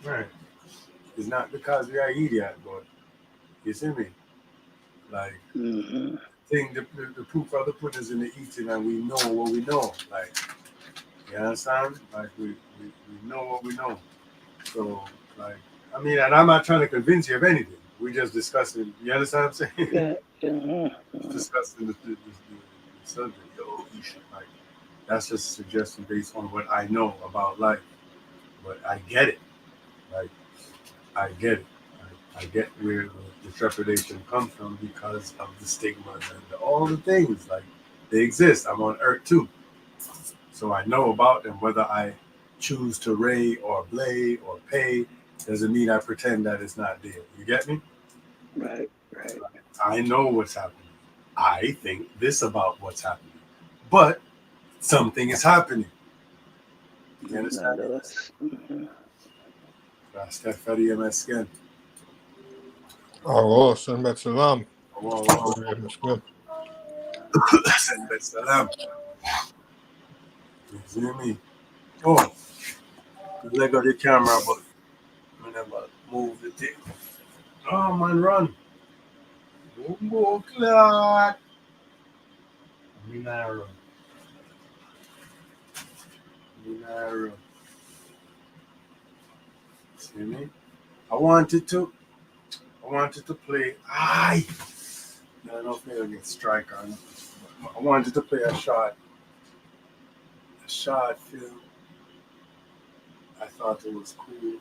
Right. It's not because we are idiot, but you see me? Like, Mm-hmm. the proof of the pudding is in the eating, and we know what we know. Like, you understand? Like, we know what we know. So, like, I mean, and I'm not trying to convince you of anything. We're just discussing. You understand what I'm saying? Yeah. Mm-hmm. Just Mm-hmm. discussing the subject. Yo, you should like. That's just a suggestion based on what I know about life. But I get it. Like, I get it. I get where the trepidation comes from because of the stigma and all the things. Like, they exist. I'm on Earth too. So I know about them. Whether I choose to ray or blay or pay doesn't mean I pretend that it's not there. You get me? Right. Right. I know what's happening. I think this about what's happening. But something is happening. You understand? Nonetheless. Mm-hmm. Rastafari Meskin. Oh, send salam. Wow, wow. Muslim. Send that salam. You see me? Oh, the leg of the camera, but I never move the thing. Oh, man, run. Bumbo clock. Minaro. Minaro. See me? I wanted to. I wanted to play. I don't know if maybe I get strike on. I wanted to play a short film. I thought it was cool,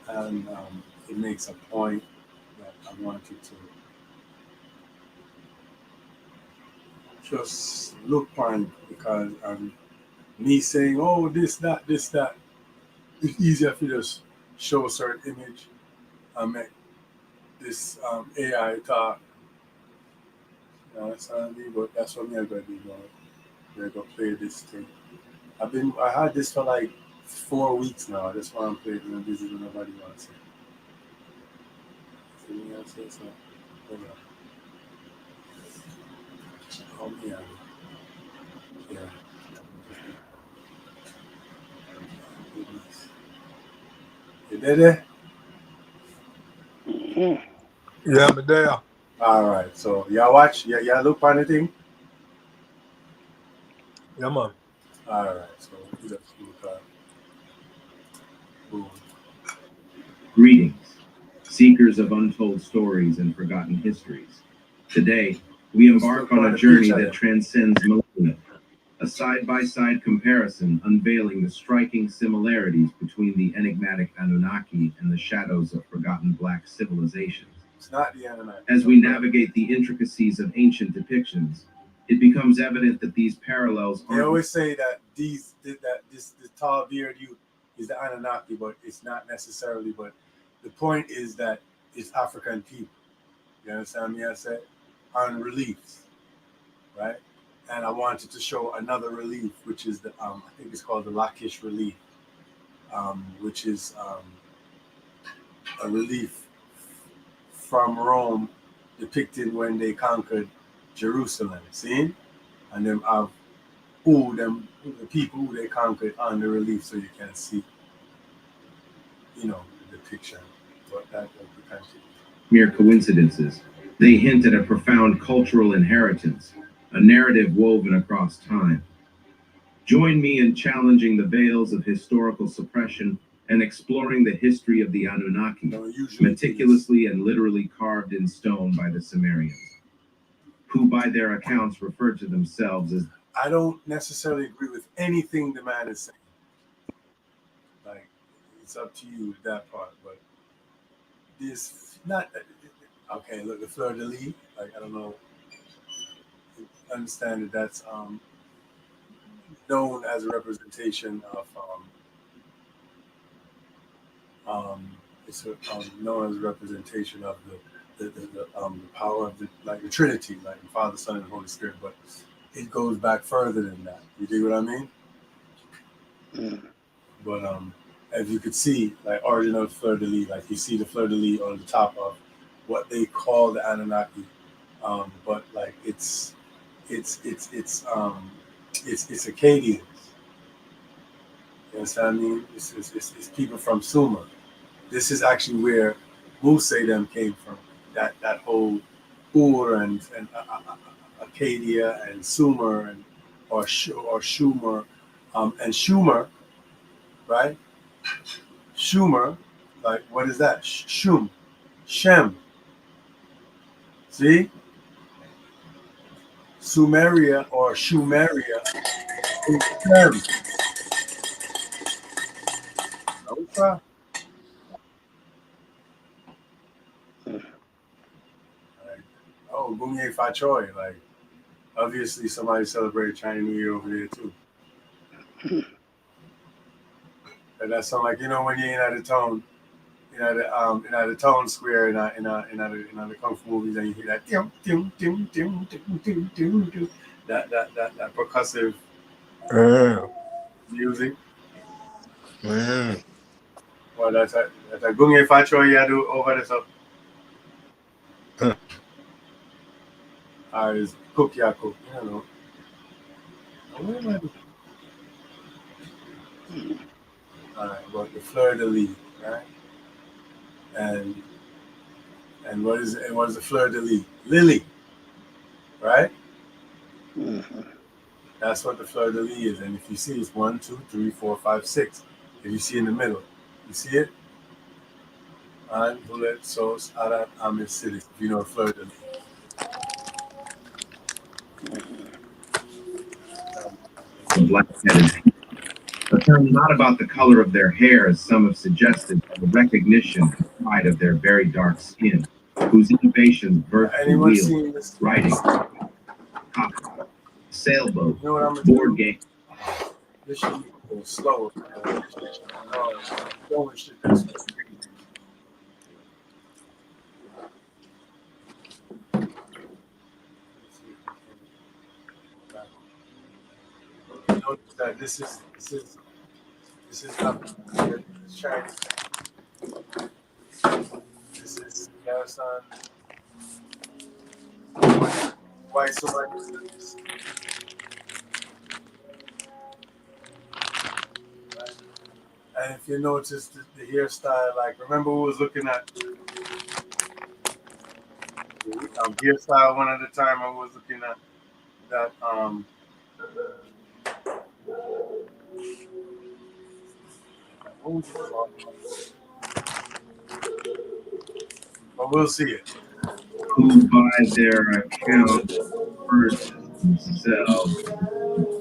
and it makes a point that I wanted to just look on because me saying, "Oh, this, that." It's easier if you just show a certain image and make this AI talk. You understand me? But that's what me I gonna do, man. We're gonna play this thing. I had this for like 4 weeks now. That's why I'm playing and I'm busy when nobody wants it. See me I say so. Hold on. Oh yeah. Yeah. Goodness. You did it? Mm-hmm. Yeah, I'm there. Alright, so y'all watch, y'all look on the thing? Yeah, man. Alright, so we just look at boom. Greetings, seekers of untold stories and forgotten histories. Today, we Just embark look on on a the journey picture that there. transcends millennia, a side-by-side comparison unveiling the striking similarities between the enigmatic Anunnaki and the shadows of forgotten black civilizations. It's not the internet. As we navigate the intricacies of ancient depictions, it becomes evident that these parallels They aren't always say that this tall beard you is the Anunnaki, but it's not necessarily. But the point is that it's African people. You understand me? I said on reliefs, right? And I wanted to show another relief, which is the I think it's called the Lakish relief, which is a relief from Rome depicting when they conquered Jerusalem. See, and them have who the people who they conquered on the relief, so you can see, the picture. But that will be continue. mere coincidences. They hint at a profound cultural inheritance, a narrative woven across time. Join me in challenging the veils of historical suppression and exploring the history of the Anunnaki, meticulously and literally carved in stone by the Sumerians, who by their accounts referred to themselves as. I don't necessarily agree with anything the man is saying. Like, it's up to you with that part. But this not okay. Look, the fleur de lis. Like, I don't know. Understand that that's known as a representation of it's known as a representation of the power of the Trinity, like the Father, Son, and Holy Spirit. But it goes back further than that. You dig what I mean? Mm-hmm. But as you could see, like original fleur de lis, like you see the fleur de lis on the top of what they call the Anunnaki, but like it's Akkadians. You understand what I mean? It's people from Sumer. This is actually where Muse them came from. That whole Ur and Acadia and Sumer and or Schumer, and Schumer, right? Schumer, like what is that? Shem. See, Sumeria or Shumeria is Shem. Okay. Like, oh, Bumye Fachoy. Like, obviously, somebody celebrated Chinese New Year over there too. And that sound like, when you're in the tone, the tone square in the kung fu movies, and you hear that that percussive Yeah. music. Yeah. Well, that's a Bumye Fachoy you do over the stuff. Huh. Is cook ya cook, But the fleur de lis, right? And what is it? And what is the fleur de lis? Lily, right? Mm-hmm. That's what the fleur de lis is. And if you see, it's 1, 2, 3, 4, 5, 6. If you see in the middle, you see it? And bullet sauce, Arab, Amid City. If you know fleur de lis. Black-headed people. A term not about the color of their hair, as some have suggested, but the recognition and pride of their very dark skin, whose innovations birthed the Anyone wheel, seen this? writing, copy, sailboat, You know what I'm gonna board do? game. This should go slower. Slower should go slow. Notice that this is not Chinese. This is white supremacists. Right? And if you notice the hairstyle, like remember we was looking at hairstyle one at a time. I was looking at that but we'll see it. Who by their account purchase themselves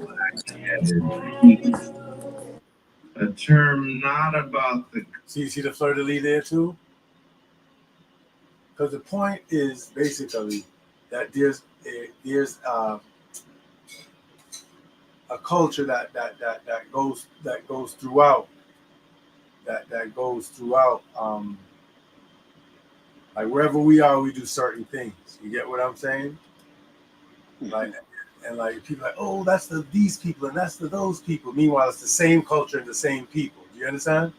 black-headed people. A term not about the See the fleur de lis there too? Because the point is basically that there's a culture that goes throughout like wherever we are, we do certain things. You get what I'm saying? Like, and like people are like, oh, that's these people and that's those people. Meanwhile, it's the same culture and the same people. Do you understand?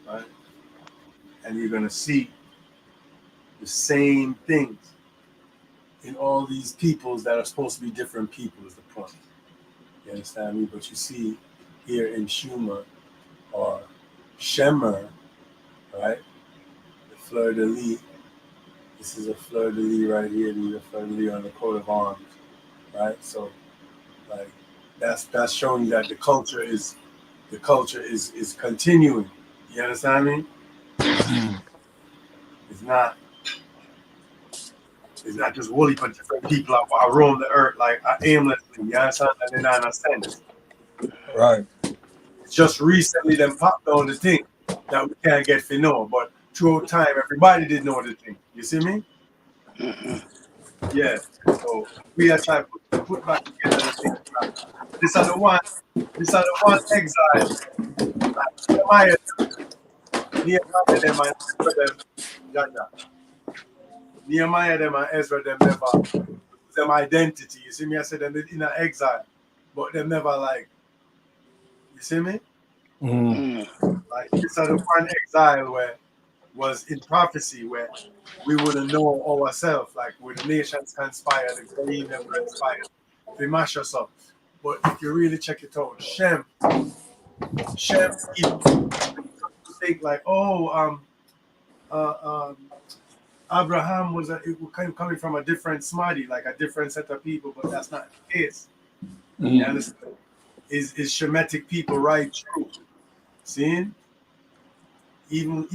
Right? And you're gonna see the same things in all these peoples that are supposed to be different people. Is the point? You understand me? But you see here in Schumer or Shemer, right? The fleur de lis. This is a fleur de lis right here. These are fleur de lis on the coat of arms, right? So, like, that's showing that the culture is continuing. You understand me? It's not just woolly but different people. I roam the earth like aimlessly. You understand? And then I understand. Right. It's just recently them popped on the thing that we can't get to know, but throughout time everybody did know the thing. You see me? Yeah. So we are trying to put back together the thing. These are the one exile. Nehemiah them and Ezra them, Nehemiah them and Ezra them never lose them identity. You see me? I said them in an exile, but them never like. You see me? Mm. Like this are the one exile was in prophecy where we wouldn't know ourselves, like where the nations conspired, the Goyim them conspired, they mash us up. But if you really check it out, Shem, even think like, Abraham was coming from a different smarty, like a different set of people, but that's not the case. You understand? Is Shemitic people right true? Seeing? Even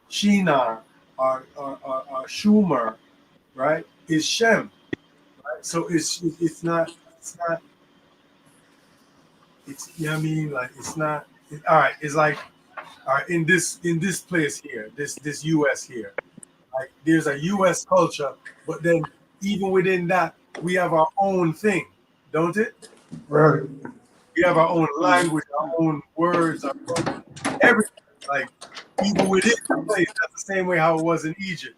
Shinar or Schumer, right? Is Shem. Right? So it's not it's you know what I mean, like it's not all right, it's like all right, in this place here, this US here, like there's a US culture, but then even within that, we have our own thing, don't it? Right. We have our own language, our own words, our own everything. Like even within the place, that's the same way how it was in Egypt,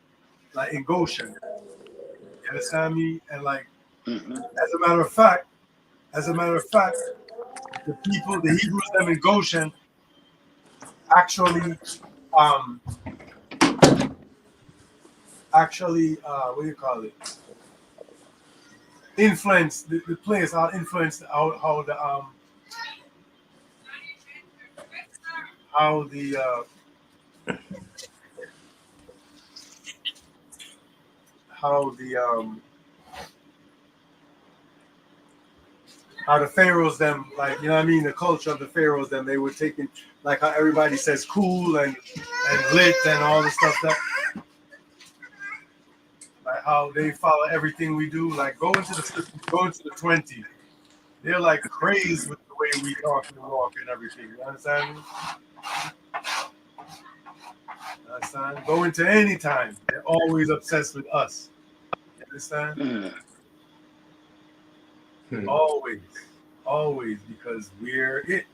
like in Goshen. You understand me? And like as a matter of fact, the people, the Hebrews them in Goshen actually what do you call it? Influence the place, influence how the how the how the pharaohs them, like you know what I mean, the culture of the pharaohs them, they were taking like how everybody says cool and lit and all the stuff that like how they follow everything we do. Like go into the 20s. They're like crazed with the way we talk and walk and everything. You understand me? Understand? Go into any time. They're always obsessed with us. You understand? Always, because we're it.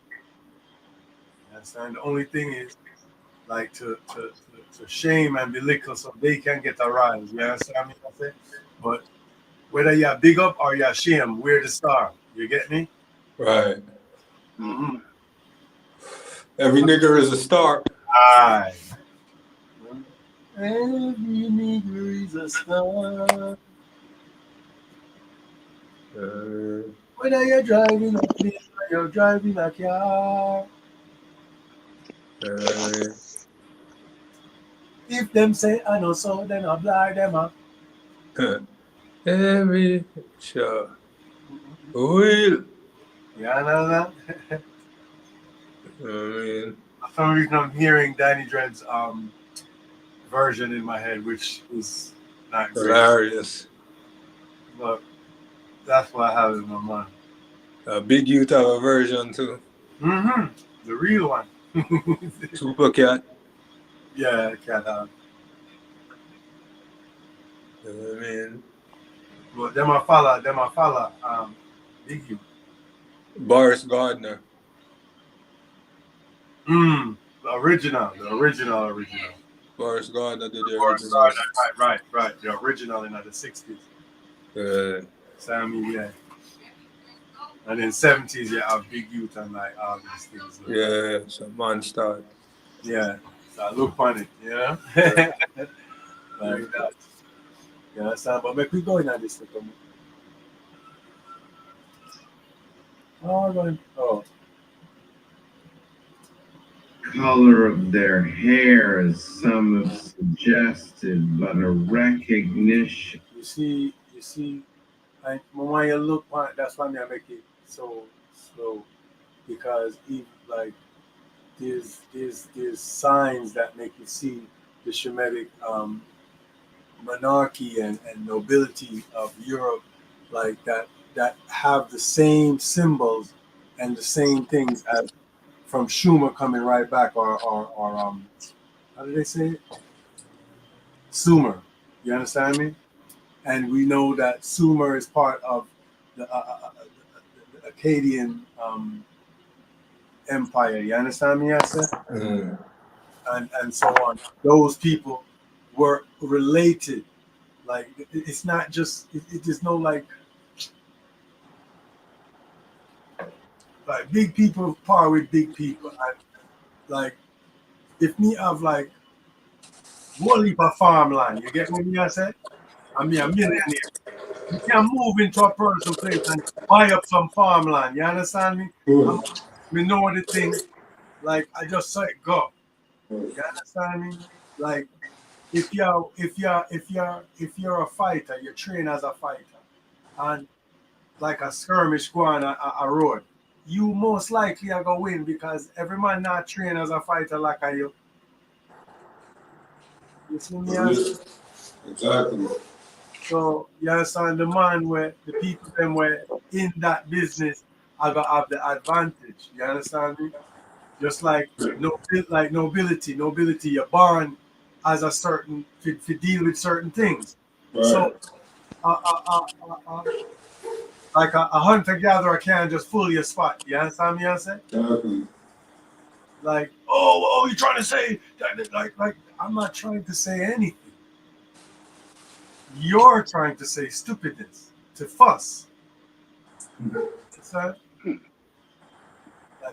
You understand? The only thing is like to shame and belittle so they can get a rise. You understand me? I say? But whether you're big up or you're shame, we're the star. You get me? Right. Mm-hmm. Every nigger is a star. Aye. Every nigger is a star. Whether you're driving a plane or you're driving a car. If them say I know so, then I'll blind them up. Every sure will. Yeah, know that. I mean, For some reason, I'm hearing Danny Dread's version in my head, which is not great. hilarious. But that's what I have in my mind. Big Youth have a version too. Mm-hmm. The real one. Super Cat. Yeah, cat have. I mean, But them I follow, Big U. Boris Gardner. The original. Boris Gardner did the Boris original. Gardner, right. The original in the 60s. Sammy, yeah. And in 70s, you have Big Youth and like all these things. Yeah, it's a monster. Yeah. So I look on it, you know? Like that. You understand? But make we go in at this thing. Oh. Color of their hair, as some have suggested, but a recognition. You see, and when you look on it, that's why I make it so slow. Because even like there's signs that make you see the Shemitic monarchy and nobility of Europe, like that have the same symbols and the same things as from Schumer coming right back, or how do they say it? Sumer. You understand me? And we know that Sumer is part of the Akkadian empire. You understand me? I said, and so on. Those people were related. Like it's not just it is no like big people par with big people. And like if me have like one heap of farmland, you get what me I say? I mean a millionaire. You can move into a personal place and buy up some farmland. You understand me? Me know the thing. Like I just say go. You understand me? Like if you're a fighter, you train as a fighter, and like a skirmish go on a road, you most likely are gonna win because every man not trained as a fighter like you. You see me? Exactly. So you understand the man where the people them were in that business are gonna have the advantage. You understand me? Just like nobility, you're born as a certain to deal with certain things. Right. So like a hunter gatherer can't just fool your spot. You understand me? I say Exactly. like, oh, you're trying to say that, like I'm not trying to say anything. You're trying to say stupidness, to fuss. That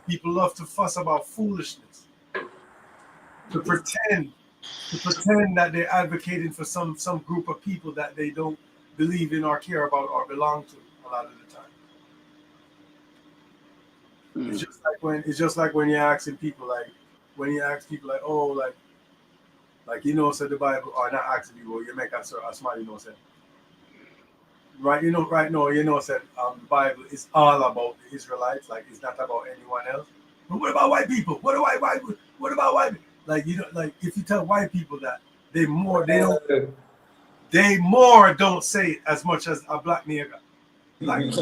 people love to fuss about foolishness, to pretend that they're advocating for some group of people that they don't believe in or care about or belong to a lot of the time. It's just like when you're asking people oh like so the Bible or not asking people you make a smart say right right now said the Bible is all about the Israelites, like it's not about anyone else. But what about white people? What about white people? Like like if you tell white people that they more don't say it as much as a black nigga. Like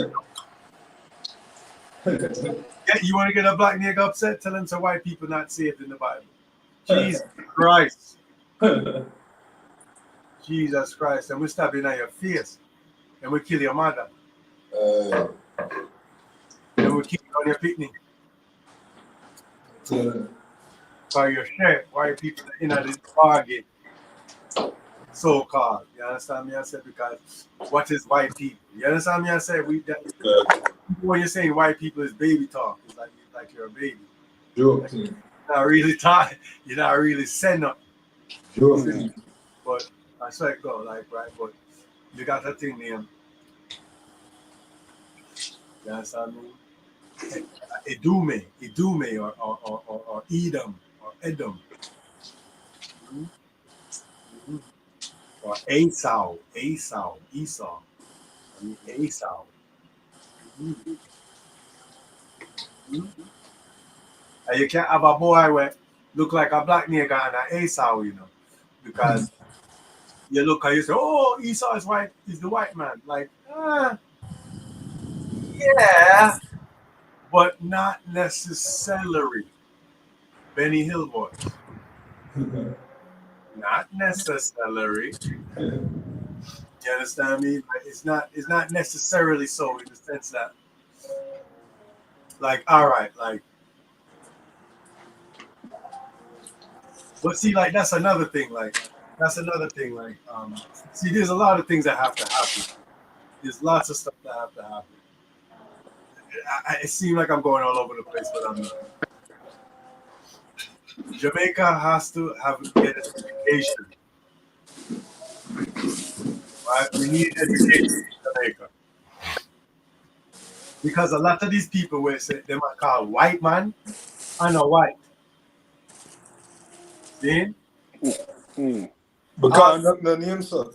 you want to get a black nigga upset? Tell him to white people not saved in the Bible. Jesus Christ. Jesus Christ. And we stab you in your face. And we kill your mother. And we kill you on your picnic. For your shirt, white people in this bargain. So called. You understand me? I said because what is white people? You understand me? I said when you're saying white people is baby talk, it's like you're a baby. Sure. Like, you're not really taught, you're not really sent up. Sure. But I saw it go, like right, but you got that thing named you understand me? Idume or Edom or Edom. Mm-hmm. Or Esau. I mean Esau. Mm-hmm. Mm-hmm. And you can't have a boy where look like a black nigga and an Esau, because you look and you say, oh, Esau is white, he's the white man. Like, yeah, but not necessarily. Benny Hill boys. Not necessarily. You understand me? Like, it's not necessarily so in the sense that, like, all right, like, but see, like, that's another thing. Like, see, there's a lot of things that have to happen. There's lots of stuff that have to happen. It seems like I'm going all over the place, but I'm not. Jamaica has to get education. Right? We need education in Jamaica. Because a lot of these people were say they might call white man and a white. See? Because not the name, sir.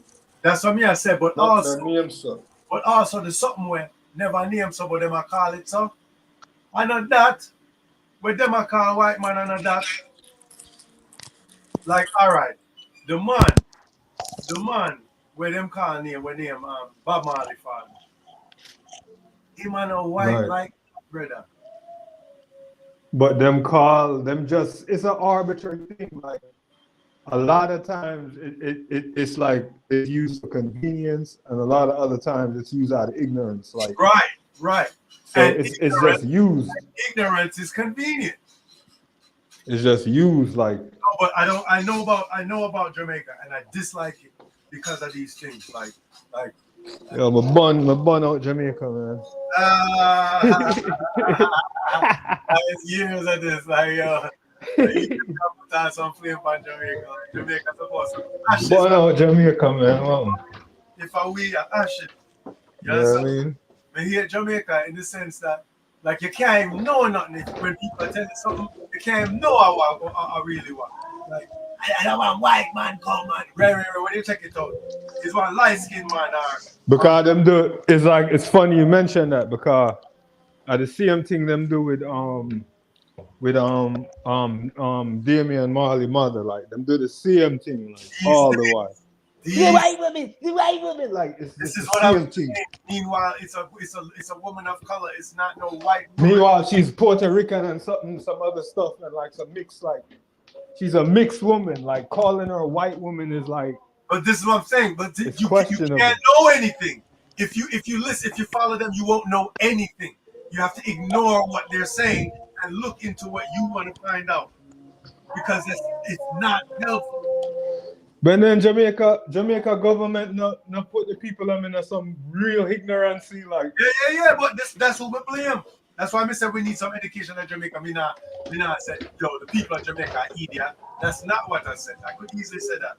That's what me I said, but Not also the name, sir. But also there's something where never name so, but them I call it so. And on that, where them I call white man and on that. Like, all right, the man where them call name, Bob Marley father. Him and a white Right. like brother. But them just, it's an arbitrary thing. Like a lot of times it's like it's used for convenience, and a lot of other times it's used out of ignorance. Like Right. So and it's just used. Ignorance is convenient. It's just used like. No, but I know about Jamaica, and I dislike it because of these things. Like Yo, my bun out Jamaica, man. It's years of this, like toss some flame on Jamaica. Jamaica supposed to ashes. But no, Jamaica, man. If we are ashes. You You know what I understand? mean? But here Jamaica in the sense that like you can't even know nothing when people tell you something, you can't even know how really what. Like I don't want white man come man. Right, when you check it out. It's one light skinned man or Because them do it's like it's funny you mentioned that because the same thing them do with Damian Marley mother, like them do the same thing like these all days, the while. these, The white women, like it's this the is what I'm same thing. saying. Meanwhile, it's a woman of color. It's not no white woman. Meanwhile, she's Puerto Rican and some other stuff and like some mixed like she's a mixed woman. Like calling her a white woman is like. But this is what I'm saying. But It's you questionable. can't know anything. If you listen, if you follow them, you won't know anything. You have to ignore what they're saying and look into what you want to find out because it's not helpful. But then Jamaica government not put the people in some real ignorancy like. Yeah. But that's who we blame. That's why I said we need some education in Jamaica. Me not said, yo, the people of Jamaica are idiot. That's not what I said. I could easily say that.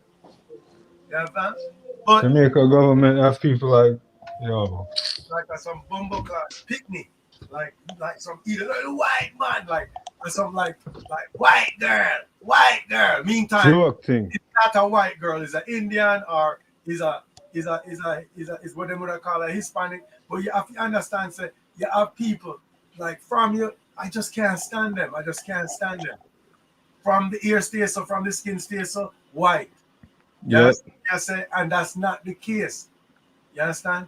You understand? But Jamaica government have people like, yo. like some bumbleclass picnic, like some either white man, like or some like white girl. Meantime, Joke thing. it's not a white girl. It's an Indian or is what they would call a Hispanic. But you have to understand, say you have people like from you. I just can't stand them. From the ear stay so, from the skin stay so, white. Yes, and that's not the case. You understand?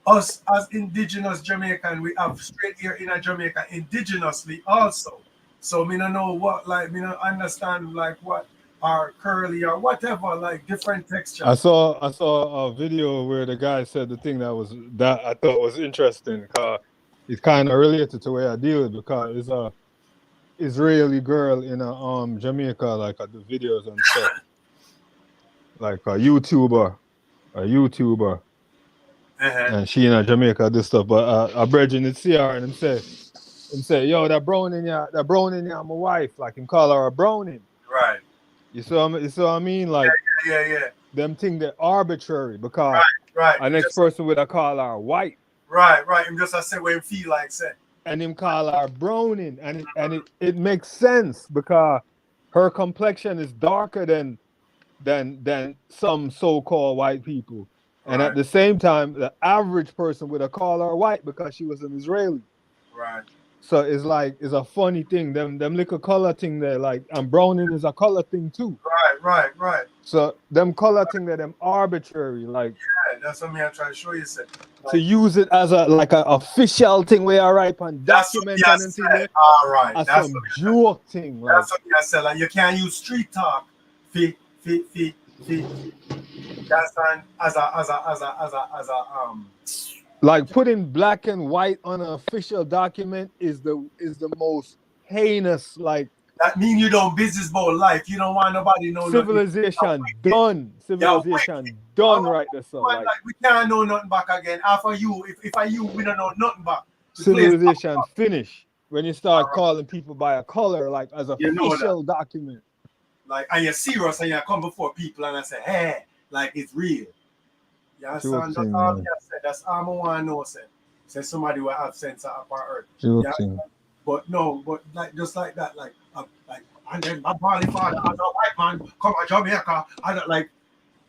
Us as indigenous Jamaican, we have straight here in Jamaica indigenously also. So me don't know what, like me don't understand like what are curly or whatever, like different texture. I saw a video where the guy said the thing that I thought was interesting because it's kind of related to the way I deal with because it's a Israeli girl in Jamaica, like the videos and stuff, like a YouTuber, and she in Jamaica this stuff. But a brethren did see her and him say, yo, that browning ya, my wife, like him call her a browning. Right. You see what I mean? Like Yeah. them thing they're arbitrary because Right. our next person would call her white. Right. Him just I say what him feel like say. And him call her browning. And it makes sense because her complexion is darker than some so-called white people. And at the same time, the average person would have called her white because she was an Israeli. Right. So it's like it's a funny thing. Them little color thing there, like and browning is a color thing too. Right. So them color thing that them arbitrary, like yeah, that's something I'm trying to show you. Like, to use it as a official thing where I write on document and thing there. All right. As That's some joke thing. Like, that's something I said. Like you can't use street talk. That's as a like putting black and white on an official document is the most heinous, like that mean you don't business about life. You don't want nobody know civilization done. Civilization done right there. So like we can't know nothing back again. After you, if I you, we don't know nothing back. Civilization finish when you start calling people by a color, like as a official document. Like and you're serious and you come before people and I say, hey, like it's real. You understand? That's all I said. That's all I want to know. Say somebody will have sense upon earth. But no, but like just like that, like and then my body father, as a white man, come to Jamaica. I don't like.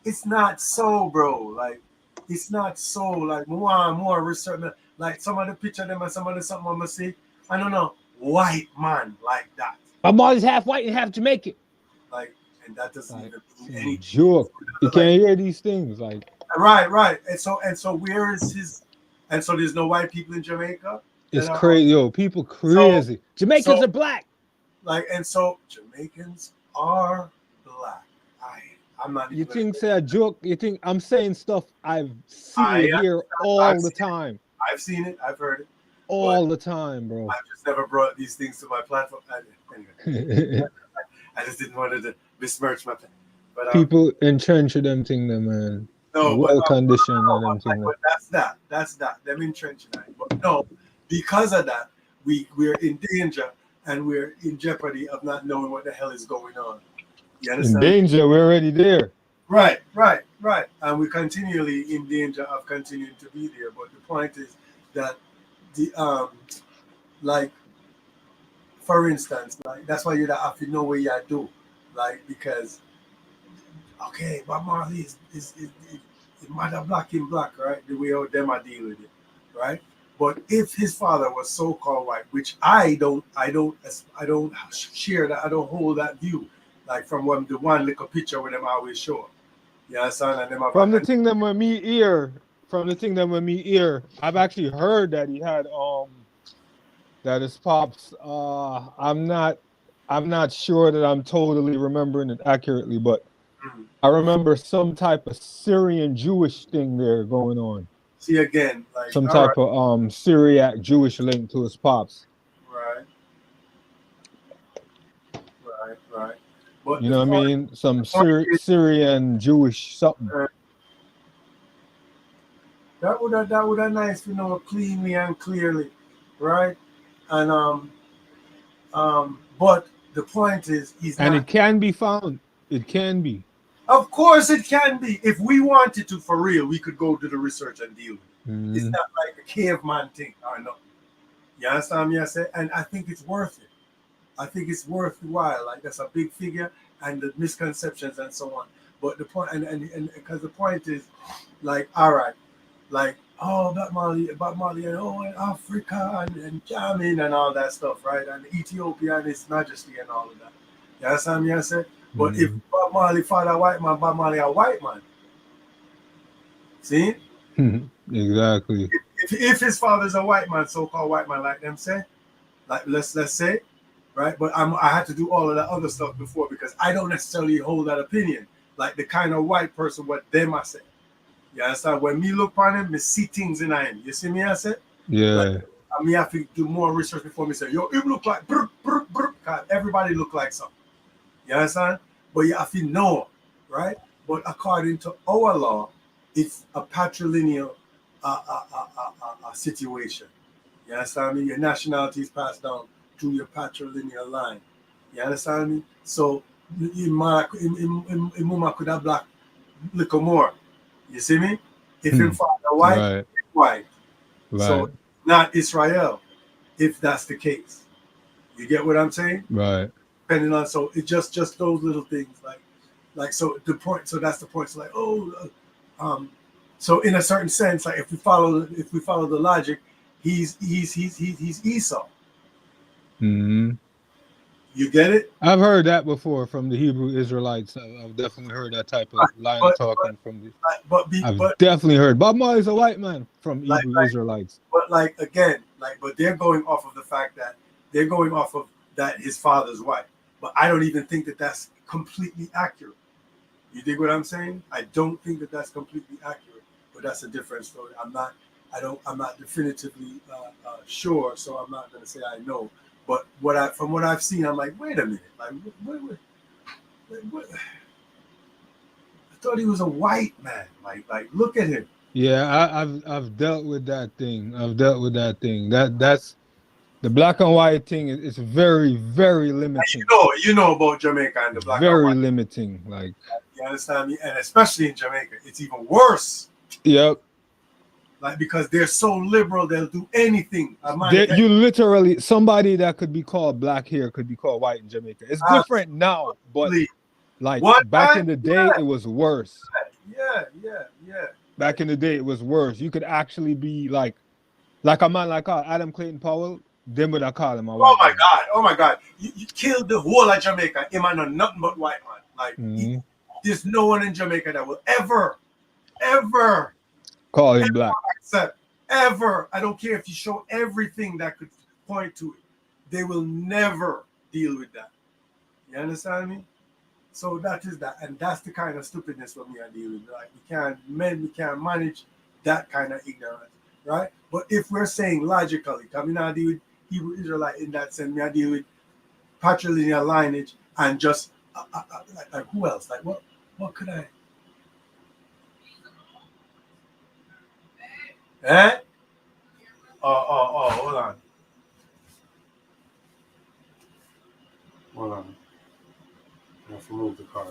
It's not so, bro. Like it's not so. Like more research. Like some of the picture them and some of the something I'm gonna see. I don't know. White man like that. My body's half white and half Jamaican. Like, and that doesn't even mean any joke. You can't hear these things, like. Right. And so where is his? And so there's no white people in Jamaica. It's crazy, yo. People crazy. Jamaicans are black. Like, and so Jamaicans are black. I'm not. You think say a joke? You think I'm saying stuff I've seen here all the time? I've seen it. I've heard it all the time, bro. I've just never brought these things to my platform. Anyway, I just didn't want to besmirch my thing. But people entrench them thing, them man. No, well conditioned them thing. But that's that. Them entrenching that. But no, because of that, we're in danger and we're in jeopardy of not knowing what the hell is going on. You In understand? danger, we're already there. Right. And we're continually in danger of continuing to be there. But the point is that the like, for instance, like that's why you have to know what you do. Like, because okay, Bob Marley is mother black in black, right? The way how them are dealing with it, right? But if his father was so-called white, which I don't share that, I don't hold that view. Like from the one little picture where them always show. You understand? And them have From the thing that when me ear, I've actually heard that he had that his pops. I'm not sure that I'm totally remembering it accurately, but I remember some type of Syrian Jewish thing there going on. see again, like Some type of Syriac Jewish link to his pops. right. But You know what I mean? Some Syrian Jewish something. That would have nice to know cleanly and clearly, right? And but the point is, he's And not. it can be found. It can be. Of course, it can be. If we wanted to, for real, we could go do the research and deal with it. It's not like a caveman thing or nothing. You understand me? I say, and I think it's worth it. I think it's worthwhile. Like that's a big figure, and the misconceptions and so on. But the point, and because the point is, like, all right, like, oh, Bob Marley, and oh, and Africa and jamming and all that stuff, right? And Ethiopia and His Majesty and all of that. You understand me? I say, but if Bob Marley father white man, Bob Marley a white man. See? Exactly. If his father's a white man, so-called white man, like them say, like let's say, right? But I had to do all of that other stuff before because I don't necessarily hold that opinion. Like the kind of white person what them I say. You understand? When me look on him, me see things in him. You see me I say? Yeah. Like, I mean, I have to do more research before me say, yo, him look like brr, brr, brr. Everybody look like something. You understand? But you have to know, right? But according to our law, it's a patrilineal situation. You understand me? Your nationality is passed down through your patrilineal line. You understand me? So in Muma could have black little more. You see me? If him father white, white. So not Israel, if that's the case. You get what I'm saying? Right. Depending on, so it just those little things like so the point. So that's the point. So like so in a certain sense, like if we follow the logic, he's Esau. You get it? I've heard that before from the Hebrew Israelites. I've definitely heard that type of line of talking from the. I've definitely heard Bob Marley's a white man from Hebrew Israelites. But like again, like but they're going off of the fact that they're going off of that his father's white. But I don't even think that that's completely accurate. You dig what I'm saying? I don't think that that's completely accurate. But that's a different story. I'm not definitively sure, so I'm not going to say I know. But from what I've seen, I'm like, wait a minute, like, what? I thought he was a white man. Like, look at him. Yeah, I've dealt with that thing. That's the black and white thing. Is very, very limiting. You know about Jamaica and the black and white. Very limiting. Like, you understand me? And especially in Jamaica, it's even worse. Yep. Like, because they're so liberal, they'll do anything. You literally, somebody that could be called black here could be called white in Jamaica. It's different now, but like back in the day, it was worse. Yeah. Back in the day, it was worse. You could actually be like a man like Adam Clayton Powell. Them would I call him a white man. Oh my God! You killed the whole of Jamaica. Him and nothing but white man. Like there's no one in Jamaica that will ever call him black. Accept ever. I don't care if you show everything that could point to it. They will never deal with that. You understand me? So that is that, and that's the kind of stupidness that we are dealing with. Like we can't manage that kind of ignorance, right? But if we're saying logically, coming out deal with Hebrew Israelite in that sense, I deal with patrilineal lineage and just like who else? Like what could I? Eh? Oh, hold on. I have to move the car.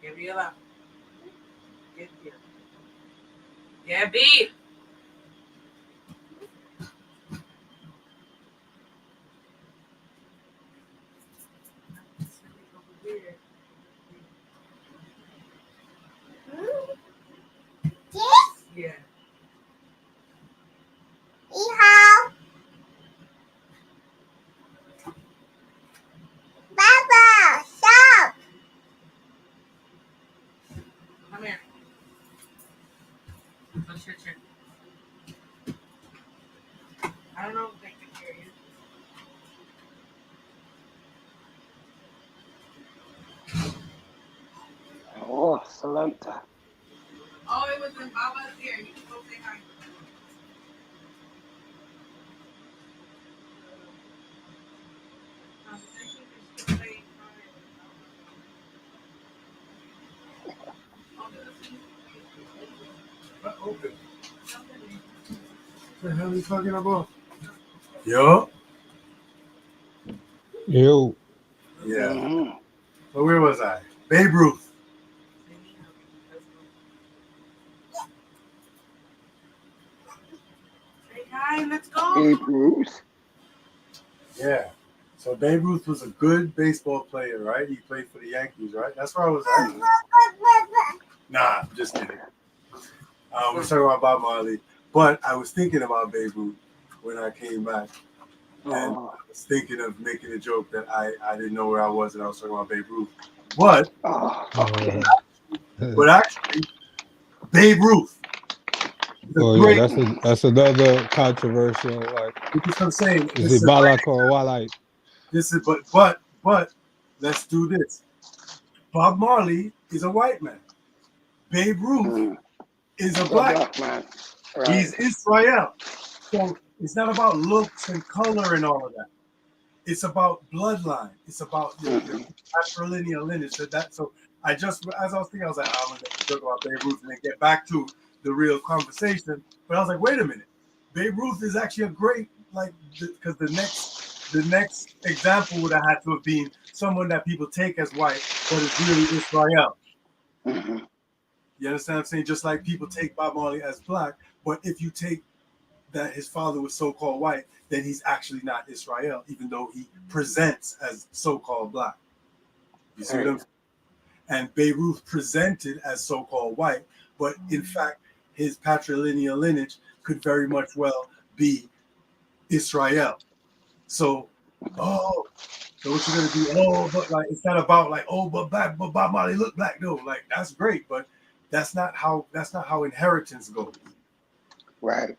Gabriela. Get here. Gabby. Yeah. Come here. What's your turn? I don't know if they can hear you. Oh, Salanta. Oh, it was in Baba's ear. You can go say hi. Conversation is still playing. Open. What the hell are you talking about? Yo? Yo. Yeah. Mm-hmm. So where was I? Babe Ruth. Say hi, let's go. Babe Ruth. Yeah. So Babe Ruth was a good baseball player, right? He played for the Yankees, right? That's where I was at. Nah, just kidding. We're talking about Bob Marley. But I was thinking about Babe Ruth when I came back. And Oh, I was thinking of making a joke that I didn't know where I was and I was talking about Babe Ruth. But okay. actually, Babe Ruth. Oh yeah, that's another controversial. Like, This is what I'm saying. is it Balak or Walite? This is but let's do this. Bob Marley is a white man. Babe Ruth is a The black black man. Right. He's Israel. So it's not about looks and color and all of that. It's about bloodline. It's about your patrilineal lineage. So I just, as I was thinking, I was like, I'm going to joke about Babe Ruth and then get back to the real conversation. But I was like, wait a minute. Babe Ruth is actually a great, like, because the next example would have had to have been someone that people take as white, but it's really Israel. Mm-hmm. You understand what I'm saying? Just like people take Bob Marley as black, but if you take that his father was so-called white, then he's actually not Israel, even though he presents as so-called black. You see what I'm saying? And Babe Ruth presented as so-called white, but in fact, his patrilineal lineage could very much well be Israel. So, so what you're gonna do? Oh, but like it's not about like but Bob Marley look black though. Like that's great, but that's not how inheritance goes. Right.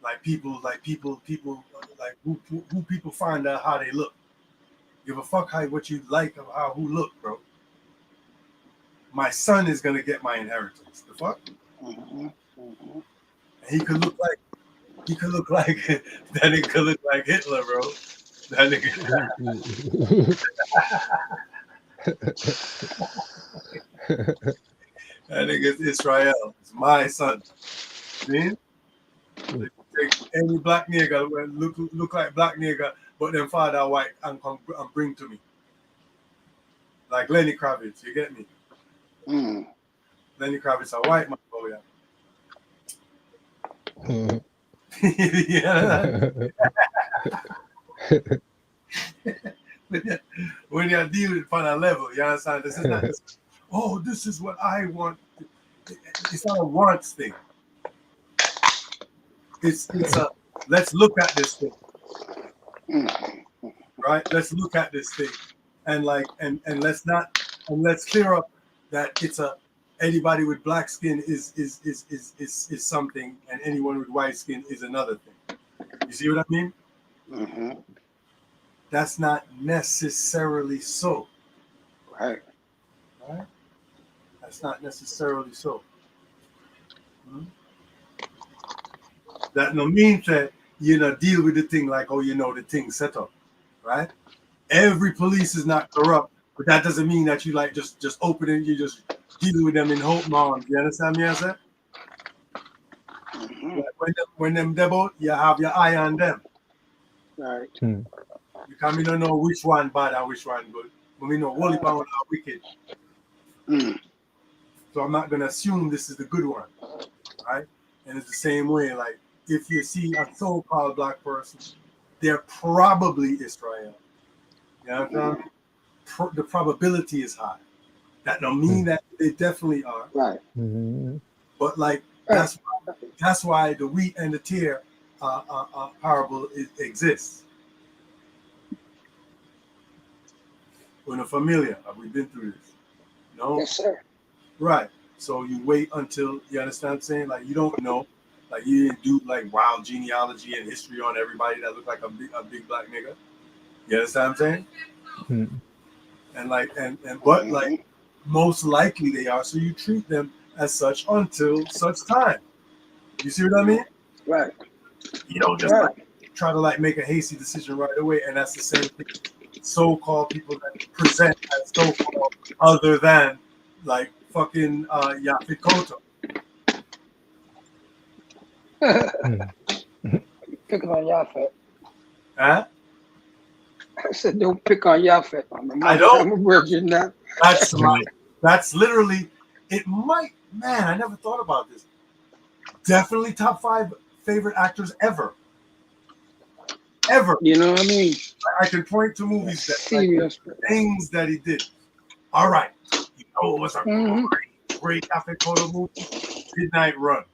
Like people like who people find out how they look. Give a fuck what you like of who look, bro. My son is gonna get my inheritance. The fuck? Mm-hmm. Mm-hmm. And he could look like that nigga could look like Hitler, bro. That nigga. That nigga's Israel. It's my son. See? Take any black nigga look like black nigga, but then father white and come and bring to me. Like Lenny Kravitz, you get me? Mm. Lenny Kravitz a white man, oh yeah. Yeah. When you deal with it on a level, you understand? This is not just, oh, this is what I want. It's not a wants thing. It's a let's look at this thing. Right? Let's look at this thing. And let's clear up that it's anybody with black skin is something and anyone with white skin is another thing. You see what I mean? Mm-hmm. That's not necessarily so. Right. Right? That's not necessarily so. That no means that deal with the thing like the thing set up, right? Every police is not corrupt, but that doesn't mean that you like just open it, you just deal with them in hope norms. You understand me? I said, when them debut, you have your eye on them. Right. Because we don't know which one bad and which one good. But we know only power are wicked. So I'm not gonna assume this is the good one, right? And it's the same way. Like if you see a so-called black person, they're probably Israel. You know what I'm saying? The probability is high. That don't mean that they definitely are, Right. Mhm. but like Right. that's why the wheat and the tear parable exists. Una familia, have we been through this? No, Yes, sir. right. So you wait until you understand what I'm saying. Like you don't know, like you didn't do like wild genealogy and history on everybody that looked like a big black nigga. You understand what I'm saying? Mhm. And like but like Mhm. most likely they are. So you treat them as such until such time. You see what I mean? Right. You don't just Right. like try to like make a hasty decision right away. And that's the same thing. So-called people that present as so-called other than like fucking Yaphet Kotto. Mhm. Picking on Yafet. Huh? I said, don't pick on Yafet. I don't. I'm a virgin now. That's that's literally it might man, I never thought about this. Definitely top 5 favorite actors ever. Ever. You know what I mean? I can point to movies that like Serious. things that he did. All right. You know it was a Mhm. great Yaphet Kotto movie? Midnight Run.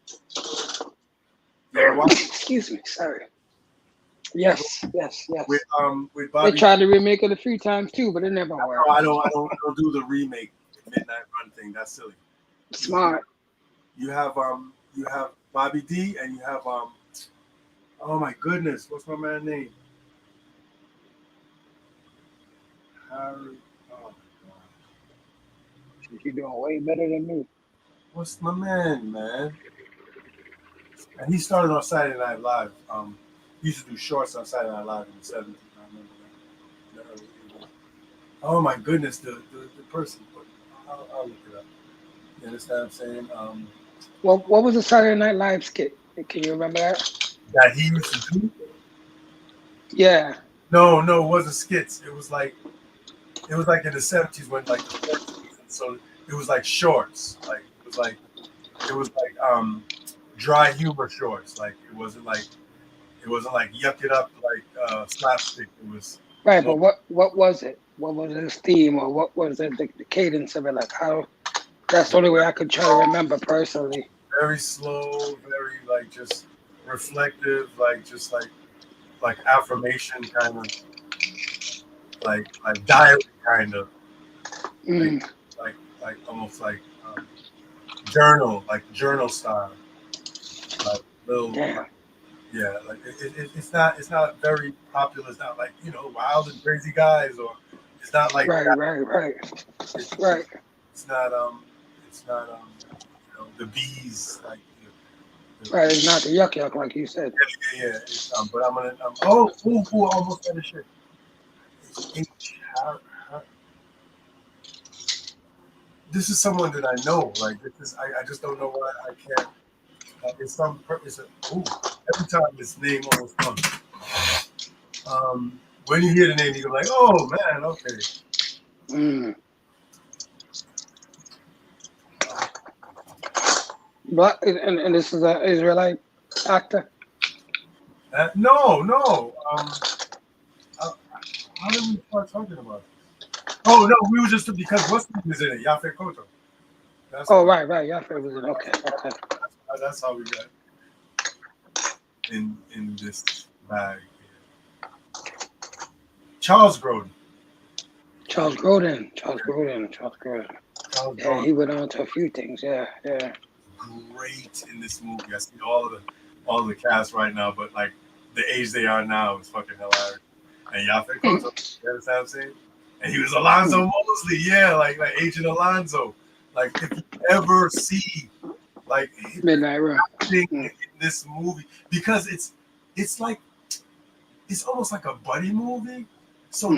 You ever watch it? Excuse me. Sorry. Yes. Yes. Yes. With They Bobby? tried to remake it a few times too, but it never worked. I don't do the remake Midnight Run thing. That's silly. Smart. You have Bobby D and you have oh my goodness, what's my man's name? Harry. Oh my god. You're doing way better than me. What's my man? And he started on Saturday Night Live. He used to do shorts on Saturday Night Live in the 70s. I remember that. The early 80s. Oh my goodness, the person. I'll look it up. You understand what I'm saying? What was the Saturday Night Live skit? Can you remember that? That he used to do? Yeah. No, it wasn't skits. It was like in the 70s when like the 40s, so it was like shorts. Like it was like dry humor shorts. Like it wasn't like yuck it up like slapstick. It was Right, more but what was it? What was his theme, or what was the cadence of it? Like how? That's the only way I could try to remember personally. very slow, very like just reflective, like just like affirmation kind of like diary kind of like Mm, like almost like journal style, like little damn. yeah, like it's not very popular. It's not like wild and crazy guys, or it's not like Right, that. right, right, It's, right. it's not the bees like Right. It's not the yuck like you said. yeah. It's, but I'm gonna ooh, almost had a shit. It's this is someone that I know. Like this is I just don't know why I can't. It's some it's a ooh. Every time this name almost comes. When you hear the name, you go like, oh man, okay. Mm. But and this is an Israelite actor. No. How did we start talking about this? Oh no, we were just because what's the name is in it? Yaphet Kotto. That's Oh, right. Yeah, was it? Okay. that's how we got in this bag. Charles Grodin. Charles Grodin. Charles Yeah, Grodin, he went on to a few things. Yeah. great in this movie. I see all of the cast right now, but like the age they are now is fucking hilarious. And Yaphet Kotto, you understand what I'm saying? And he was Alonzo Mosley, yeah, like Agent Alonzo. Like if you ever see like Midnight Run. acting in this movie, because it's like it's almost like a buddy movie. So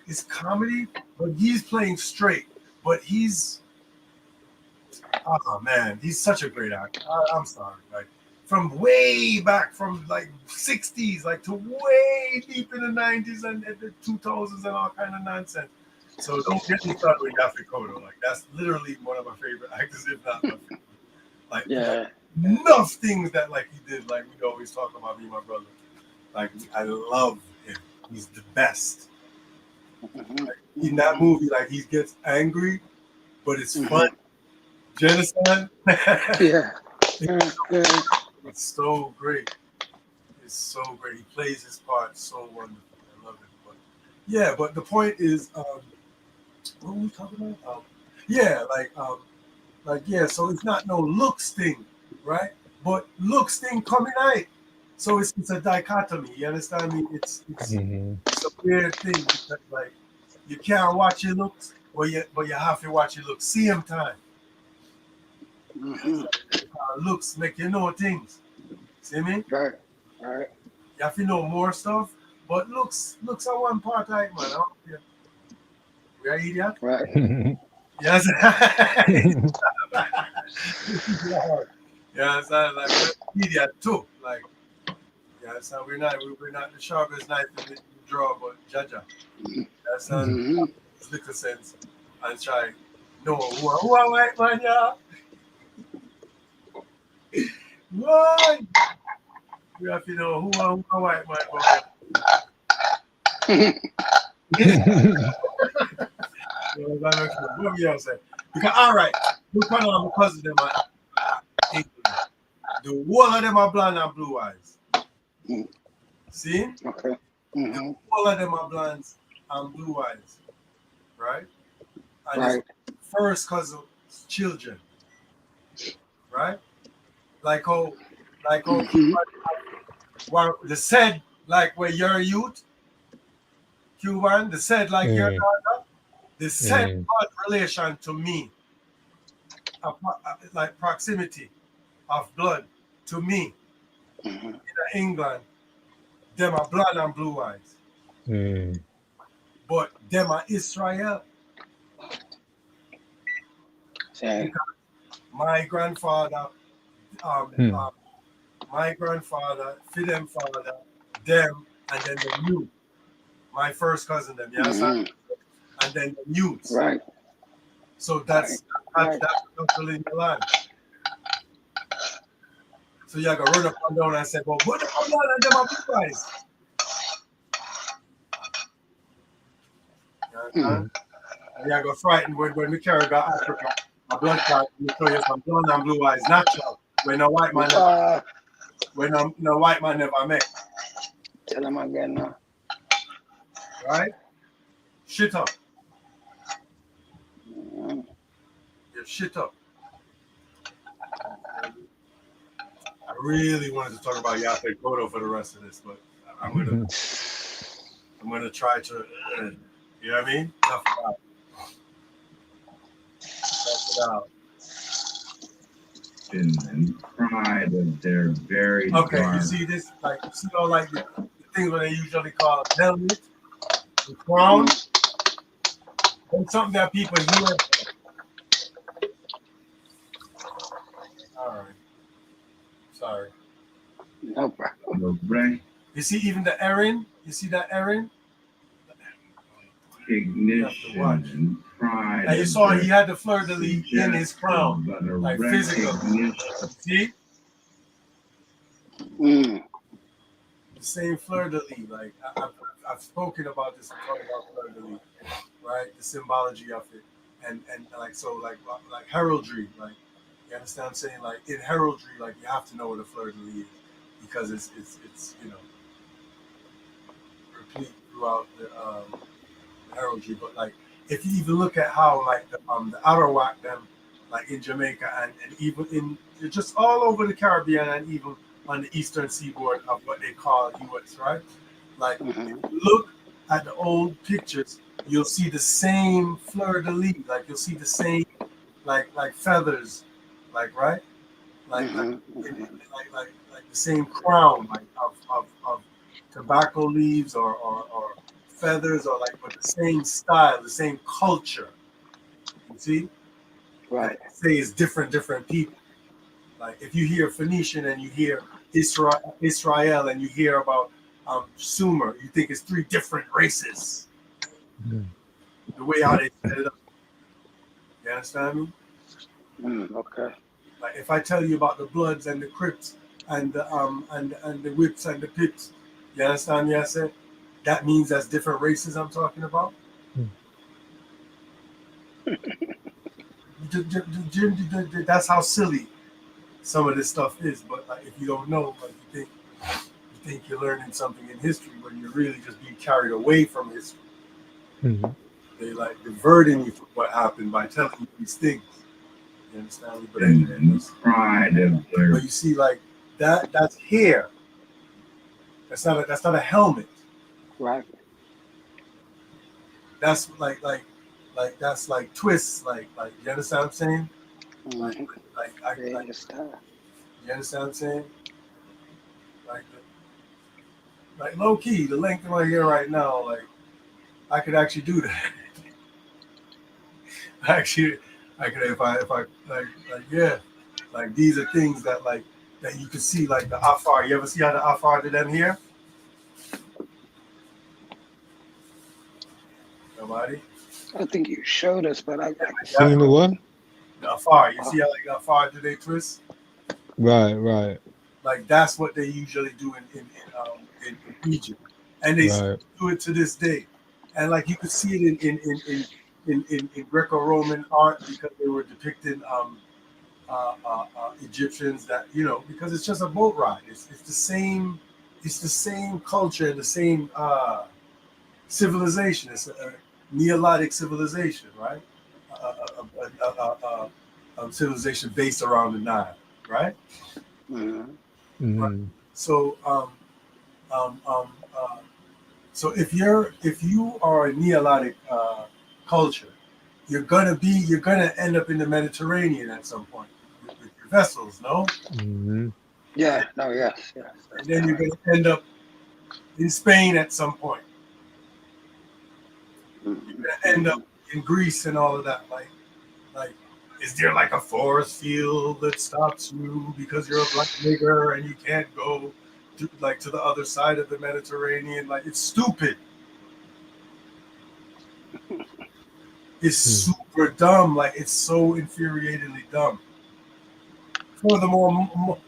it's comedy, but he's playing straight. But he's oh man, he's such a great actor. I'm sorry, like from way back from like 60s, like to way deep in the 90s and the 2000s and all kind of nonsense. So don't get me started with Yaphet Kotto. Like that's literally one of my favorite actors, if not my favorite. Like, Yeah. enough things that like he did. Like we always talk about me and my brother. Like I love him. He's the best. Mhm. Like, in that movie, like he gets angry, but it's fun. Do you understand? Yeah. Yeah. It's so great. It's so great. He plays his part so wonderfully. I love it. But yeah, but the point is, what were we talking about? Yeah, so it's not no looks thing, right? But looks thing coming out. So it's a dichotomy. You understand me? It's Mhm. a weird thing because like you can't watch your looks, but you have to watch your looks same time. Mhm. Looks make you know things. See me? Right. Right. You have to know more stuff, but looks are one part, like man. We are idiot. Right. Yes. Yeah, so like we're idiot too. Like yeah, so we're not the sharpest knife in the drawer, but Jaja. That's Mhm. little sense and try. No, who are white man, yeah? Why? We have to know who are white man, boy. You know, that makes sense. What you say? Because all right, look at all my cousins them are England. The whole of them are blonde and blue eyes. See? Okay. The Mhm. whole of them are blondes and blue eyes. Right? And it's Right. first cousin children. Right? Like how Mhm. well, the said like where you're a youth, Cuban, the said like your Mm, daughter, the said mm, blood relation to me, like proximity of blood to me Mhm. in England, them are blood and blue eyes. mm, But them are Israel. Say. Because my grandfather, um, mm, um, my grandfather, for them father, them, and then the youth. My first cousin, them, you understand? Mhm. And then the youths. Right. So Right. Right. that's cultural in the land. So you gotta run up and down and say, well, put them on down and them are blue eyes. You understand? mm. And you go frightened when we carry got Africa, a blood clot, we show you some blonde and blue eyes, natural. When no white man never met, Tell him again now. right? Shit up. Mhm. You shit up. I really wanted to talk about Yaphet Kotto for the rest of this, but I'm gonna try to, you know what I mean? Tough it out. Tough it out. And pride of their very Okay, you dark. see this? Like, you see all like the things what they usually call helmet, the crown, and something that people hear. All right, sorry. No problem. The recognition You see even the Erin? You see that Erin? You have to watch. and pride. And you of saw their he had the fleur de lis in his suggested, crown, but a like physical. recognition. See? Mm. The same fleur de lis. Like I've spoken about this. I'm talking about fleur de lis, right? The symbology of it, and like so like heraldry. Like you understand what I'm saying? Like in heraldry, like you have to know what a fleur de lis is because it's you know replete throughout the heraldry. But like if you even look at how like the Arawak them like in Jamaica and even in just all over the Caribbean and even on the eastern seaboard of what they call US, right? Like if Mhm. you look at the old pictures, you'll see the same fleur de lis, like you'll see the same like feathers, like right, like Mhm. like the same crown, like of tobacco leaves or feathers or like but the same style, the same culture. You see, Right. say it's different people. Like if you hear Phoenician and you hear Israel and you hear about Sumer, you think it's three different races. Mm. the way how they set it up. You understand me? Okay. Like if I tell you about the Bloods and the Crips and the Whips and the Pips, you understand me? I said that means that's different races I'm talking about. That's how silly some of this stuff is. But like, if you don't know, like you think you're learning something in history when you're really just being carried away from history. Mm-hmm. They like diverting you from what happened by telling you these things. You understand me? But And pride of their But you see, like that's hair. That's not a helmet. Right. That's like that's like twists. Like you understand what I'm saying? Mm-hmm. You understand what I'm saying? Like low key, the length of my hair right now, like I could actually do that. Actually, I could if I like yeah, like these are things that that you can see, like the afar. You ever see how the afar did them here? Nobody. I think you showed us, but I Seen the what? The afar. You see how like the afar do they twist? Right. Like that's what they usually do in Egypt, and they still do it to this day. And like you could see it in Greco-Roman art because they were depicting Egyptians that because it's just a boat ride. It's the same culture and the same civilization. It's a Neolithic civilization, right? A civilization based around the Nile, right? Mm-hmm. So so if you are a Neolithic culture, you're gonna end up in the Mediterranean at some point with your vessels, no? Mm-hmm. Yeah. No. Yes. And then you're gonna end up in Spain at some point. You're gonna end up in Greece and all of that. Like, is there like a forest field that stops you because you're a black nigger and you can't go to the other side of the Mediterranean? Like, it's stupid. It's super dumb. Like, it's so infuriatingly dumb. Furthermore,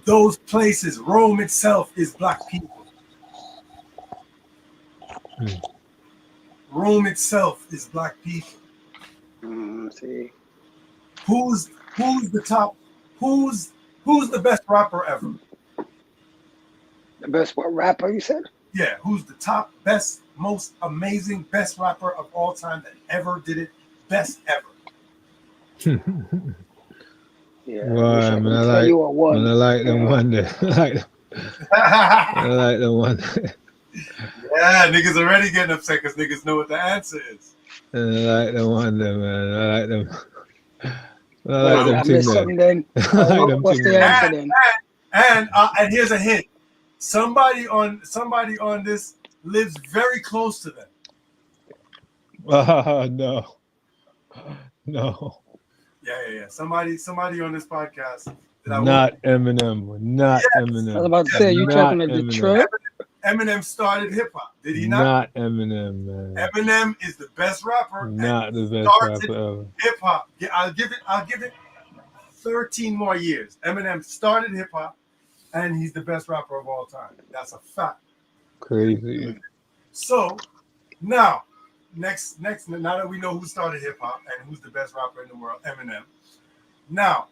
those places, Rome itself is black people. Rome itself is black people. See, Who's the top? Who's the best rapper ever? the best what rapper you said? Yeah, who's the top, best, most amazing, best rapper of all time that ever did it? Best ever. Yeah. Well, I tell you a one. I like them wonder. I like them wonder. Yeah, niggas already getting upset because niggas know what the answer is. I like them wonder, man. I like them. I missed something then. What's the answer then? And here's a hint. Somebody on this lives very close to them. No. Yeah. Somebody on this podcast. Not Eminem. Not Eminem. I was about to say, you talking to Detroit? Eminem started hip hop. Did he not? Not Eminem, man. Eminem is the best rapper. Not the best rapper ever. Hip hop. Yeah, I'll give it 13 more years. Eminem started hip hop, and he's the best rapper of all time. That's a fact. Crazy. So now that we know who started hip hop and who's the best rapper in the world, Eminem. Now,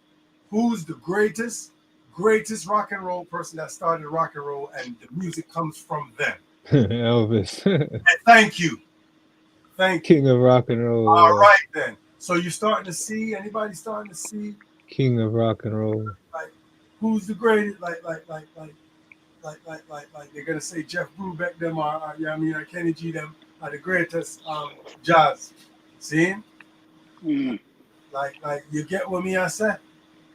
who's the greatest rock and roll person that started rock and roll and the music comes from them? Elvis. And thank you. King of rock and roll. All right then. So you're starting to see, anybody starting to see King of rock and roll. Like who's the greatest? Like they're gonna say Jeff Brubeck them are or Kenny G them are the greatest jazz. See? Like you get what me I said?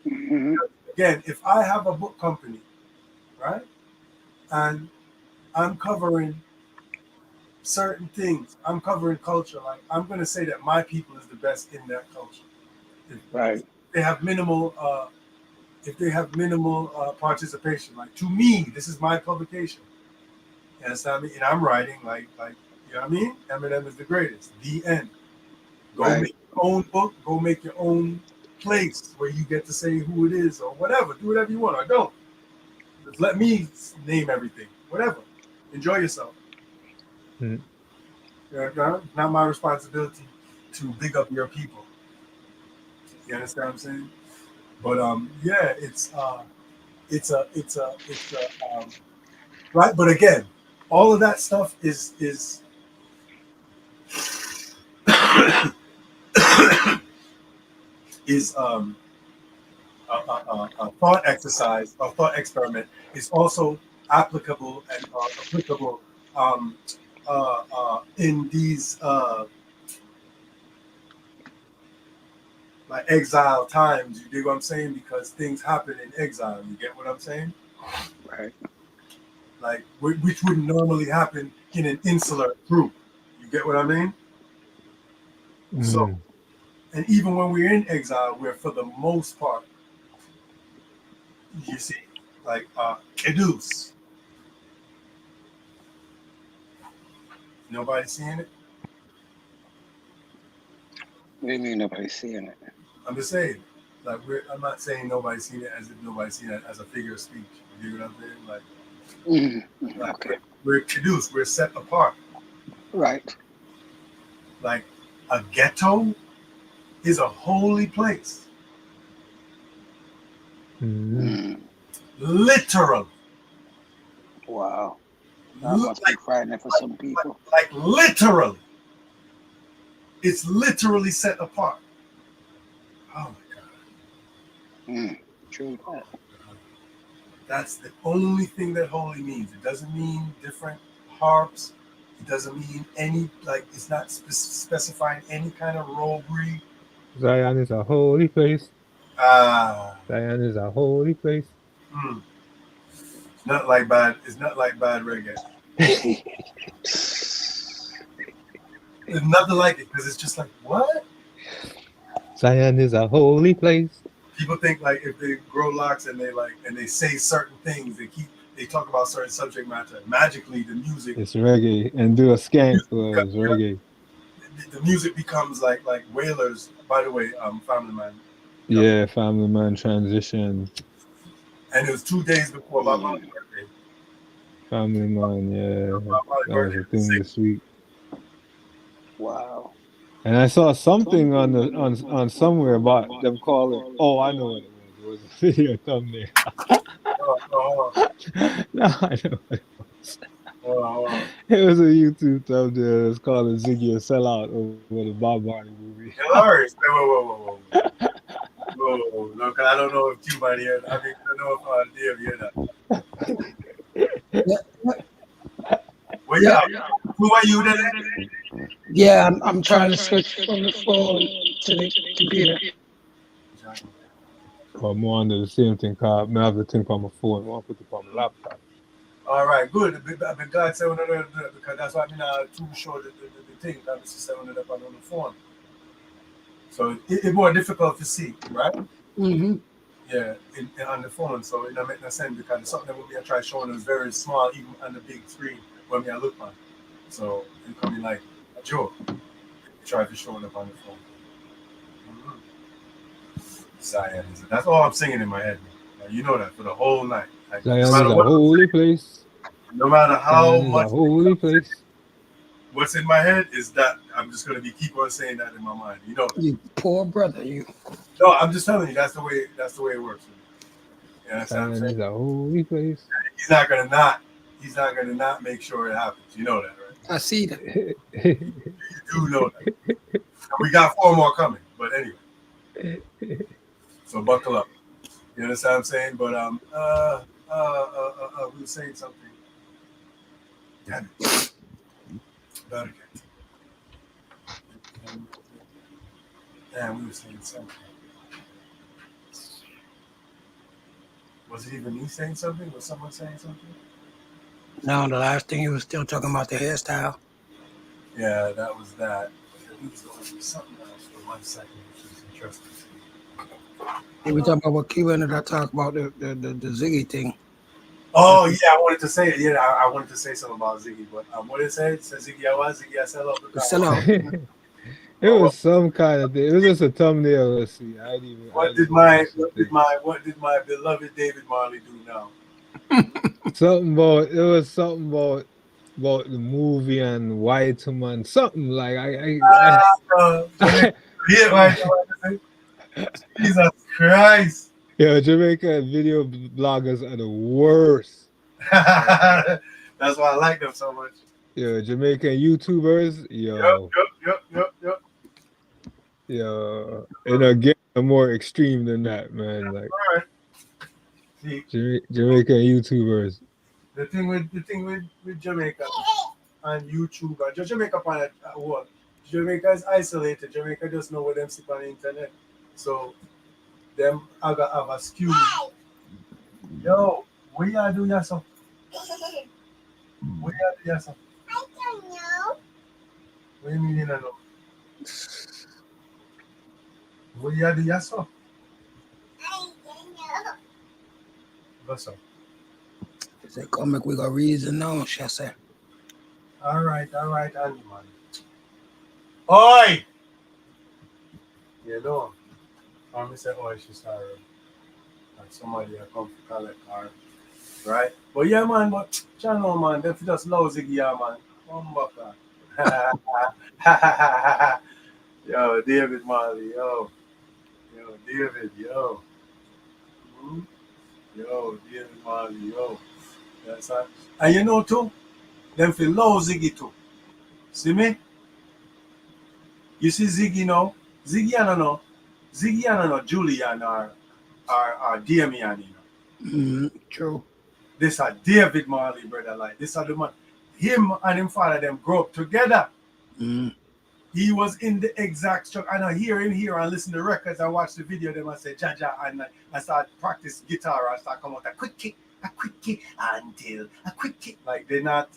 Mm-hmm. Again, if I have a book company, right, and I'm covering certain things, I'm covering culture, like I'm gonna say that my people is the best in that culture. Right. They have minimal participation. Like to me, this is my publication. You understand me? And I'm writing like you know what I mean? Eminem is the greatest. The end. Go Right. make your own book. Go make your own place where you get to say who it is or whatever. Do whatever you want or don't. Just let me name everything. Whatever. Enjoy yourself. Mm. Not my responsibility to big up your people. You understand what I'm saying? But yeah, it's right. But again, all of that stuff is is a thought exercise, a thought experiment is also applicable and applicable in these like exile times. You dig what I'm saying? Because things happen in exile. You get what I'm saying? Right. Like which wouldn't normally happen in an insular group. You get what I mean? So, Mm. and even when we're in exile, we're for the most part, you see, like Kedus. Nobody seeing it. What do you mean nobody's seeing it? I'm just saying, like I'm not saying nobody's seen it as if nobody's seen it as a figure of speech. You know what I'm saying? Like Okay. we're Kedus. We're set apart. Right. Like a ghetto is a holy place. Mm. Literally. Wow. That must be frightening for some people. Like literally. It's literally set apart. Oh my God. True that. That's the only thing that holy means. It doesn't mean different harps. It doesn't mean any, like, it's not specifying any kind of robery. Zion is a holy place. Ah. Zion is a holy place. It's not like bad. It's not like bad reggae. There's nothing like it because it's just like, what? Zion is a holy place. People think like if they grow locks and they say certain things, they talk about certain subject matter. Magically, the music. It's reggae. And do a skank for us, reggae. The music becomes like Wailers. By the way, Family Man. Yeah, Family Man transition. And it was 2 days before my mom's birthday. Family Man, yeah. That was a thing this week. Wow. And I saw something on somewhere about them calling. Oh, I know what it was. It was a video thumbnail. No, I know what it was. It was a YouTube thumbnail. It's called Ziggy a Sellout over the Bob Marley movie. Hilarious. Whoa. No, because I don't know if Q might hear that. I mean, I don't know if Dave hear that. Well, yeah. Who are you then? Yeah, I'm trying to switch from the phone to the computer. But more under the same thing, cause I have to think on my phone. I want to put it on my laptop. All right, good. I've been glad saying that because that's why I'm not too sure the thing. I'm just saying it up on the phone. So it's more difficult to see, right? Mm-hmm. Yeah, on the phone. So it doesn't make no sense because something that I try showing is very small, even on the big screen when I look on. So it can be like a joke. Try to show it up on the phone. Zion is it. That's all I'm singing in my head. Like, you know that for the whole night. Like, Zion is a holy place. No matter how much a holy place. What's in my head is that I'm just gonna keep on saying that in my mind. You know. You poor brother, you. No, I'm just telling you that's the way it works. You know what I'm saying? Is a holy place. He's not gonna not make sure it happens. You know that, right? I see that. You do know that. And we got 4 more coming, but anyway. So buckle up. You understand what I'm saying? But we were saying something. Damn it. Better get. Damn, we were saying something. Was it even me saying something? Was someone saying something? No, the last thing you was still talking about the hairstyle. Yeah, that was that. But it was going to be something else for 1 second, which is interesting. We were talking about what Q ended up talking about the Ziggy thing. Oh yeah, I wanted to say it. Yeah, I wanted to say something about Ziggy, but what did it say? It says Ziggy I was, Ziggy I sell out. Sell out. It was some kind of thing. It was just a thumbnail. Let's see. I didn't What did even watch the thing. what did my beloved David Marley do now? Something about it was something about the movie and White Man. Something like Jamaica, yeah, right, Jesus Christ. yeah, Jamaica video bloggers are the worst. That's why I like them so much. Yeah, Jamaican YouTubers, Yep. and again, more extreme than that, man. Like All right. See, Jamaican YouTubers. the thing with Jamaica and YouTube and just Jamaica on what? Jamaica is isolated. Jamaica just know what them see on the internet. So them I got have a skew. Yo, what you do yourself? What you do yourself? I don't know. What you mean you don't know? What you do yourself? I don't know. What's up? She said, come make we go reason now, she said. All right, Andy man. Oi! You know, I say oi, she sorry. Like somebody a come to collect her. Right? But yeah man, but you know man, they just lousy yeah man. Come back on. Yo, David Marley, yo. Yo, David, yo. Hmm? Yo, David Marley, yo. That's right. And you know too, them feel low Ziggy too. See me? You see Ziggy now? Ziggy I don't know. Ziggy I don't know Julian or Damian, you know. True. This are David Marley, brother. Like this are the man. Him and him father them grew up together. Mm. He was in the exact structure. And I hear him here and listen to records. I watch the video. Them I say Jaja, and I start practice guitar. I start come out a quick kick until a quick kick. Like they're not.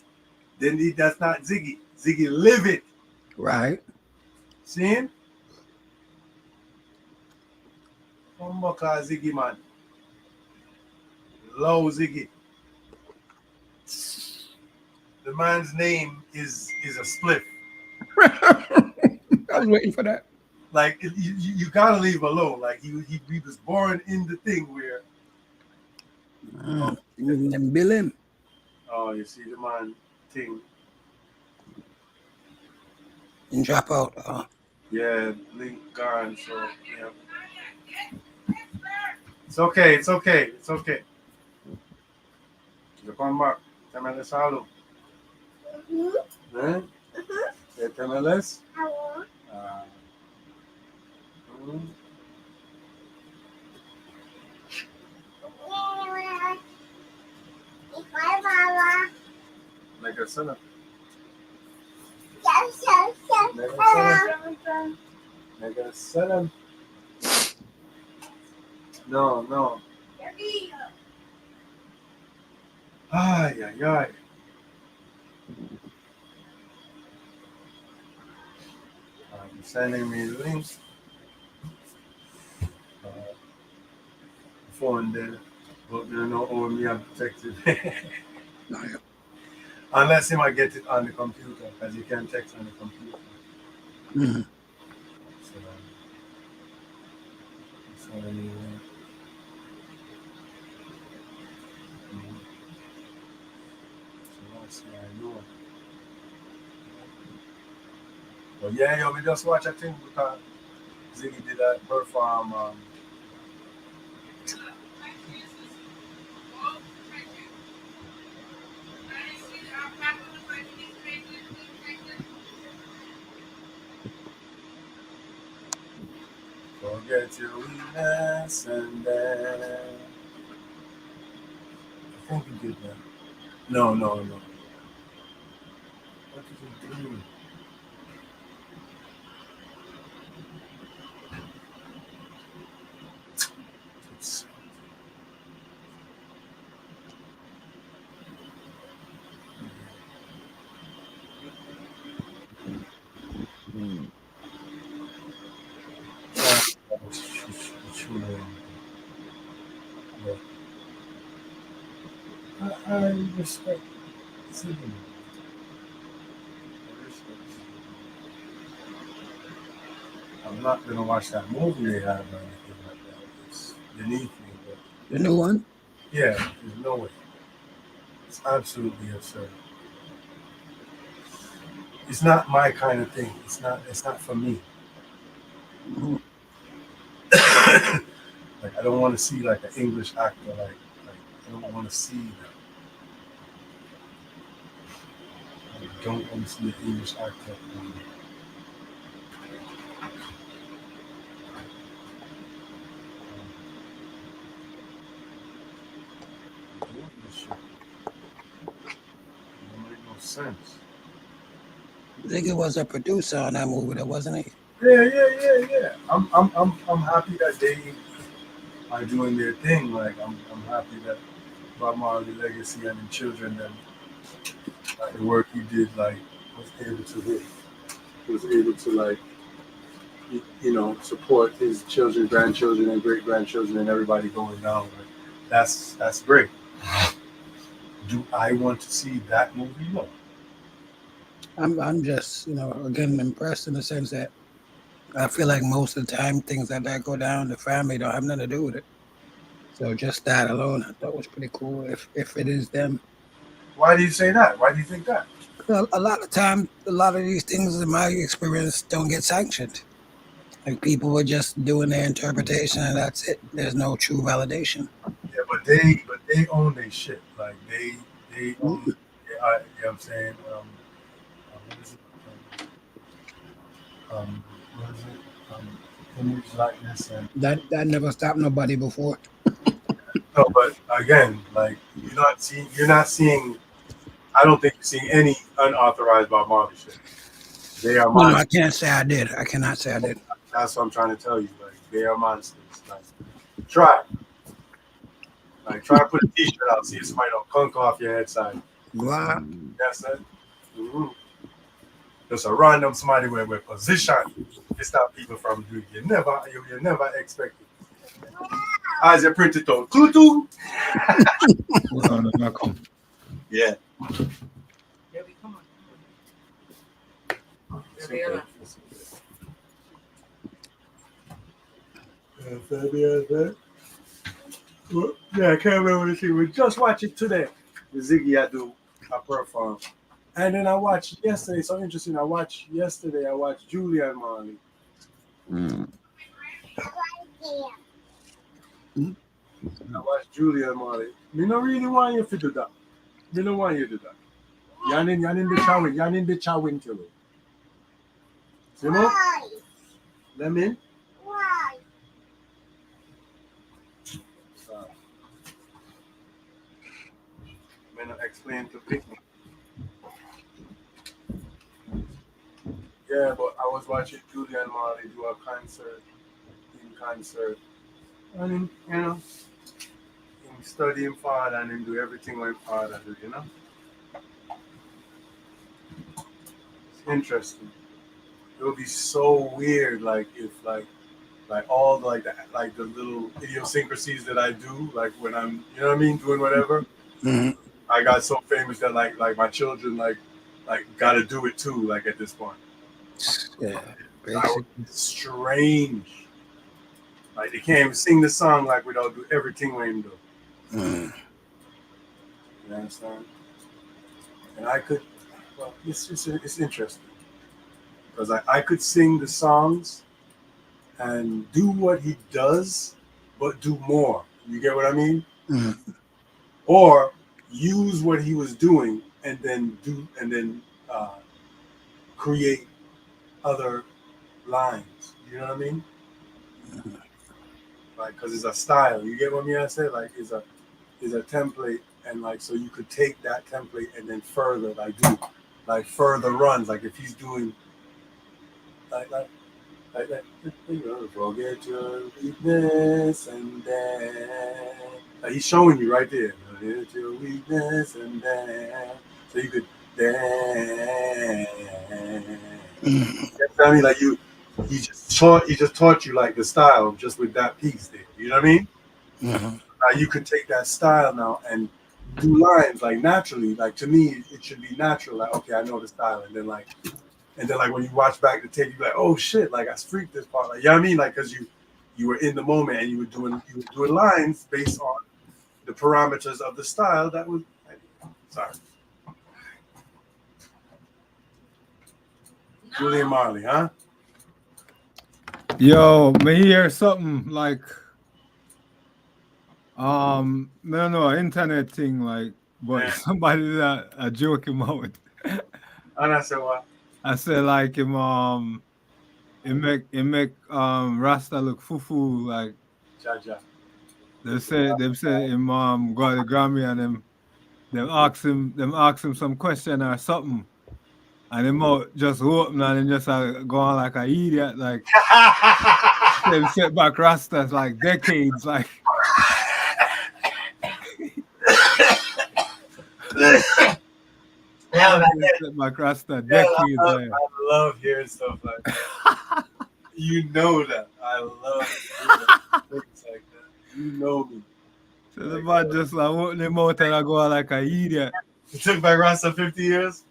Then that's not Ziggy. Ziggy live it. Right. See him? Humbucker Ziggy man. Low Ziggy. The man's name is a spliff. I was waiting for that. Like you gotta leave him alone. Like he was born in the thing where Them bill him. oh you see the man thing. And drop out. Yeah, link gone. So yeah. It's okay. You come back. Tell me this all. Eh? Yeah, tell me this. I won't. Mm. If my mama. Like I said. Like I said. No. Ay. Sending me the links. Phone there. But you know how me have texted. Unless he might get it on the computer, because you can text on the computer. Mm-hmm. So anyway. So let's see, I know. But yeah, we just watch a thing because Ziggy did that perform. Forget your weakness and then I think he did that. No. What did he do? It's, I respect Ziggy. I'm not gonna watch that movie they have or anything like that. It's beneath me. But The new one? yeah, there's no way. It's absolutely absurd. It's not my kind of thing. It's not for me. Mhm. Like I don't want to see like an English actor like I don't want to see that. I don't want to see an English actor. Doing this shit. It don't make no sense. I think it was a producer on that movie, that wasn't he? Yeah. I'm happy that they are doing their thing. Like I'm happy that Bob Marley legacy and the children and like, the work he did like was able to hit. Was able to like support his children, grandchildren, and great grandchildren, and everybody going down. Like, that's great. Do I want to see that movie? No. I'm just, again, impressed in the sense that I feel like most of the time things like that go down, the family don't have nothing to do with it. So just that alone, I thought was pretty cool. If it is them, Why do you say that? Why do you think that? a lot of times, a lot of these things, in my experience, don't get sanctioned. Like people were just doing their interpretation, and that's it. There's no true validation. Yeah, but they own their shit. Like they own. You know what I'm saying? What is it? What is it? Image likeness and That never stopped nobody before. no, but again, like you're not seeing. I don't think you're seeing any unauthorized Bob Marley shit. They are No, I monsters. can't say I did. I cannot say I did. That's what I'm trying to tell you. Like they are monsters. Like try. Like try to put a t-shirt out, see if somebody don't conk off your head side. Wow. That's it. Mm-hmm. Just a random somebody with position to stop people from doing. You never expect it. As you print it out, tutu. Yeah. Baby, come on. Gabriela. Yeah, I can't remember the thing. We just watched it today. The Ziggy I do a perform. And then I watched yesterday, so interesting. I watched Julia and Marley. I watched Julia and Marley. Me not really want you to do that. Me don't want you to do that. Yan in the chawin to it. See mo? Let me in. So, I'm gonna explain to people. Yeah, but I was watching Julia and Marley do a concert, and him, him studying father and him do everything my father do. It's interesting. It would be so weird, like if like all the, like the little idiosyncrasies that I do, like when I'm, you know what I mean, doing whatever. Mm-hmm. I got so famous that like my children like got to do it too, like at this point. Yeah, It's strange. Like they can't even sing the song like without do everything we do. Mm. You understand? And I could, well, it's interesting because I could sing the songs and do what he does, but do more. You get what I mean? Mm. Or use what he was doing and then create other lines. You know what I mean? Like, cause it's a style. You get what I say? Like, it's a template, and like, so you could take that template and then further, like, do like further runs. Like, if he's doing like forget your weakness and then like he's showing you right there. Forget your weakness and then so you could then. I mean, like he just taught you like the style just with that piece there. You know what I mean? Mm-hmm. You could take that style now and do lines like naturally. Like to me, it should be natural. Like okay, I know the style, and then like And then like when you watch back the tape, you're like, oh shit, like I freaked this part. Like, you know what I mean? Like because you were in the moment and you were doing lines based on the parameters of the style that was sorry. Julian Marley, huh? Yo, me hear something like I don't know, internet thing like, but Yeah. somebody that a joke him out. And I said, what? I said like him it make Rasta look fufu like Jaja. they say him got a Grammy and them ask him some question or something. And him out just open and him just go on like an idiot, like them set back Rastas like decades, like set back Rasta decades. I love hearing stuff like that. You know that. I love things like that. You know me. So the man just like open him out and I go on like an idiot. It took back Rasta 50 years.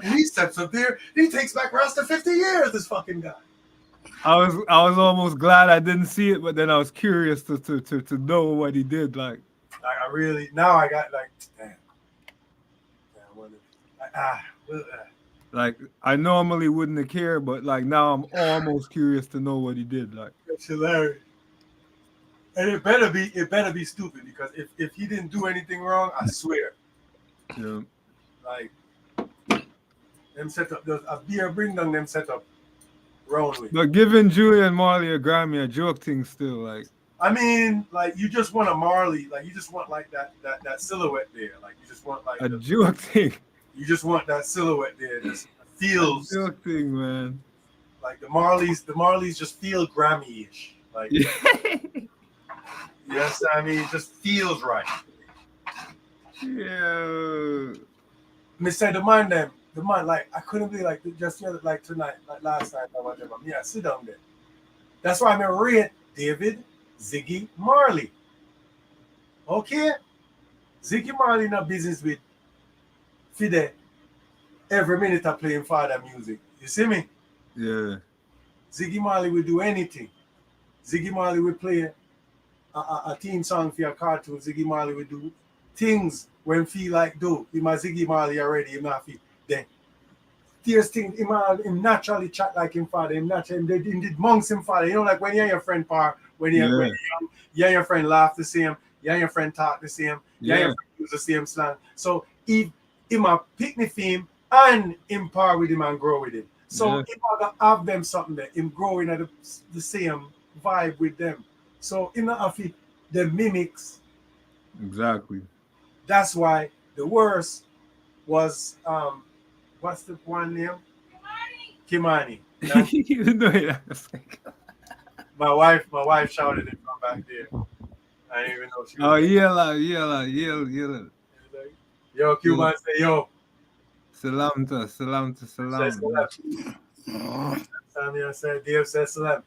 He steps up there. He takes back Rasta 50 years. This fucking guy. I was almost glad I didn't see it, but then I was curious to know what he did. Like I really now I got like damn. Like I normally wouldn't have cared, but like now I'm almost curious to know what he did. Like it's hilarious. And it better be stupid because if he didn't do anything wrong, I swear. yeah. Like them set up a beer bring down them set up round with. But giving Julian Marley a Grammy a joke thing still like I mean, like you just want a Marley, like you just want like that silhouette there. Like you just want like a joke thing. You just want that silhouette there. That feels a joke thing, man. Like the Marleys just feel Grammy-ish. Like yes, I mean it just feels right. Yeah. Me say the man like I couldn't be like just the other like tonight, like last night or whatever. Yeah, sit down there. That's why I'm gonna rate David Ziggy Marley. Okay? Ziggy Marley no business with Fide every minute I play him father music. You see me? Yeah. Ziggy Marley will do anything. Ziggy Marley will play a theme song for your cartoon. Ziggy Marley will do things when feel like do. Him a Ziggy Marley already, him not feel. Then there's things him naturally chat like him father. Him naturally him did monks him father. You know, like when you're your friend par, when you're young, you and your friend laugh the same, you and your friend talk the same, you and your friend use the same slang. So if him a picnic theme and him par with him and grow with him. So if I have them something there, him growing at the same vibe with them. So in the have the mimics. Exactly. That's why the worst was what's the one name? Kimani. My wife shouted it from back there. I didn't even know she was yeah. Yo, Cuban say yo. Salam. Sammy said Dave said salam.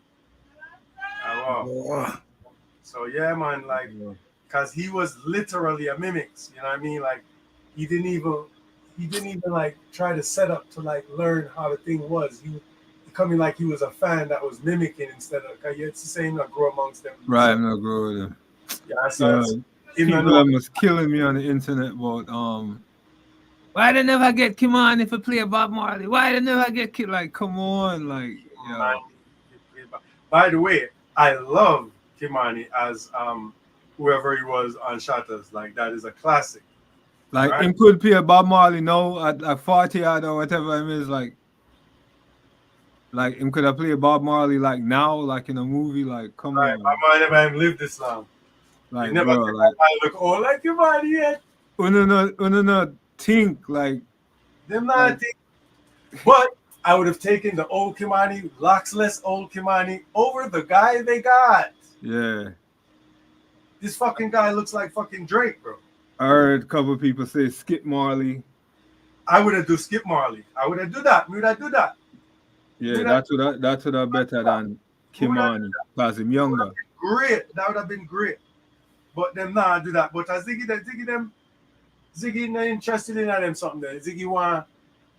Wow. So yeah, man, like cause he was literally a mimics, you know what I mean? Like he didn't even like try to set up to like learn how the thing was. He coming like he was a fan that was mimicking instead of it's the same not grow amongst them. Right, I'm not grow with them. Yeah, so people was killing me on the internet about why they never get Kimani if I play Bob Marley? Why they never get Kid? Like, come on, like By the way, I love Kimani as whoever he was on Shatters. Like that is a classic. Like him could play Bob Marley now at 40 or whatever it is, like him could have played Bob Marley like now, like in a movie, like come on. Bob Marley never even lived this long. Like never bro, like I look old like Kimani yet. No, think like them not think. But I would have taken the old Kimani, lockless old Kimani, over the guy they got. Yeah. This fucking guy looks like fucking Drake, bro. I heard a couple of people say Skip Marley. I would have do Skip Marley. I would have do that. Would I do that? Yeah, that's what I better than Kimani because him younger. Great. That would have been great. But them nah do that. But as Ziggy not interested in them something there. Ziggy want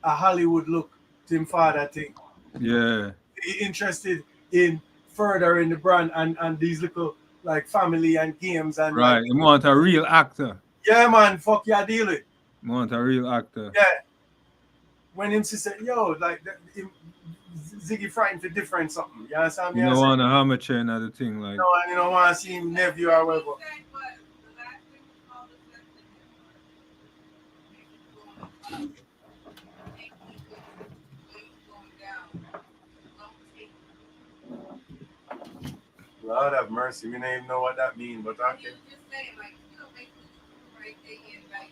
a Hollywood look to him father thing. Yeah. He interested in furthering the brand and these little like family and games and Right. like, You want a real actor. yeah man, fuck yeah, deal with. You want a real actor. Yeah. When him said, yo, like Ziggy frightened for different something. You understand me? You don't want a amateur and other thing like. No, and you don't want to see him nephew or whatever. Lord have mercy. We don't even know what that means, but okay. Just saying, like, you don't make the right thing and like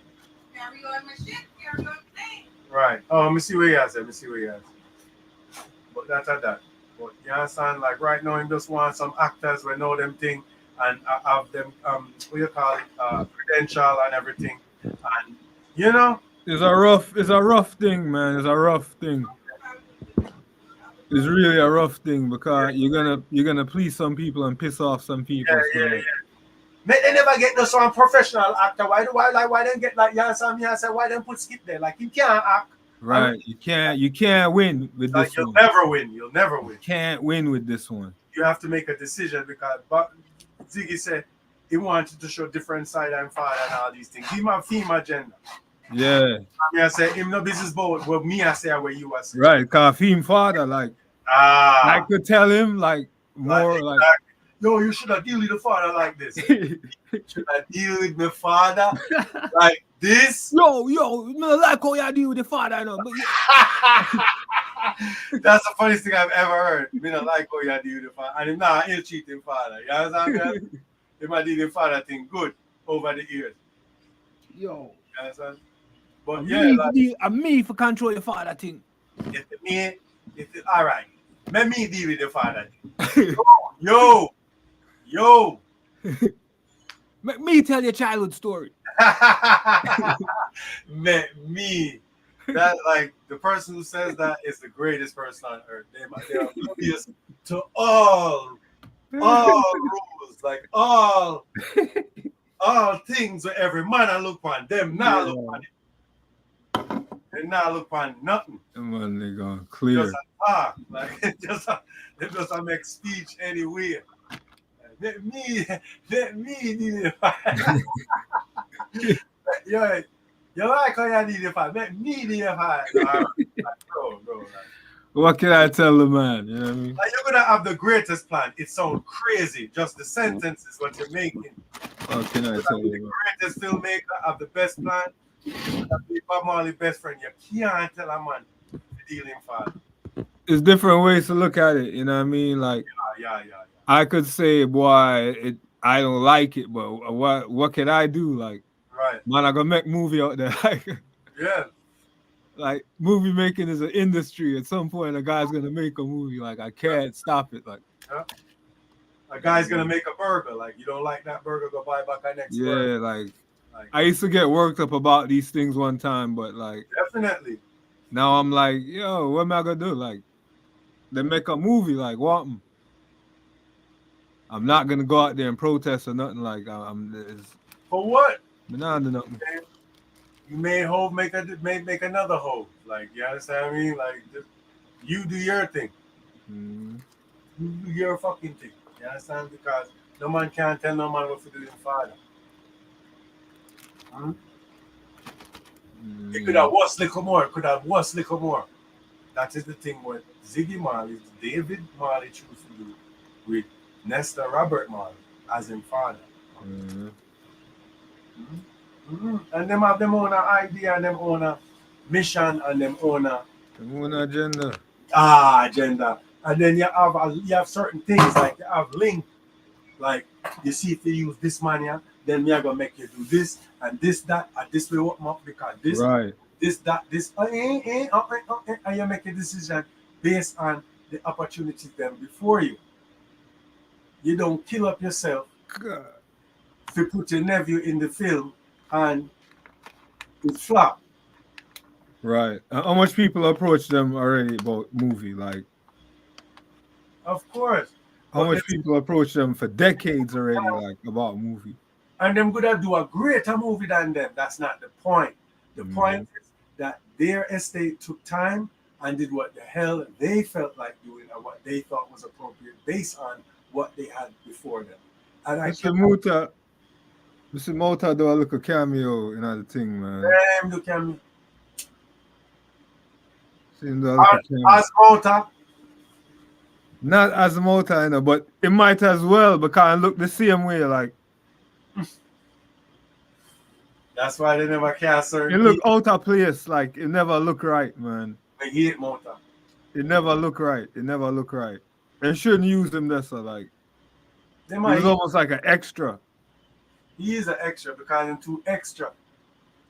carry on my shit, carry on thing. Right. Oh, let me see what he has. Let me see what he has. But that's at that. But you understand, like right now, he just want some actors we know them thing and have them what you call it, credential and everything. And you know, It's a rough thing, man. It's a rough thing. It's really a rough thing because you're gonna please some people and piss off some people. yeah. May they never get this one professional actor. Why they get like you understand me? I said why they put Skip there? Like he can't act. Right. You can't win with Like this you'll one. never win. You'll never win. Can't win with this one. You have to make a decision because Ziggy said he wanted to show different side and father and all these things. He my theme agenda. Yeah. I say him no business about what me I say where you are saying. Right. Cause him father, like I could tell him like more like no, you should have deal with the father like this. Should I deal with my father like this? yo, no like how you deal with the father, no. But That's the funniest thing I've ever heard. Me not like how you deal with the father. And him nah, he'll cheat him father. You understand me? He might do the father thing good over the years. yo, You understand? But I'm me for control your father thing. All right. Let me deal with the father thing. Yo. Make me tell your childhood story. Me. That like the person who says that is the greatest person on earth. They are oblivious to all rules, like all things where every man I look on them now look on it. They now look on nothing. Come on, they gone clear. Just talk, like they just make speech anywhere. Let me do it. Yo, you like how you do it? Let me do it. Bro. Like, What can I tell the man? You know what I mean? like you're gonna have the greatest plan. It sounds crazy. Just the sentence is what you're making. What can I tell The you? greatest filmmaker have the best plan. Be Bob Marley's best friend. You can't tell a man to deal him father. It's different ways to look at it. You know what I mean? Like, Yeah. I could say, boy, I don't like it, but what can I do? Like, Right. man, I gonna make movie out there. Yeah. Like movie making is an industry. At some point, a guy's gonna make a movie. Like, I can't stop it. Like, a guy's gonna make a burger. Like, you don't like that burger, go buy back our next burger. yeah, like I used to get worked up about these things one time, but like Definitely. now I'm like, yo, what am I gonna do? Like, they make a movie. Like, what? I'm not gonna go out there and protest or nothing. Like, For what? I'm not doing nothing. You made Hove make another Hove. Like, you understand what I mean? Like, just, you do your thing. Mm-hmm. You do your fucking thing. You understand? Because no man can't tell no man what to do in father. It could have was little more. That is the thing what Ziggy Marley, David Marley chose to do with Nestor Robert Marley as in father. And them have them own idea and them own mission and them own agenda. Agenda. And then you have certain things like you have link. Like you see if you use this man here, then me are gonna make you do this and this, that, and this will open up because this, right. This, that, this, and you make a decision based on the opportunities them before you. You don't kill up yourself to put your nephew in the film and it flop. Right. How much people approach them already about movie? Like, of course. How much people approach them for decades already, like about movie? And them gonna do a greater movie than them. That's not the point. The point is that their estate took time and did what the hell they felt like doing and what they thought was appropriate based on what they had before them. And I Mr. cannot Mota do a little cameo in the thing, man. look at me. See him do a little cameo. As Mota, Not as Mota, you know, but it might as well because it look the same way. Like that's why they never cast it certain look people. out of place. Like it never look right, man. They hate Mota. It never look right. It never look right. They shouldn't use him there. So like They he might was almost like an extra. he is an extra because I'm too extra.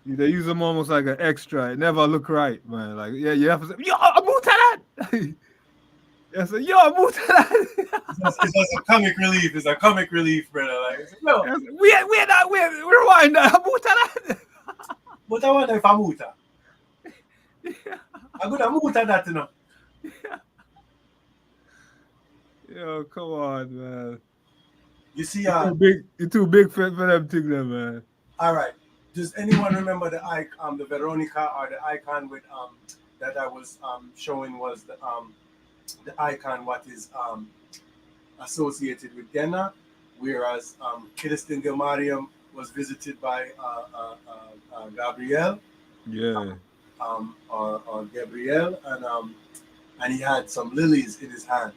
They use him almost like an extra. It never look right, man. Like yeah, you have to say, yo, I'm that. Yes, yo, move to that. It's just a comic relief. It's a comic relief, brother. Like, no, We're not. We're rewind that. Move to that. but I wonder if I'm Muta. I'm gonna Muta that, you know. Yo, come on, man. You see, You're too big for them thing, there, man. all right. Does anyone remember the icon, the Veronica or the icon with that I was showing was the icon what is associated with Ghana, whereas Kilistin Gilmariam was visited by Gabriel, Yeah. or Gabriel, and he had some lilies in his hand.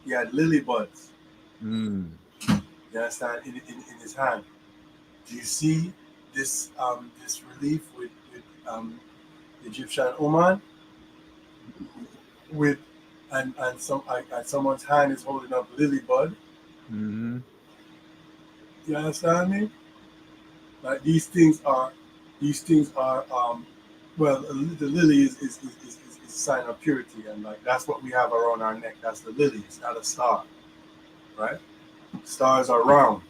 He had lily buds. Mm. You understand? In his hand. Do you see this this relief with Egyptian Oman with and someone's hand is holding up lily bud? Mm-hmm. You understand me? Like these things are well, the lily is a sign of purity, and like that's what we have around our neck. That's the lily. It's not a star, right? Stars are round,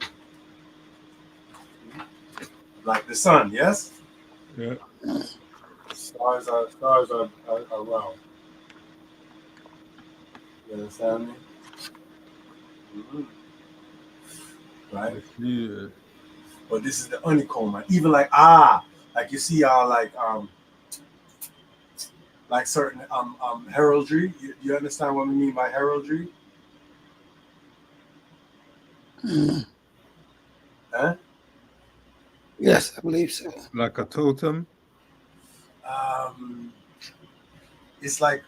like the sun. Yes. Yeah. Stars are round. You understand me? Mm-hmm. Right. Yeah. But this is the honeycomb, man. Even like you see like certain heraldry. You understand what we mean by heraldry? Huh? Yes, I believe so. Like a totem. It's like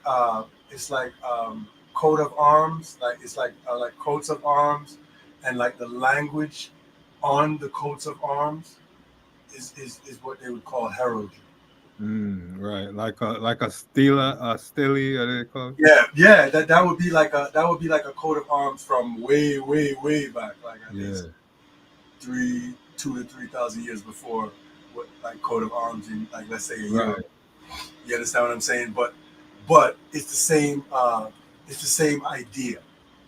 coat of arms. Like it's like coats of arms, and like the language on the coats of arms is what they would call heraldry. Right. Like a stela, a stele, what they call it? Yeah. That would be like a coat of arms from way back, like at least 2,000 to 3,000 years before what like coat of arms in like let's say a Europe. You understand what I'm saying? But it's the same idea.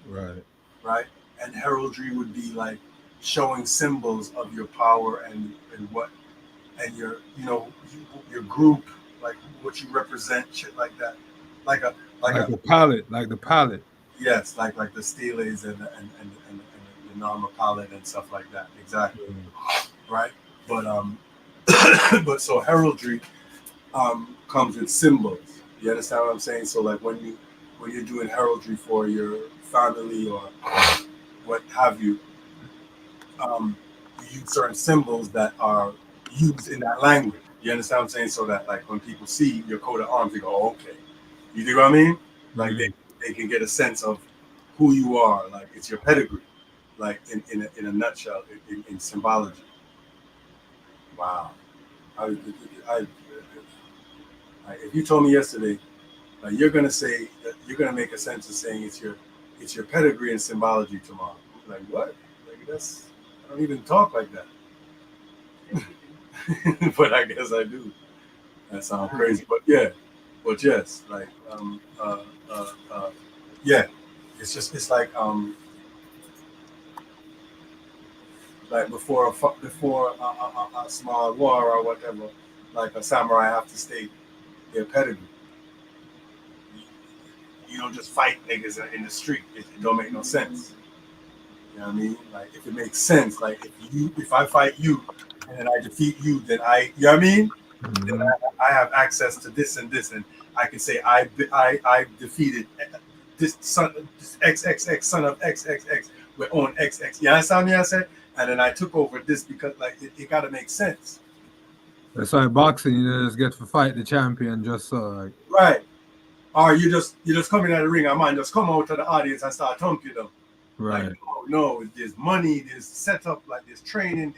Right. And heraldry would be like showing symbols of your power and what and your your group, like what you represent, shit like that. Like the palette. Yes, like the steles and the normal palette and stuff like that. Exactly. Right. But but so heraldry comes with symbols. You understand what I'm saying? So like when you're doing heraldry for your family or what have you, you use certain symbols that are used in that language. You understand what I'm saying? So that like when people see your coat of arms, they go, oh, okay. You dig what I mean? Like they can get a sense of who you are. Like it's your pedigree. Like in a nutshell, in symbology. Wow. If you told me yesterday, you're gonna say that you're gonna make a sense of saying it's your pedigree and symbology tomorrow. I'm like what? Like I don't even talk like that. But I guess I do. That sounds crazy, but yeah. But yes, like yeah. It's like before a small war or whatever, like a samurai have to state their pedigree. You don't just fight niggas in the street. It don't make no sense. You know what I mean? Like if it makes sense, like if I fight you and then I defeat you, then you know what I mean? Then I have access to this and this, and I can say I defeated this XXX son of XXX with own XX. You understand me? I said, and then I took over this because like it got to make sense, That's why boxing, you just get to fight the champion just so like. right? Or you just come in at the ring, I might just come out to the audience and start thumping them. Right. Like no, there's money, there's setup, like there's training,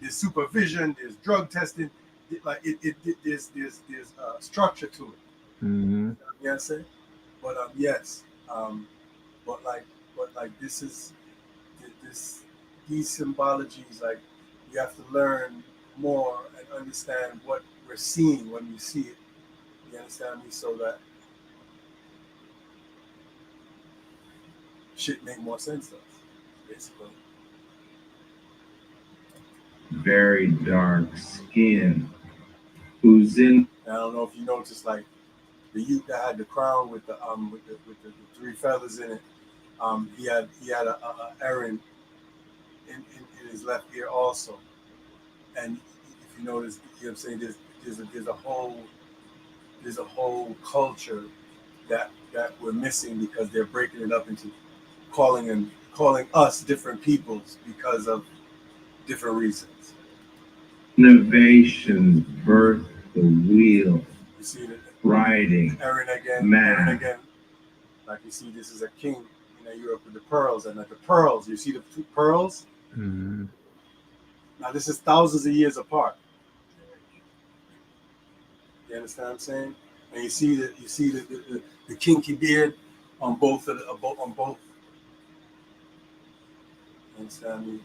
there's supervision, there's drug testing, like there's structure to it. Mm-hmm. You know what I'm saying? But yes, but like these symbologies, like you have to learn more and understand what we're seeing when we see it. You understand me? So that shit make more sense to us, basically. Very dark skin. Who's in? And I don't know if you noticed, like the youth that had the crown with the three feathers in it. He had a Aaron in his left ear also. And if you notice, you know what I'm saying, there's a whole culture that we're missing because they're breaking it up into calling us different peoples because of different reasons. Innovations birth the wheel. You see that Riding. Aaron again. Like you see, this is a king in Europe with the pearls, and like the pearls, you see the two pearls. Mm-hmm. Now this is thousands of years apart. You understand what I'm saying? And you see the kinky beard on both on both. You understand me?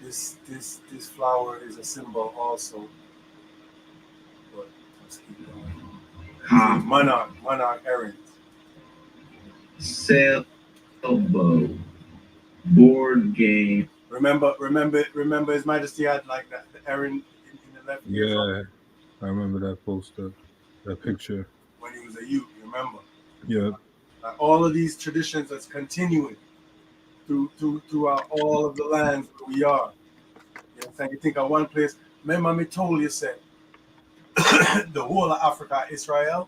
This flower is a symbol also. But let's keep going. Monarch Aaron. Sailboat. Board game. Remember His Majesty had like that the Aaron in the left ear. Yeah, I remember that poster, that picture. When he was a youth, remember? Yeah. Like all of these traditions that's continuing throughout all of the lands where we are. You know what I'm saying? You think of one place, remember me told you said the whole of Africa, Israel,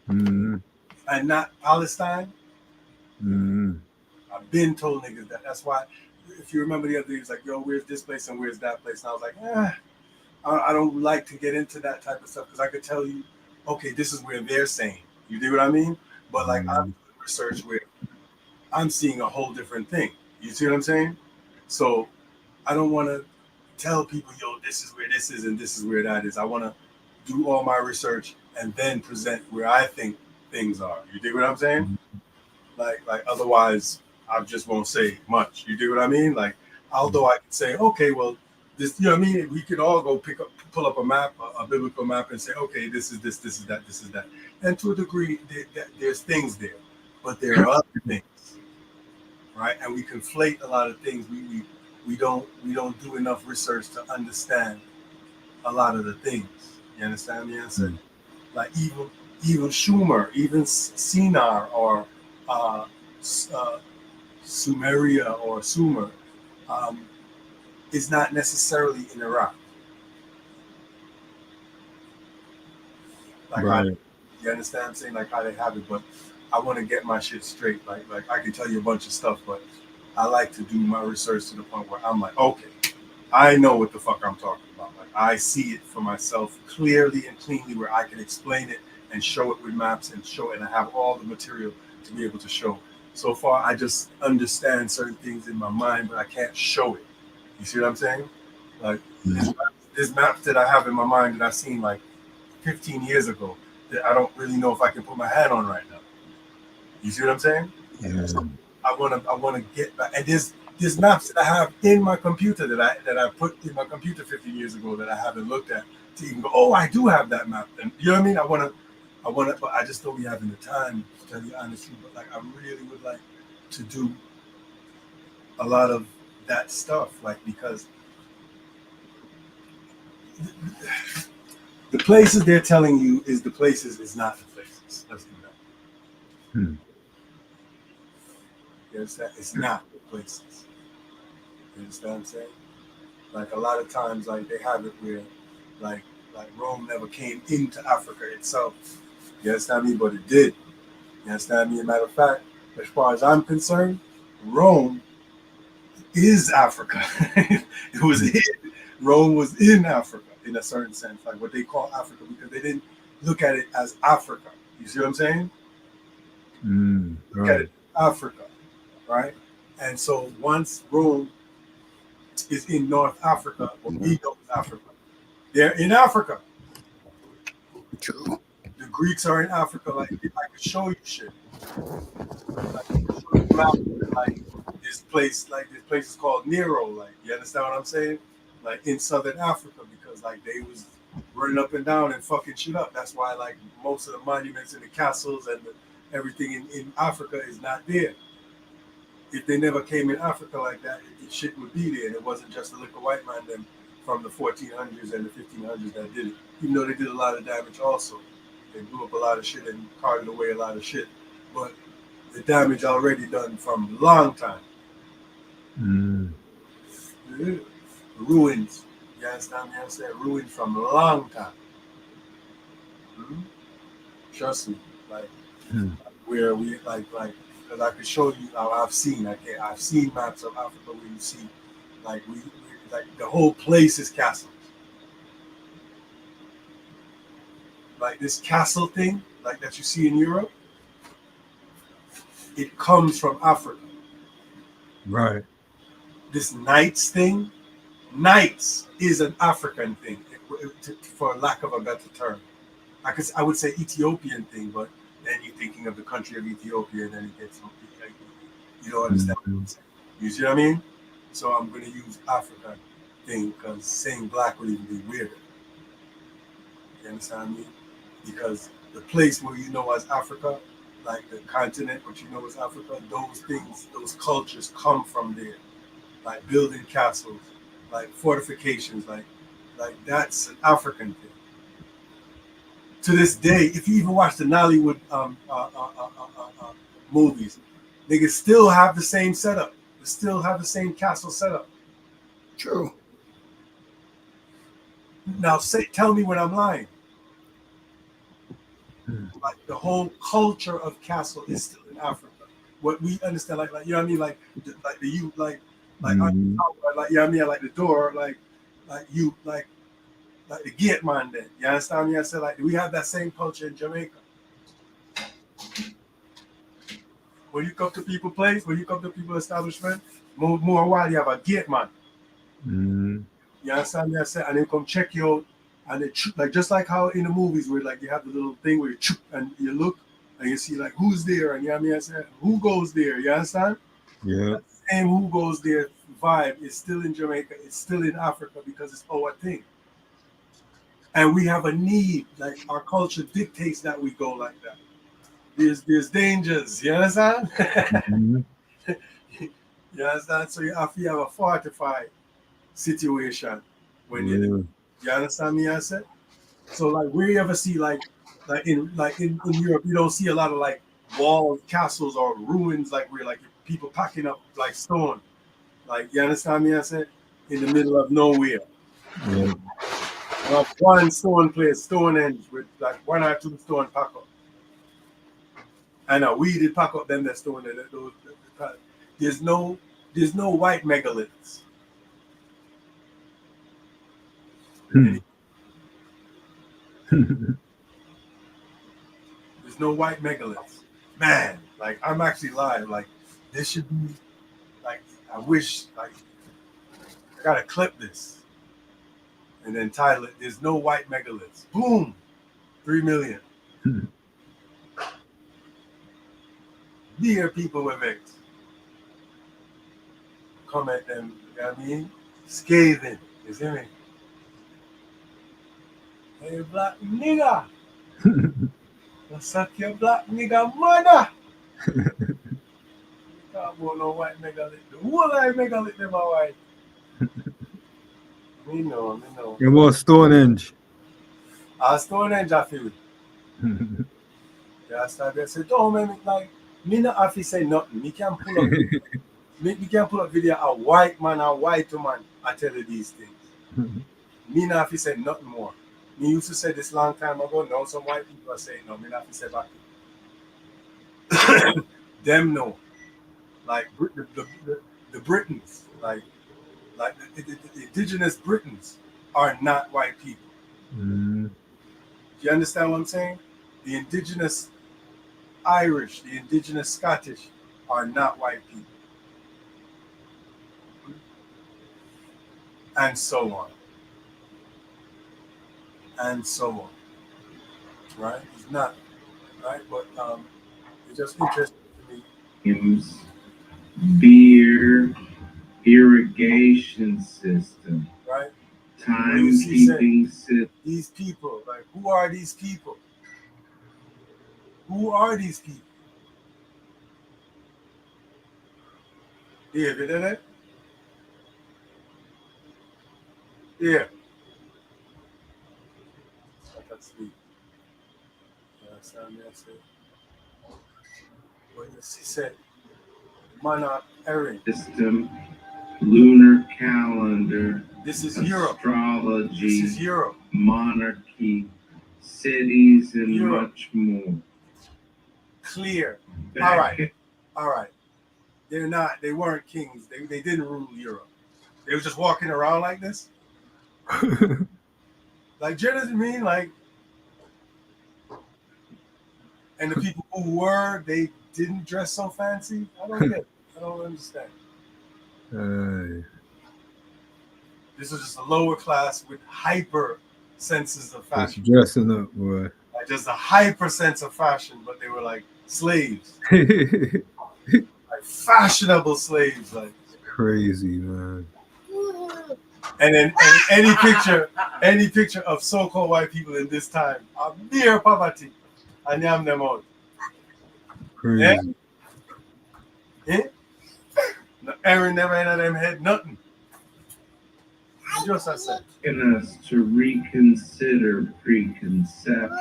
Mm-hmm. and not Palestine. Mm-hmm. I've been told niggas that. That's why, if you remember the other day, he was like, yo, where's this place and where's that place? And I was like, I don't like to get into that type of stuff because I could tell you, okay, this is where they're saying. You do what I mean? But like I'm doing research where I'm seeing a whole different thing. You see what I'm saying? So I don't want to tell people, yo, this is where this is and this is where that is. I want to do all my research and then present where I think things are. You dig what I'm saying? Like otherwise I just won't say much. You do what I mean? Like although I can say, okay, well, this, you know what I mean? We could all go pull up a map, a biblical map, and say, okay, this is this is that, this is that. And to a degree, there's things there, but there are other things, right? And we conflate a lot of things. We don't do enough research to understand a lot of the things. You understand me? So, like even Sumer, even Sinar, or Sumeria or Sumer, is not necessarily in Iraq. Like Right. you understand what I'm saying? Like how they have it, but I want to get my shit straight. Like I can tell you a bunch of stuff, but I like to do my research to the point where I'm like, okay, I know what the fuck I'm talking about. Like I see it for myself clearly and cleanly, where I can explain it and show it with maps and show it, and I have all the material to be able to show. So far, I just understand certain things in my mind, but I can't show it. You see what I'm saying? Like there's maps that I have in my mind that I've seen like 15 years ago that I don't really know if I can put my hand on right now. You see what I'm saying? Yeah. So I wanna get back. And there's maps that I have in my computer that I put in my computer 15 years ago that I haven't looked at to even go, oh, I do have that map. And you know what I mean? I wanna, but I just don't be having the time, to tell you honestly. But like I really would like to do a lot of that stuff, like because the places they're telling you is the places is not the places. Let's do that. You understand? It's not. places. You understand what I'm saying? Like a lot of times, like they have it where, like Rome never came into Africa itself. You understand me? But it did. You understand me? As a matter of fact, as far as I'm concerned, Rome is Africa. It was in, Rome was in Africa in a certain sense, like what they call Africa, because they didn't look at it as Africa. You see what I'm saying? Look at Right. it as Africa, right? And so once Rome is in North Africa, what we know is Africa. They're in Africa. True. The Greeks are in Africa. Like I could show you shit. Like, I could show you maps. Like this place is called Nero. Like you understand what I'm saying? Like in Southern Africa, because like they was running up and down and fucking shit up. That's why like most of the monuments and the castles and everything in Africa is not there. If they never came in Africa like that, shit would be there. And it wasn't just the little white man them from the 1400s and the 1500s that did it. Even though they did a lot of damage also. They blew up a lot of shit and carted away a lot of shit. But the damage already done from a long time. Yeah. Ruins. You understand me? I'm saying ruins from a long time. Trust me. Like where we like because I could show you how I've seen maps of Africa where you see like we like the whole place is castles. Like this castle thing, like that you see in Europe, it comes from Africa. Right. This knights thing, knights is an African thing, for lack of a better term. I would say Ethiopian thing, but then you're thinking of the country of Ethiopia, and then it gets like, you don't understand what I'm saying. You see what I mean? So I'm going to use African thing because saying black would even be weirder. You understand what I mean? Because the place where you know as Africa, like the continent, what you know as Africa, those things, those cultures come from there. Like building castles, like fortifications, like that's an African thing. To this day, if you even watch the Nollywood movies, they can still have the same setup. They still have the same castle setup. True. Now, tell me when I'm lying. Like the whole culture of castle is still in Africa. What we understand, like you know what I mean, like you know what I mean, like the door, like the gate man. Then you understand me? I said like we have that same culture in Jamaica. When you come to people's place, when you come to people's establishment, more while you have a gate man. You understand me? I said, and they come check you out, and they like just like how in the movies where like you have the little thing where you and you look and you see like who's there, and you know what I mean? I said, who goes there? You understand? Yeah. That same who goes there vibe is still in Jamaica. It's still in Africa because it's our thing, and we have a need. Like our culture dictates that we go like that. There's dangers. You understand? You understand? So you have to have a fortified situation when you understand me? I said. So like where you ever see like in Europe, you don't see a lot of like walls, castles, or ruins like where like people packing up like stone. Like you understand me? I said in the middle of nowhere. Yeah. One stone place, Stonehenge with like one or two stone pack up. And we did pack up them that stone. There's no white megaliths. There's no white megaliths. Man, like I'm actually live. Like this should be like I wish like I gotta clip this and then title it. There's no white megaliths. Boom, 3 million. Dear people with it. Come at them, you know what I mean? Scathing. You see me? Hey black nigga. Suck your black nigga mother. Talk about no white megalith. The whole white megalith them are white. Me know. It was Stonehenge. I Stonehenge I feel. Yeah, I started to say, don't make me like me not have to say nothing. Me can pull up Me can pull up video a white man, a white woman, I tell you these things. Me not fi say nothing more. Me used to say this long time ago. Now some white people are saying no. Me not fi say back. Them know, like the Britons, like the indigenous Britons are not white people. Mm. Do you understand what I'm saying? The indigenous Irish, the indigenous Scottish are not white people, and so on, and so on. Right? It's not right, but it's just interesting to me. Games, beer, irrigation system, Right? When you see timekeeping system. these people, like who are these people? Who are these people? Yeah, did it? Yeah. That's sweet. You understand me? I say. But you see, said, monarch Erin. System, lunar calendar, This is Europe. astrology, This is Europe. monarchy, cities, and Europe. much more. Clear. Back All right. They weren't kings. They didn't rule Europe. They were just walking around like this. Like, do you know what I mean? Like, and the people who were, they didn't dress so fancy. I don't get it. I don't understand. This was just a lower class with hyper senses of Just fashion. dressing up, boy. Like just a hyper sense of fashion, but they were like slaves. Like fashionable slaves. Like Crazy, man. and then any picture of so-called white people in this time are mere poverty. And yam them out. Crazy. Eh? No, Aaron never had them head nothing. Just I said. asking us to reconsider preconceptions.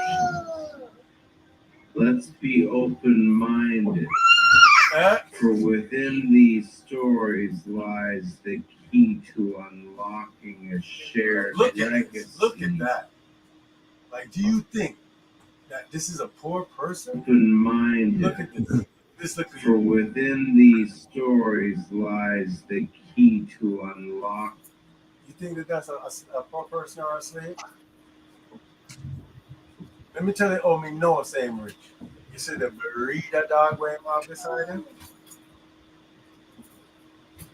Let's be open-minded, for within these stories lies the key to unlocking a shared legacy. Look at that. Like, do you think that this is a poor person? Open-minded. Look at this. For within these stories lies the key to unlock. You think that that's a poor person or a slave? Let me tell you, me know same rich. You see the burrito dog where him off beside him?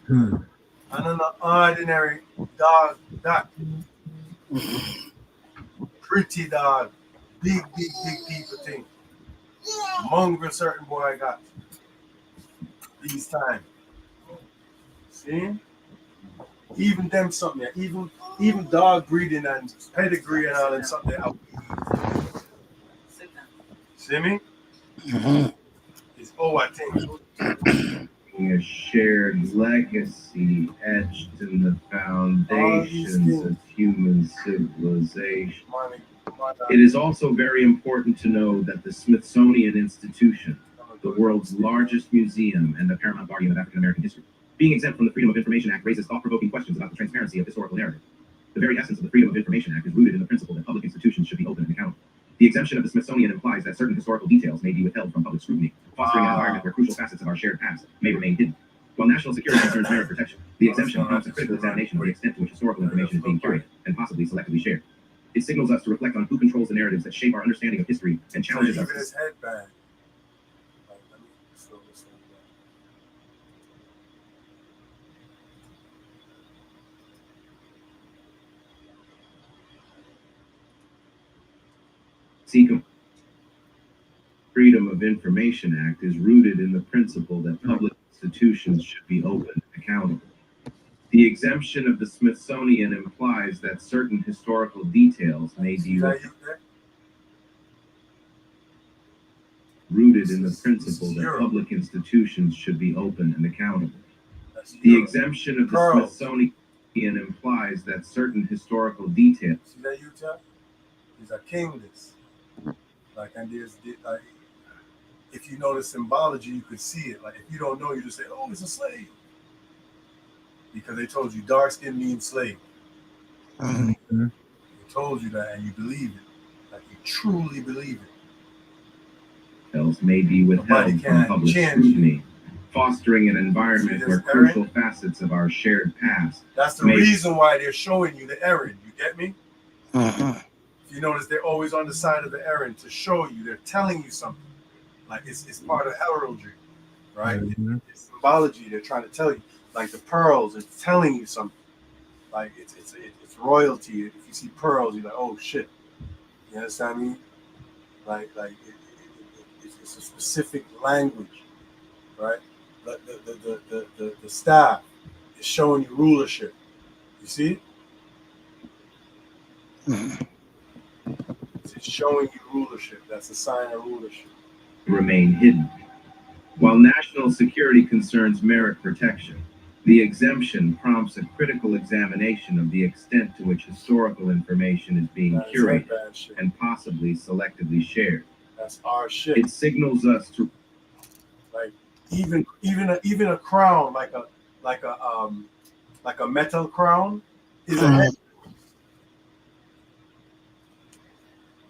And an ordinary dog, that pretty dog, big people thing. Mongrel certain boy I got these times. See? Even them something, even dog breeding and pedigree and all and something. See me? Mhm. It's I think. A shared legacy etched in the foundations of human civilization. It is also very important to know that the Smithsonian Institution, the world's largest museum and the paramount guardian of African American history, being exempt from the Freedom of Information Act, raises thought-provoking questions about the transparency of historical narrative. The very essence of the Freedom of Information Act is rooted in the principle that public institutions should be open and accountable. The exemption of the Smithsonian implies that certain historical details may be withheld from public scrutiny, fostering an environment where crucial facets of our shared past may remain hidden. While national security concerns merit protection, the exemption prompts a critical examination of the extent to which historical information is being curated and possibly selectively shared. It signals us to reflect on who controls the narratives that shape our understanding of history and challenges us. His headband. Freedom of Information Act is rooted in the principle that public institutions should be open and accountable. The exemption of the Smithsonian implies that certain historical details may be rooted in the principle that public institutions should be open and accountable. The exemption of the Smithsonian implies that certain historical details. See that Utah? He's a kingless. Like, and there's if you know the symbology, you could see it. Like, if you don't know, you just say, "Oh, it's a slave." because they told you dark skin means slave. Mhm. Mhm. They told you that, and you believe it. Like you truly believe it. Details may be withheld from can't public change scrutiny, fostering an environment See where this errand? crucial facets of our shared past That's the may reason why they're showing you the errand. You get me? Mhm. If you notice, they're always on the side of the errand to show you. They're telling you something. Like it's part of heraldry, right? Mhm. It's symbology. They're trying to tell you. Like the pearls, it's telling you something. Like it's royalty. If you see pearls, you're like, oh shit. You understand me? It's a specific language, right? The staff is showing you rulership. You see? Mhm. It's showing you rulership. That's a sign of rulership. remain hidden. While national security concerns merit protection, the exemption prompts a critical examination of the extent to which historical information is being That is curated bad shit. and possibly selectively shared. That's our shit. It signals us to Like even a crown, like a metal crown, is a head. Mhm.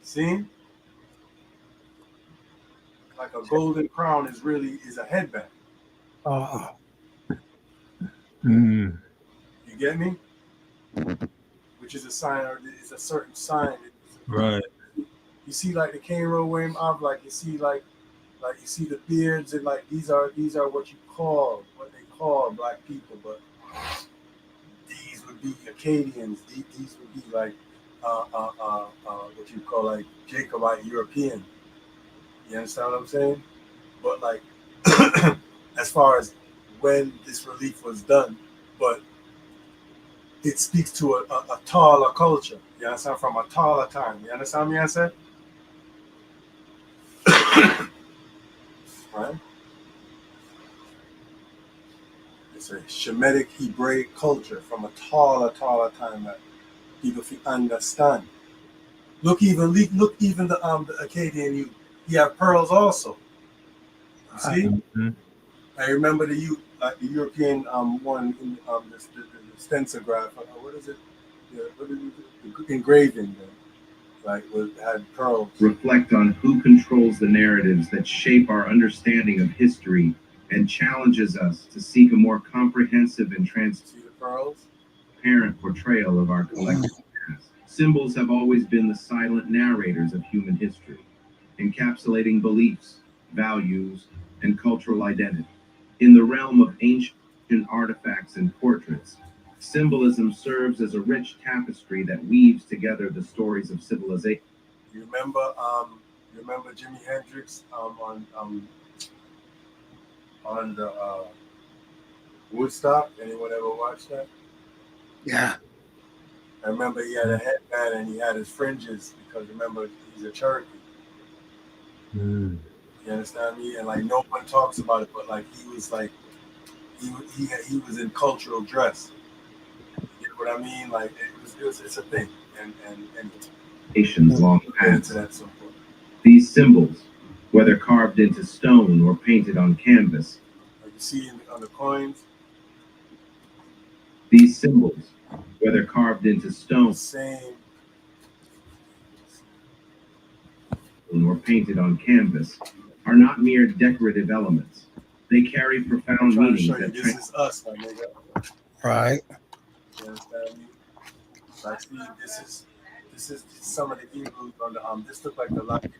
See, like a golden crown is a headband. Oh, Mhm. You get me? Which is a sign, or it's a certain sign. Right. You see, like the Cairo Wim of, like you see, like you see the beards, and like these are what they call black people, but these would be Acadians. These would be like what you call like Jacobite European. You understand what I'm saying? But like, as far as when this relief was done, but it speaks to a taller culture. You understand? From a taller time. You understand me? I said, right? It's a Shemitic Hebraic culture from a taller time that people can understand. Look even the Acadian youth. You have pearls also. You see? Mhm. I remember like the European one in the stencilograph. What is it? What is it? The engraving, like had pearls. reflect on who controls the narratives that shape our understanding of history and challenges us to seek a more comprehensive and See the pearls? transparent portrayal of our collective past. Symbols have always been the silent narrators of human history, encapsulating beliefs, values, and cultural identity. In the realm of ancient artifacts and portraits, symbolism serves as a rich tapestry that weaves together the stories of civilization. You remember Jimi Hendrix on the Woodstock? Anyone ever watched that? yeah. I remember he had a headband and he had his fringes because remember he's a Cherokee. Mhm. You understand me? And like no one talks about it, but like he was like he was in cultural dress. You know what I mean? Like it's a thing, and Nations long we'll get into past. that at some point. These symbols, whether carved into stone or painted on canvas, Like you see on the coins, these symbols, whether carved into the stone same. or painted on canvas, are not mere decorative elements. They carry I'm profound trying to meanings show you that this is us, my nigga. Right. You understand me? Like see, this is some of the Hebrews on the this look like the Lakish.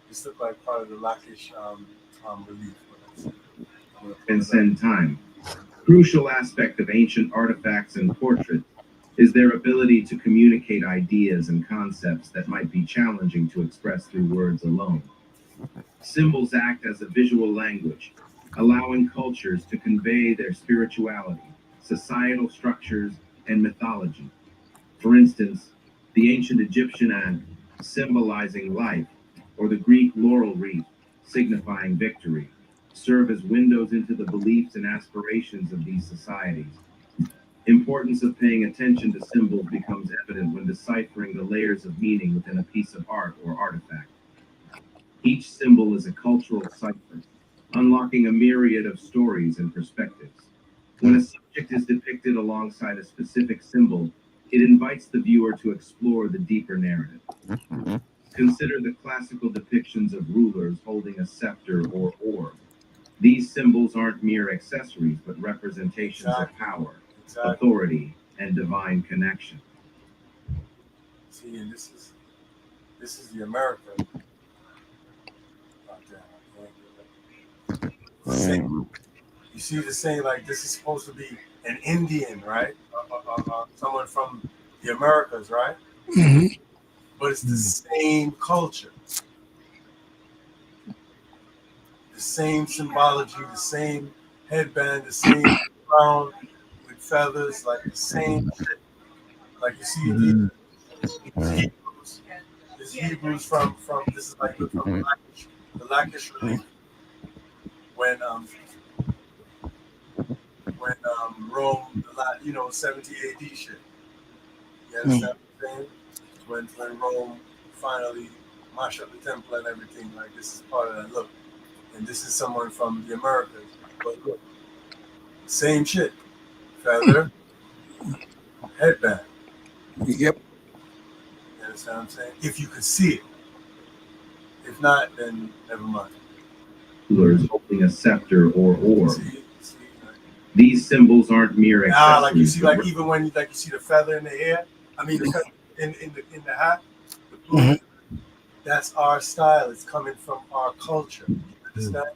This look like part of the Lakish relief. I'm gonna pull it up. transcend time. Crucial aspect of ancient artifacts and portraits is their ability to communicate ideas and concepts that might be challenging to express through words alone. Symbols act as a visual language, allowing cultures to convey their spirituality, societal structures, and mythology. For instance, the ancient Egyptian egg, symbolizing life, or the Greek laurel wreath, signifying victory, serve as windows into the beliefs and aspirations of these societies. Importance of paying attention to symbols becomes evident when deciphering the layers of meaning within a piece of art or artifact. Each symbol is a cultural cipher, unlocking a myriad of stories and perspectives. When a subject is depicted alongside a specific symbol, it invites the viewer to explore the deeper narrative. Consider the classical depictions of rulers holding a scepter or orb. These symbols aren't mere accessories, but representations of power, authority, and divine connection. See, and this is the America. Oh, damn, I can't do it. Same. You see the same, like this is supposed to be an Indian, right? Someone from the Americas, right? Hmm. But it's the same culture, the same symbology, the same headband, the same crown with feathers, like the same shit. Like you see these Hebrews, these Hebrews from this is like from the Lakish relief when Rome, 70 AD shit. You understand what I'm saying? When Rome finally mashed up the temple and everything, like this is part of that look. And this is someone from the Americas. But look, same shit. Feather, headband. Yep. You understand what I'm saying? If you could see it. If not, then never mind. Rulers holding a scepter or orb. See, like, These symbols aren't mere accessories. like you see, like even when you see the feather in the hair. I mean, the feather in the hat. The blue, that's our style. It's coming from our culture. You understand?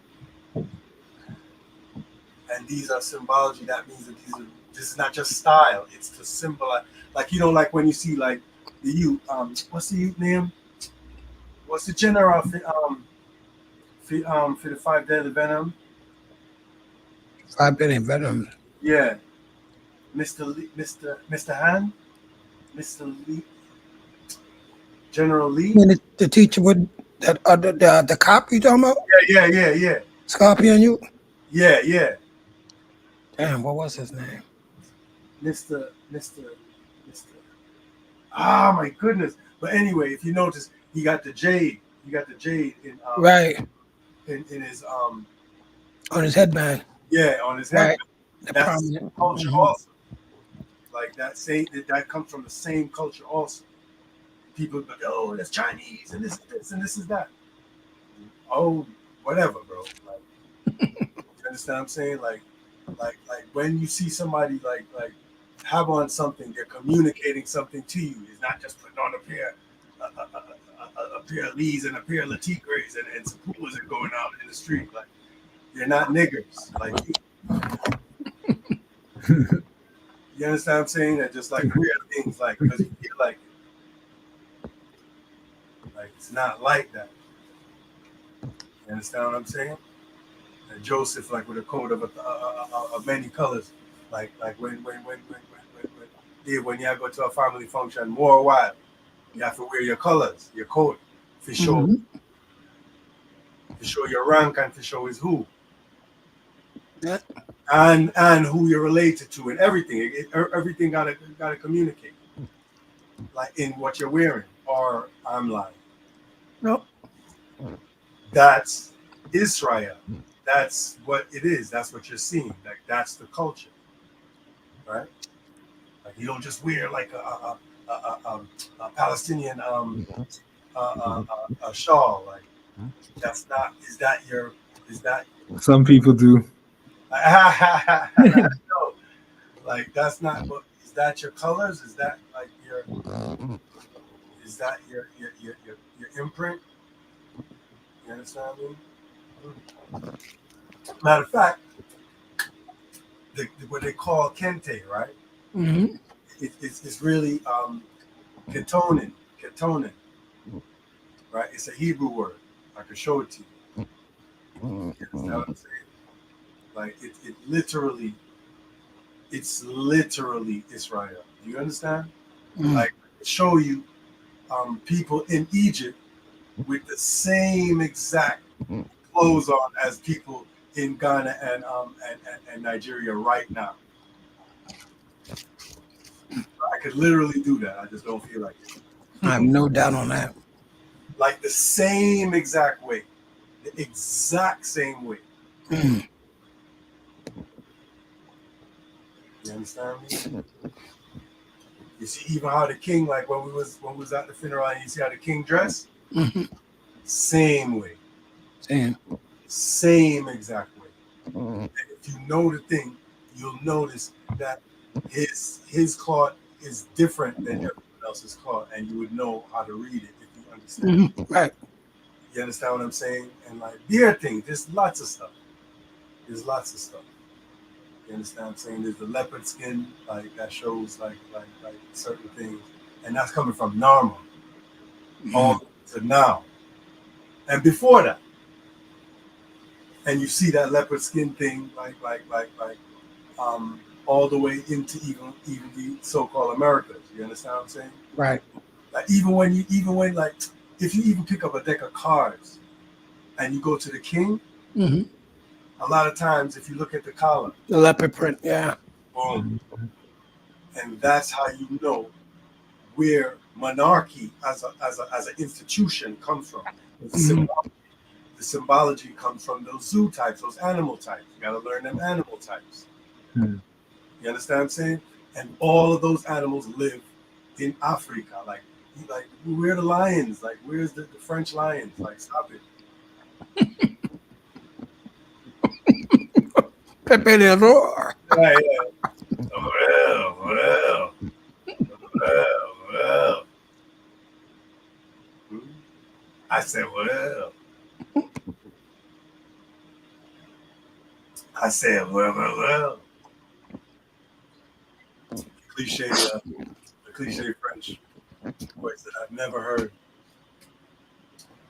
And these are symbology. That means that this is not just style. It's to symbolize. Like like when you see like the youth. What's the youth name? What's the general for the 5 Deadly Venom? 5 billion veterans. Yeah, Mr. Lee, Mr. Han, Mr. Lee, General Lee. I mean, the teacher with that other the cop you talking about? Yeah. Scorpion you? Yeah. Damn, what was his name? Mr. Ah, my goodness. But anyway, if you notice, he got the jade. He got the jade in Right. in his On his headband. Yeah, on his head. Right. The That's prominent culture also. Like that comes from the same culture also. People go, oh, that's Chinese and this and this is that. Oh, whatever, bro. Like, you understand what I'm saying? Like when you see somebody like have on something, they're communicating something to you. It's not just putting on a pair of Lees and a pair of Latigres and some Pumas and going out in the street. Like, they're not niggers. Like, you understand what I'm saying? They're just like weird things, like, because you feel like it's not like that. You understand what I'm saying? And Joseph, like with a coat of many colors, like when you go to a family function, more while you have to wear your colors, your coat, to show your rank and to show is who. Yeah. And who you're related to and everything. Everything gotta communicate. Like in what you're wearing, or I'm lying. No. That's Israel. That's what it is. That's what you're seeing. Like, that's the culture, right? Like, you don't just wear like a Palestinian a shawl. Like, that's not. Is that? Some people do. No, like that's not. But is that your colors? Is that like your? Is that your imprint? You understand what I mean? Matter of fact, what they call kente, right? Mm-hmm. It's really ketonin, right? It's a Hebrew word. I can show it to you. You understand what I'm saying? Like it's literally Israel. Do you understand? Mm-hmm. Like, show you people in Egypt with the same exact clothes on as people in Ghana and Nigeria right now. I could literally do that. I just don't feel like it. I have no doubt on that. Like the same exact way. The exact same way. Mm. You understand me? You see even how the king, like when we was at the funeral, and you see how the king dressed? Mm-hmm. Same way. Same exact way. And if you know the thing, you'll notice that his cloth is different than everyone else's cloth, and you would know how to read it if you understand. Mm-hmm. Right. You understand what I'm saying? And like beard thing, there's lots of stuff. There's lots of stuff. You understand what I'm saying? There's the leopard skin, like that shows like certain things, and that's coming from normal all to now, and before that. And you see that leopard skin thing, all the way into even the so-called Americas. You understand what I'm saying? Right. Like even when like if you even pick up a deck of cards and you go to the king, Mm-hmm. a lot of times if you look at the collar, The leopard print, yeah. boom, and that's how you know where monarchy as an institution comes from. The symbology comes from those zoo types, those animal types. You got to learn them animal types. You understand what I'm saying? And all of those animals live in Africa. Like where are the lions? Like, where's the French lions? Like, stop it. Pepe the Roar. Yeah. Well. I said, well. I said, well. The cliche French voice that I've never heard.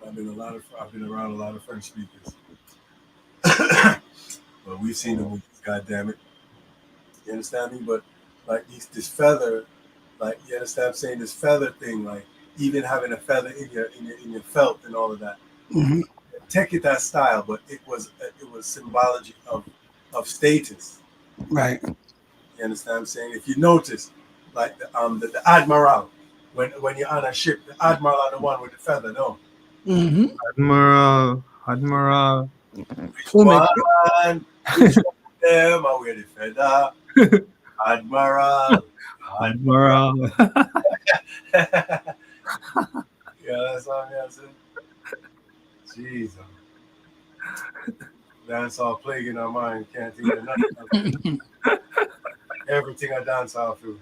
I've been around a lot of French speakers. But we've seen the movies, God damn it. You understand me? But like this feather, like you understand what I'm saying? This feather thing, like even having a feather in your felt and all of that. Mm-hmm. Take it that style, but it was symbology of status. Right. You understand what I'm saying? If you notice, like the admiral, when you're on a ship, the admiral are the one with the feather, no? Mm-hmm. Admiral. Which one of them are with the feather? Admiral. Yeah, that's all I'm saying. Jesus. Dance all plaguing our mind, can't think of nothing. Everything I dance off to.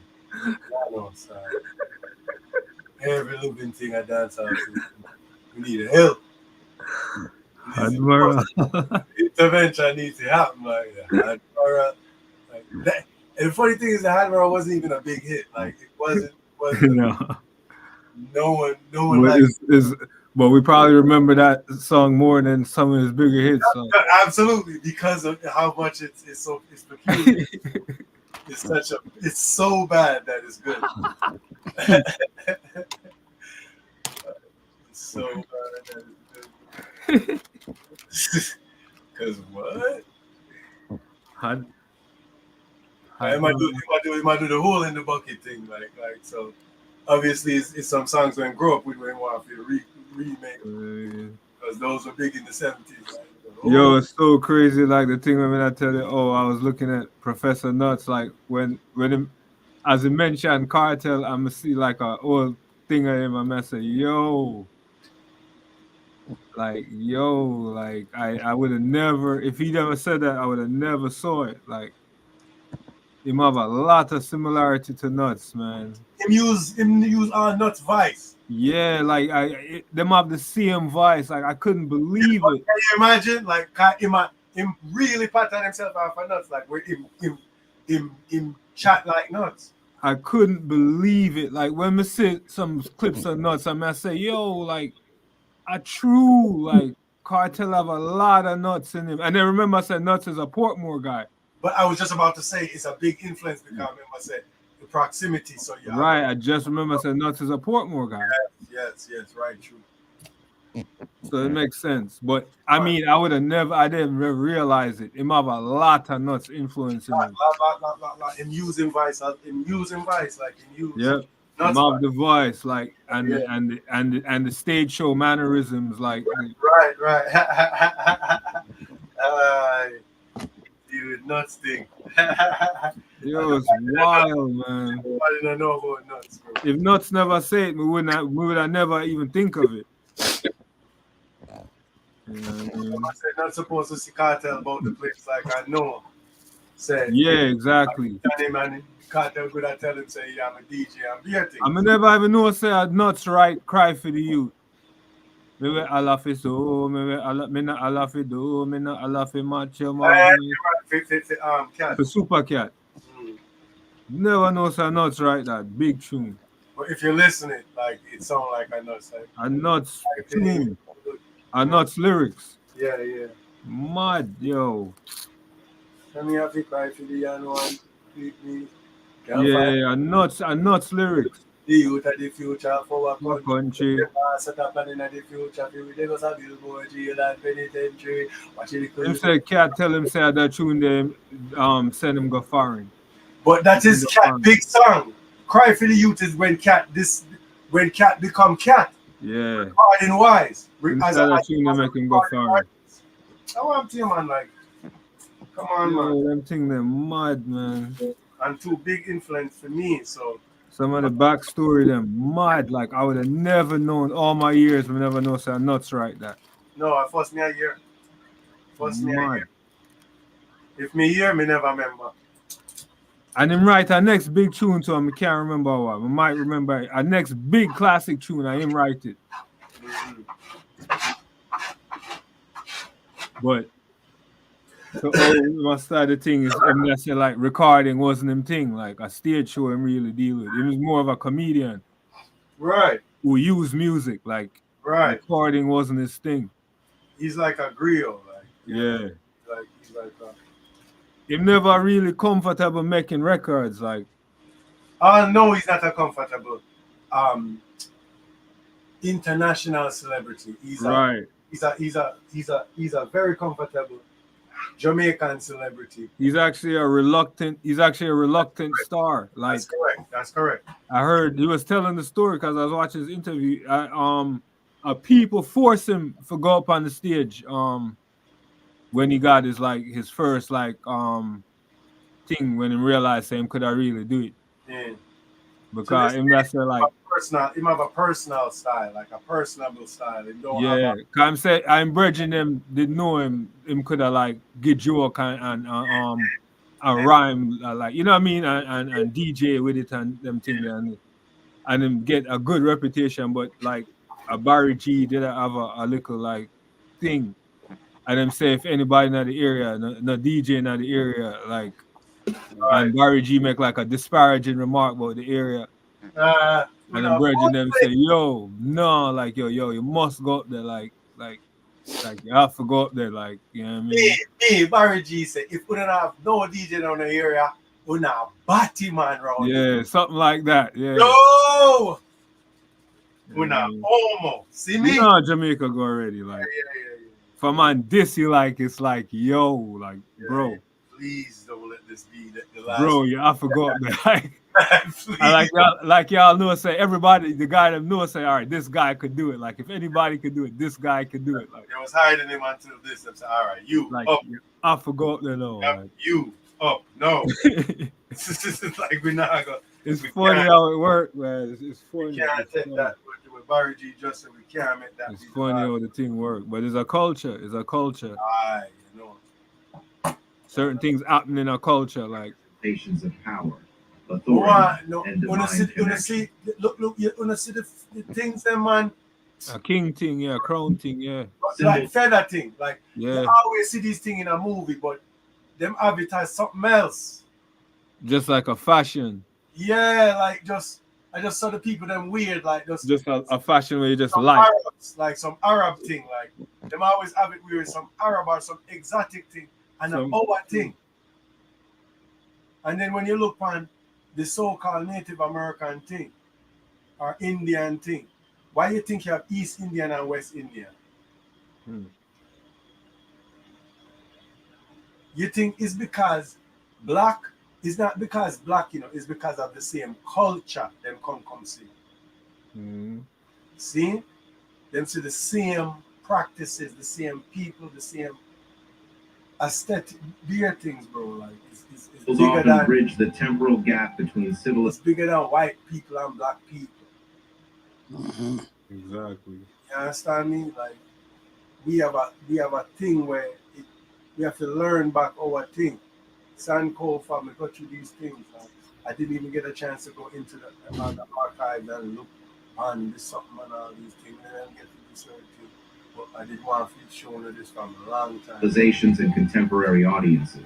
Every living thing I dance off to. We need help. Admiral. Intervention needs to happen, like that. Admiral, like that. And the funny thing is, the Admiral wasn't even a big hit. Like it wasn't. No one But liked. but we probably remember that song more than some of his bigger hits. So. Absolutely, because of how much it's peculiar. It's so bad that it's good. It's so bad that it's good. Because what? I might do the hole in the bucket thing, like so. Obviously, it's some songs when I grew up with when want to remake because those were big in the 70s. Like, Yo, it's so crazy. Like the thing when I tell you, I was looking at Professor Nuts. Like when as he mentioned Cartel, I'm see like a old thing of him. I'm say, yo, like I would have never, if he never said that, I would have never saw it. Like him have a lot of similarity to Nuts, man. Him use Nuts Vice. Yeah, like them have the same voice. Like I couldn't believe it. Can you imagine? Like him really pattern himself off for Nuts, like where him chat like Nuts. I couldn't believe it. Like when we see some clips of Nuts, I say, yo, like a true like Cartel have a lot of nuts in him. And then remember I said Nuts is a Portmore guy. But I was just about to say it's a big influence because remember I said the proximity. So yeah. Right. I just remember I said Nuts is a Portmore guy. Yes, right, true. So it makes sense. But I mean, I didn't realize it. It might have a lot of Nuts influence in him. In using Vice, like in use. Yeah. Mob the voice, like and the stage show mannerisms, like right. deal with nuts thing. Yo, it's wild, man. Nobody don't know about nuts, bro. If Nuts never say it, we would have never even think of it. You know what I mean? I said not supposed to see Cartel about the place like I know. Say, Yeah, exactly. tell him and Cartel could have tell him say, yeah, I'm a DJ, I'm beer thing. I mean, never even know say Nuts right cry for the youth. Maybe Allah fi so, maybe Allah, me not Allah fi do, me not Allah fi match your man. Cat. The Super Cat. Mm. Never know say Nuts right that big tune. But if you listen it, like it sound like a nuts. Like, A Nuts like, tune. A Nuts lyrics. yeah, yeah. Mad, yo. Tell me have to cry for the young one. Me. Yeah, a Nuts lyrics. The youth of the future for our Our country. country. Set up and in the future. They go to billboard, jail and penitentiary. Watch it. Him say Cat tell him say that tune them send him go foreign. But that is Cat big song. Cry for the youth is when Cat become Cat. Yeah. Recording wise. Instead of tune them make him go foreign. I want to man like come on man. Yo, them thing them mad, man. And two big influence for me, so Some of the backstory them mad. Like I would have never known all my years. We never know say Nuts right that. no, I first me a year. First me a Mad. year. If me hear, me never remember. And him write our next big tune to him. I can't remember what. I might remember our next big classic tune. I him write it. Mhm. But so my start the thing is I say like recording wasn't him thing. Like a stage show him really deal with. He was more of a comedian Right, who used music. Like right. recording wasn't his thing. He's like a griot, like Yeah. he's like Him never really comfortable making records. Like no, he's not a comfortable international celebrity. He's right. he's a very comfortable Jamaican celebrity. He's actually a reluctant star. Like That's correct. I heard he was telling the story because I was watching his interview. People forced him to go up on the stage when he got his first thing when he realized him could I really do it. Yeah. Because So him that's like him have a personal style, like a personable style. He don't yeah, have cause I'm saying I'm bridging them didn't know him could have like get joke and rhyme like you know what I mean and DJ with it and them things and him get a good reputation, but like a Barry G did have a little like thing. And them say if anybody in the area, no DJ in the area, like and Barry G make like a disparaging remark about the area. And then brethren them say, yo, no, like yo, you must go up there, like you have to go up there, like you know what I mean? Me, Barry G say if we don't have no DJ down the area, we not batty man round. Yeah, something like that. Yeah. No, we not homo. See me? You know Jamaica go already, like for man this you like it's like yo, like bro. Please don't let this be the last. Bro, you have to go up there. Like y'all know say everybody, the guy that knows say, all right, this guy could do it. Like if anybody could do it, this guy could do it. Like I was hiding him until this. I'm saying, all right, you like up. I forgot there no. Like. You up. No. It's like we're not gonna. It's funny how it works, man. It's funny. We can't take that with Barry G. Justin. We can't make that. It's funny how the thing works, but it's a culture. It's a culture. Aye, you know. Certain things happen in our culture, like Patience of power, authority, and divine connection. Look, you wanna see the things, them man. a king thing, yeah, crown thing, yeah, Like feather thing, like yeah. you always see this thing in a movie, but them advertise something else. Just like a fashion. Yeah, like I just saw the people them weird, like Just a fashion where you just some like. Arabs, like some Arab thing, like them always have it weird, some Arab or some exotic thing and an our thing. And then when you look on the so-called Native American thing or Indian thing, why you think you have East Indian and West Indian? You think it's because black? It's not because black, you know, it's because of the same culture them come see. See? Them see the same practices, the same people, the same. aesthetic, beer things, bro. Like it's Symbols bigger often than bridge the temporal gap between it's civilization. bigger than white people and black people. Mm-hmm. Exactly. You understand me? Like we have a thing where we have to learn back our thing. Sanko family go through these things. I didn't even get a chance to go into the archive and look on this something and all these things and then get to this certain thing. But I did want to feel shown this from a long time. Civilizations and contemporary audiences.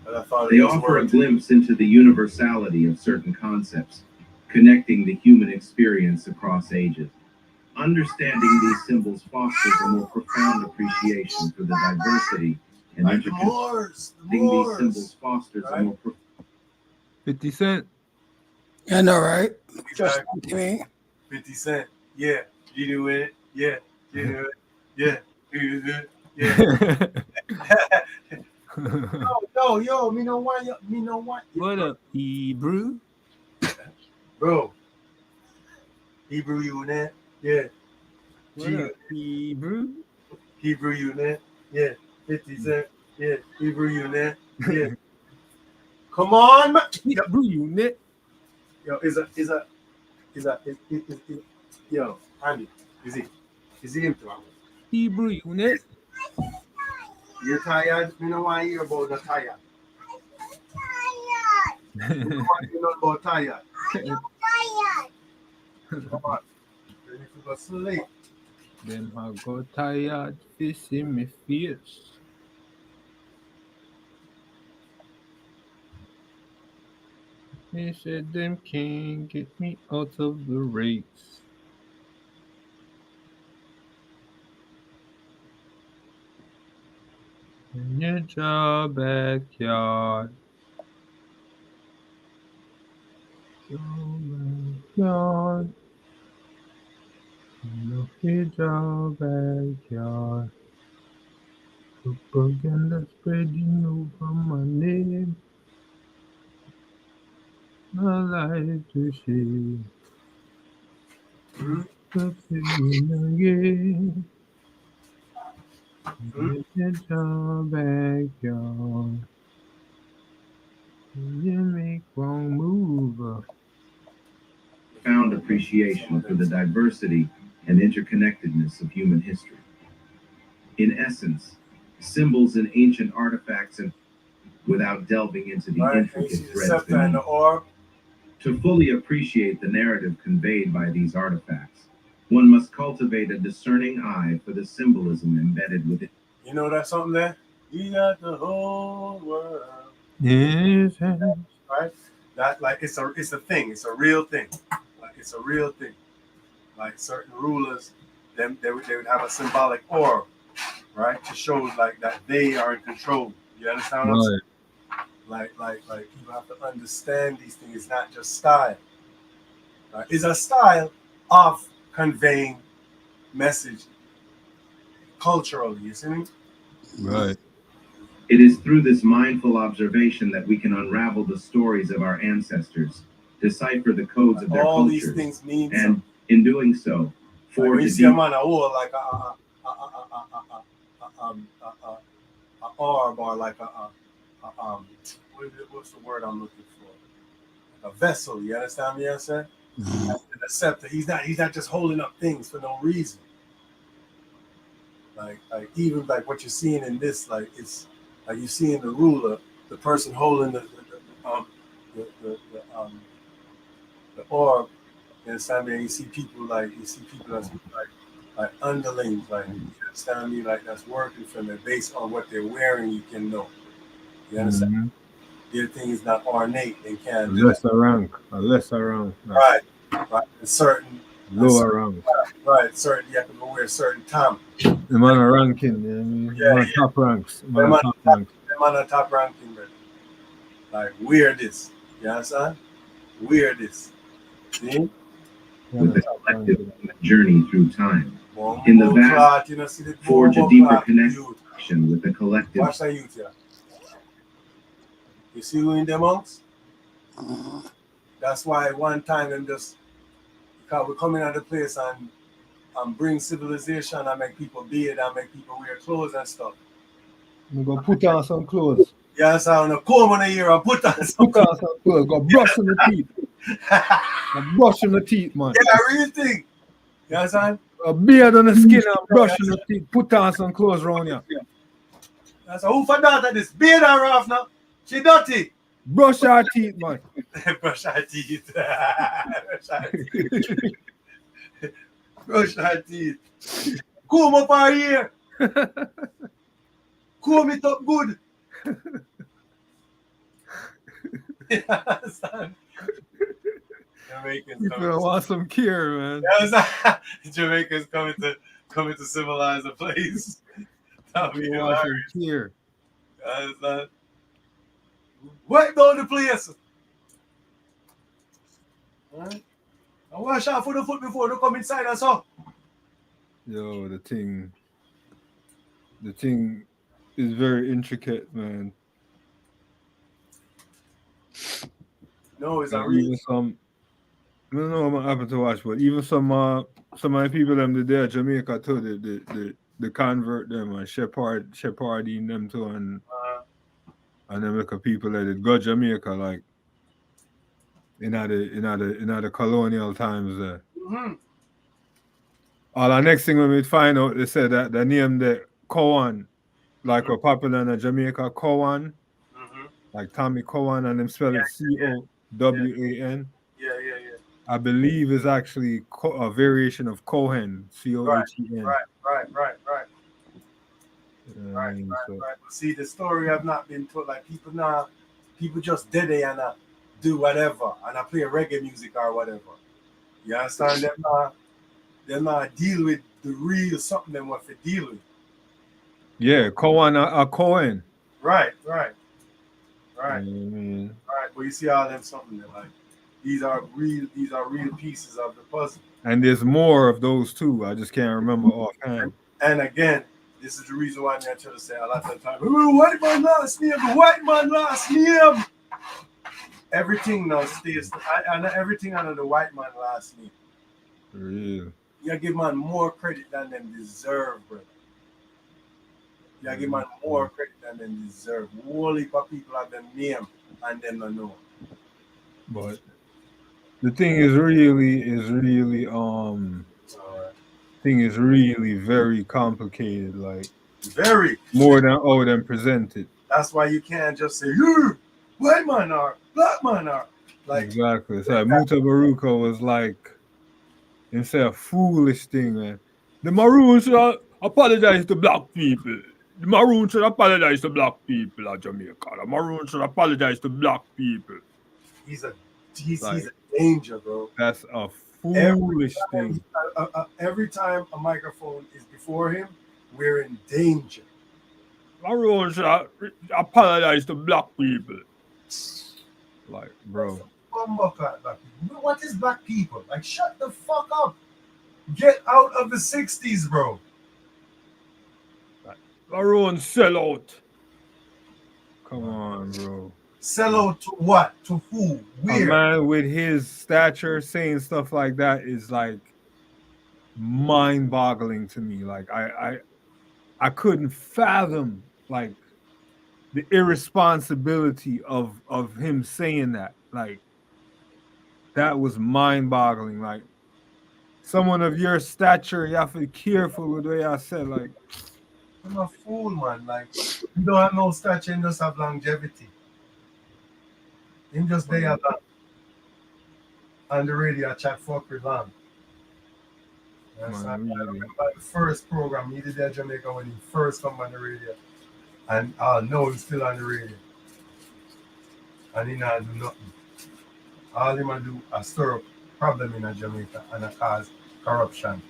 But I thought They it was offer a worth it. glimpse into the universality of certain concepts, connecting the human experience across ages. Understanding these symbols fosters a more profound appreciation for the diversity and Like the interconnecting Moors, these symbols fosters a right? more 50 Cent. I know, right? Just Exactly. to me. 50 Cent. Yeah, you do it. Yeah, you do it. Yeah, you do it. Yeah. Yo, me no want. What up, Hebrew? Bro, Hebrew unit. Yeah. What up, Hebrew? Hebrew unit. Yeah. 50 Cent. Yeah. Hebrew unit. Yeah. Come on, man. Hebrew unit. Yo, yo, Andy, is he him too? Hebrew unit. You're tired? Me no want to hear about the tired. Me no want to hear nothing about tired. Come on. Ready to go sleep. Them I got tired facing me face. They said them can't get me out of the race. In your job backyard. Your backyard. Look at your backyard. Propaganda spreading over my name. I like to see. Hmm? Again. Hmm? Look at your backyard. You make wrong move. profound appreciation for the diversity and interconnectedness of human history. In essence, symbols and ancient artifacts, and without delving into the Right? And you intricate see the threads scepter and the beneath. orb. To fully appreciate the narrative conveyed by these artifacts, one must cultivate a discerning eye for the symbolism embedded within. You know that something there? You got the whole world. Yes. Right? That like it's a thing. It's a real thing. Like it's a real thing. Like certain rulers, they would have a symbolic orb, right, to show like that they are in control. You understand what I'm saying? Right. Like people have to understand these things. It's not just style. Right? It's a style of conveying message culturally. You see me? Right. It is through this mindful observation that we can unravel the stories of our ancestors, decipher the codes of their All these cultures, things mean and something. in doing so, Like when forge you a see a deep man like a orb or like what's the word I'm looking for? A vessel. You understand me? I'm saying? Mhm. An acceptor. He's not just holding up things for no reason. Like even like what you're seeing in this, like it's like you're seeing the ruler, the person holding the, the, the, um, the orb. You understand me? And you see people as like underlings, like you understand me, like that's working for them based on what they're wearing. You can know. You understand? Mm-hmm. Their thing is not ornate. They A can't do it. lesser rank. A lesser rank. Right. Right. And certain. Lower rank. Right. Certain. You have to go wear certain time. The man a ranking, you know what I mean? Yeah, Man yeah. top ranks. Man Them on top top, ranks. them on the top ranking, man. Like wear this. You understand? Wear this. See? Man with a the top collective ranking. journey through time. Bombo In the vast, clot, you know, see the forge a bombo deeper clot youth. connection with the collective. Watch that youth here. You see who in them monks? Mhm. That's why one time them just because we come in at the place and bring civilization and make people bathe and make people wear clothes and stuff. I'm gonna put on some clothes. Yeah, so I'm gonna comb on the ear and put on some. Put on some clothes. Go brush on the teeth. Go brush on the teeth, man. Yeah, real thing. You understand? A beard on the skin and brush on the teeth. Put on some clothes round here. That's who for that this beard and rough now. She dirty. Brush our teeth, man. Brush her teeth. Brush her teeth. Brush her teeth. Comb up her ear. Comb it up good. You understand? Jamaicans People want some care, man. Jamaicans coming to civilize a place. That'll be People want some hilarious. care. You understand? Wipe down the place. Alright? And wash off for the foot before they come inside and so. Yo, the thing is very intricate, man. No, it's a Like, real. even some, I don't know what happened to watch, but even some of the people them there at Jamaica too, the convert them and shepherding them too, and them look at people that did go Jamaica like in the colonial times there. Mm-hmm. All the next thing when we find out, they said that the name the Cowan, like were popular in Jamaica, Cowan, Mm-hmm. like Tommy Cowan, and them spell it Cowan. Yeah. I believe is actually a variation of Cohen, Cohen. Right. Right. So, But see, the story have not been told. Like people just dead there and do whatever and I play reggae music or whatever. You understand? They're not deal with the real something they want to deal with. yeah, Cohen a Cohen. Right. Mm-hmm. Right. But you see all them something that like these are real pieces of the puzzle. And there's more of those too. I just can't remember offhand. And again, this is the reason why I'm trying to say a lot of the time, oh, white man last name, the white man last name. Everything now stays, and everything under the white man last name. Real. You give man more credit than them deserve, brother. You give man more credit than them deserve. Whole heap of people have them name and them don't know. But the thing is really very complicated, like Very. more than how them presented. That's why you can't just say, you white man or black man or like Exactly. So like Muta Baruka was like, he said a foolish thing, man. The Maroons should apologize to black people. The Maroons should apologize to black people at Jamaica. The Maroons should apologize to black people. he's a danger, bro. That's a foolish thing. Every time a microphone is before him, we're in danger. Maroons should apologize to black people. Like, bro. What is black people? Like, shut the fuck up. Get out of the 60s, bro. Maroons sell out. Come on, bro. Sell out to what? To who? Where? A man with his stature saying stuff like that is like mind-boggling to me. Like I couldn't fathom like the irresponsibility of him saying that. Like that was mind-boggling. Like someone of your stature, you have to be careful with the way I said. Like I'm a fool, man. Like you don't have no stature, you just have longevity. Him just there long. On the radio, I chat fuckery long. Yes, I remember the first program he did at Jamaica when he first come on the radio. And I know he's still on the radio. And he not do nothing. All he might do is stir up problem in Jamaica and cause corruption.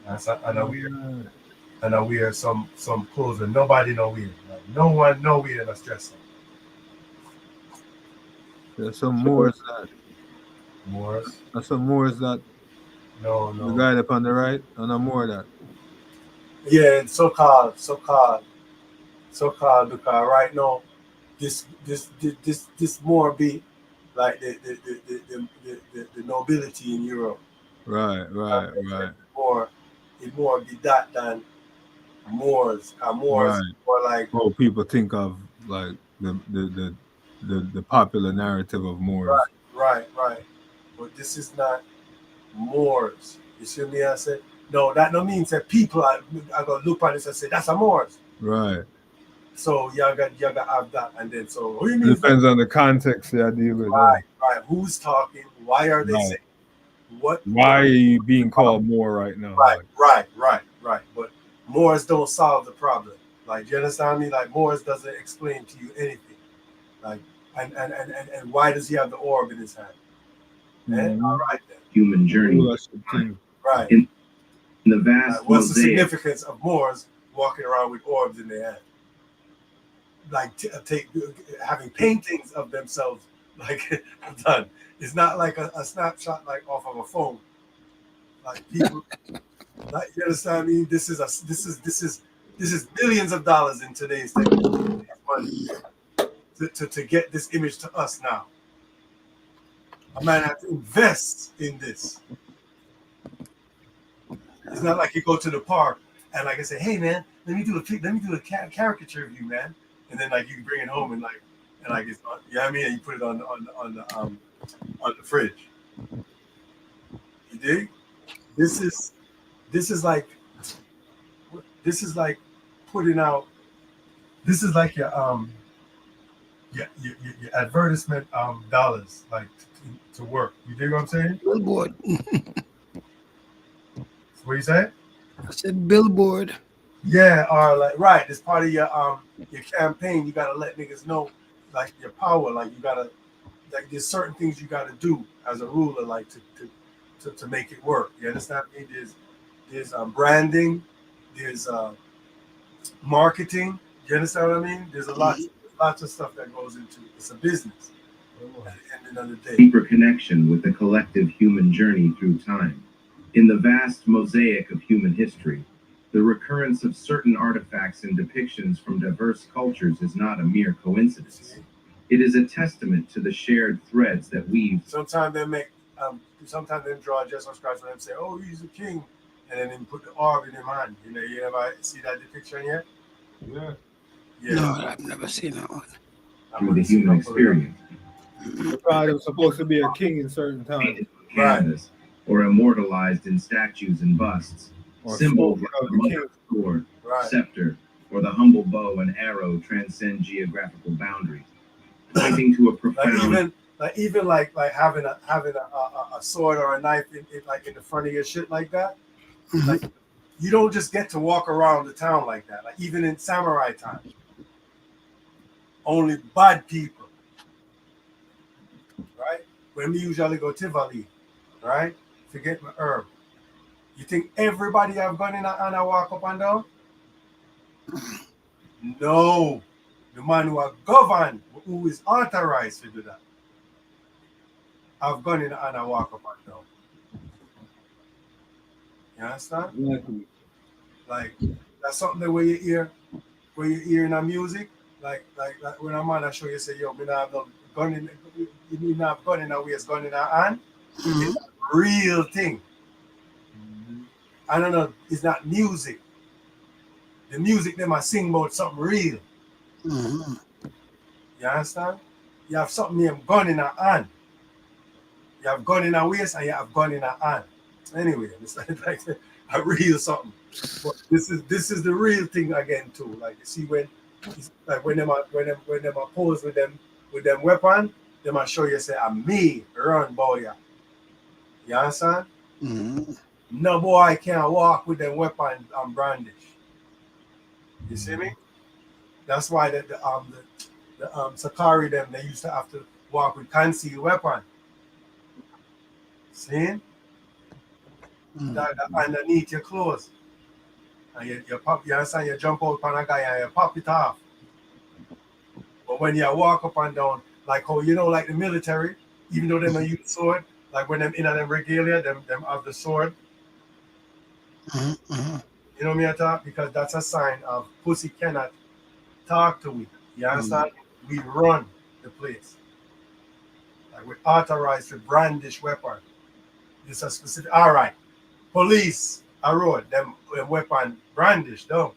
And I wear some clothes that nobody know wear. Like, no one know wear that's dressed up. There's some more is that. Moors? There's some more is that. No. The guy up on the right, and no more of that. Yeah, so-called, because right now, this more be like the nobility in Europe. Right. It more be that than Moors. Moors Right. or like Oh, people think of like the popular narrative of Moors. right. But this is not Moors. You see me? I said no. That no means that people are gonna look at this and say that's a Moors. Right. So you got have that, and then so who you It mean? depends on the context they are dealing with. Right. Who's talking? Why are they Right. saying what? Why are you being called Moor right now? Right. But Moors don't solve the problem. Like, do you understand me? Like Moors doesn't explain to you anything. Like, and why does he have the orb in his hand? Mhm. All right then. Human journey. Rulership thing. Right. In the vast What's the mosaic, significance of Moors walking around with orbs in their hand? Like having paintings of themselves like done. It's not like a snapshot like off of a phone. Like people, like you understand me? This is millions of dollars in today's money to get this image to us now. A man has to invest in this. It's not like you go to the park and like I say, hey man, let me do a caricature of you, man, and then like you bring it home and like it's you know what I mean, and you put it on the fridge. You dig? This is like putting out. This is like your advertisement dollars like to work. You dig what I'm saying? Billboard. What you say? I said billboard. Yeah, or like right. It's part of your campaign. You gotta let niggas know like your power. Like you gotta like there's certain things you gotta do as a ruler like to make it work. You understand me? There's branding. There's marketing. You understand what I mean? There's lots of stuff that goes into it. It's a business. At the end of the day. deeper connection with the collective human journey through time. In the vast mosaic of human history, the recurrence of certain artifacts and depictions from diverse cultures is not a mere coincidence. It is a testament to the shared threads that weave. Sometimes they draw Jesus Christ and them say, "Oh, he's a king," and then they put the orb in him hand. You know, you ever see that depiction yet? Yeah. Yeah. No, I've never seen that one. Through the human experience. God was supposed to be a king in certain times. Canvas, or immortalized in statues and busts, Or symbols spoken like of the the king. mother's sword, Right. scepter, or the humble bow and arrow transcend geographical boundaries, pointing to a profound. Even having a sword or a knife in the front of your shit like that. Like you don't just get to walk around the town like that. Like even in samurai time, only bad people, right? When we usually go Tivoli, right? Forget my herb. You think everybody have gone in and I walk up and down? No, the man who are governed, who is authorized to do that, have gone in and I walk up and down. You understand? Exactly. Like that's something that where you hear in a music, like when a man I show you say, yo, me not have no gun in you not have gun in a waist, gun in a hand. It's a real thing. I don't know, it's not music. The music them I sing about something real. You understand? You have something named gun in a hand. You have gun in a waist and you have gun in a hand. Anyway, it's like a real something. But this is the real thing again too. Like you see when them pose with them weapon, they might show you say I'm me run boy. You understand? No boy can't walk with them weapon and brandish. You see me? That's why the Sakari them they used to have to walk with concealed weapon. See? That underneath your clothes. And you understand, you jump out on a guy and you pop it off. But when you walk up and down, like how like the military, even though them use sword, like when them in them regalia, them have the sword. You know me I talk? Because that's a sign of pussy cannot talk to we. You understand? We run the place. Like we're authorized to brandish weapon. It's a specific. All right, police, I road them weapon brandish, don't.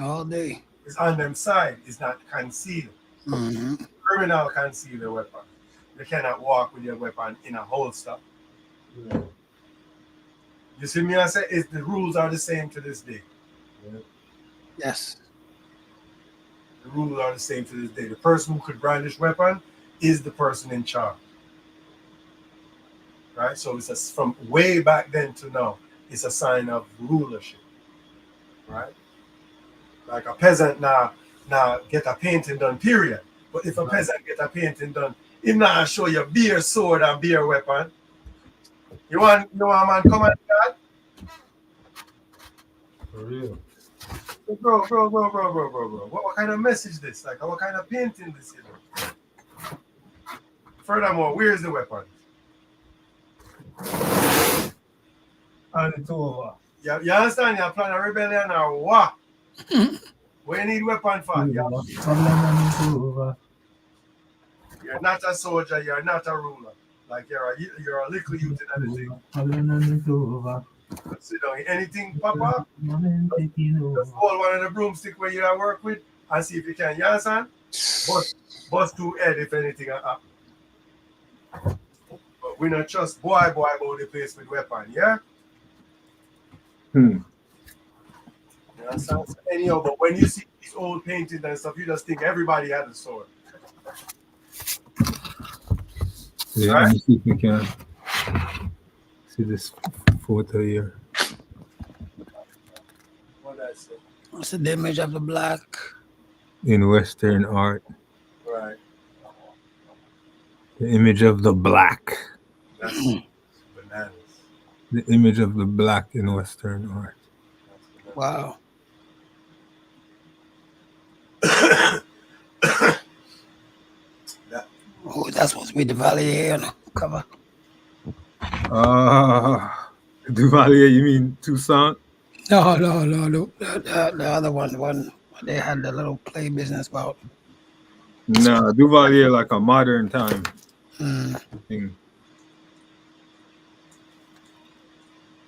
All day. It's on them side. It's not concealed. Hmm. Criminal conceal their weapon. They cannot walk with their weapon in a holster. You see me? I say the rules are the same to this day. Yes. The rules are the same to this day. The person who could brandish weapon is the person in charge. Right? So it's from way back then to now, it's a sign of rulership. Right? Like a peasant now get a painting done, period. But if a peasant get a painting done, he not show you beer sword and beer weapon. You want a man come at that? For real. Bro. What kind of message this? Like what kind of painting this is? Furthermore, where's the weapon? And it's over. You understand? You're planning a rebellion or what? What you need weapon for? You're not a soldier, you're not a ruler. Like you're a little youth in the thing. Sit down. Anything, Papa? Just hold one of the broomstick where you are work with and see if you can. You understand? Bust two head if anything happen. But we not trust boy about the place with weapon, yeah? You understand? So anyhow, but when you see these old paintings and stuff, you just think everybody had a sword. Yeah, Right? let me see if we can see this photo here. What I say? What's the image of the black? In Western art. Right. The image of the black. That's bananas. The image of the black in Western art. Wow. Oh, that's supposed to be the Valley on the cover. Duvalier, you mean Toussaint? No. The other one, the one they had the little play business about. No, Duvalier like a modern time thing.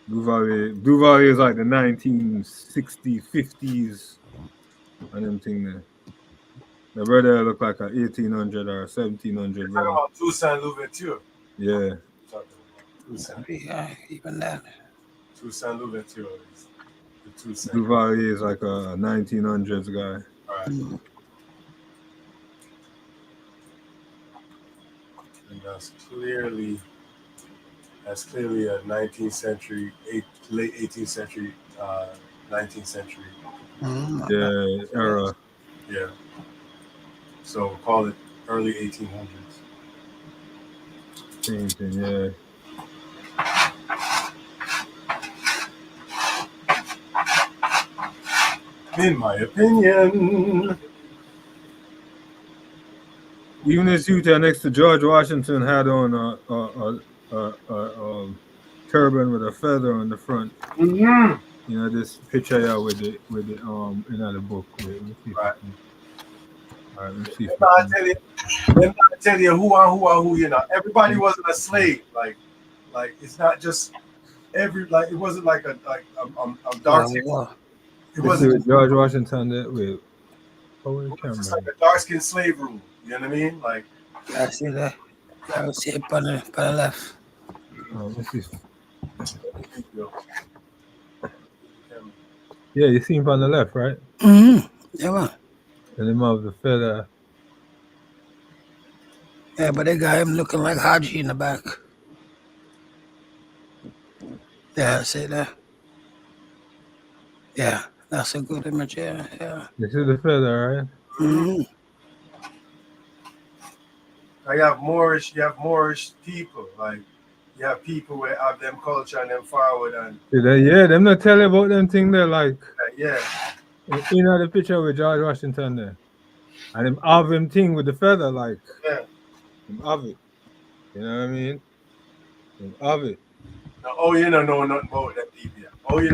Duvalier is like the 1960s, 50s and them thing there. The brother look like a 1800 or 1700 brother. About Toussaint Louverture. Yeah. Toussaint. Yeah, even that. Toussaint Louverture is the Toussaint. Duvalier is like a 1900s guy. Right. And that's clearly a 19th century, late 18th century, 19th century. Yeah, era. Yeah. So call it early 1800s. Painting, yeah. In my opinion. Even this youth there next to George Washington had on a turban with a feather on the front. Mm-hmm. You know, this picture here with the the book. Wait, let's see. Right. All right, let's see. Let me tell you who, you know. Everybody wasn't a slave. Like it's not just it wasn't like a dark skin. It wasn't George Washington there. Wait. just like a dark skin slave rule. You know what I mean? Like I see that. I see it on the left. Let's see. Yeah, you see him on the left, right? Yeah, man. And him have the feather. Yeah, but they got him looking like Haji in the back. Yeah, I see that. Yeah, that's a good image. Yeah. You see the feather, right? Mm-hmm. you have Moorish people. Like you have people where have them culture and them forward and Yeah, them not tell you about them thing there, like yeah. you know the picture with George Washington there. And him have him thing with the feather, like Yeah. him have it. You know what I mean? Him have it. Now, you don't know nothing about them people. You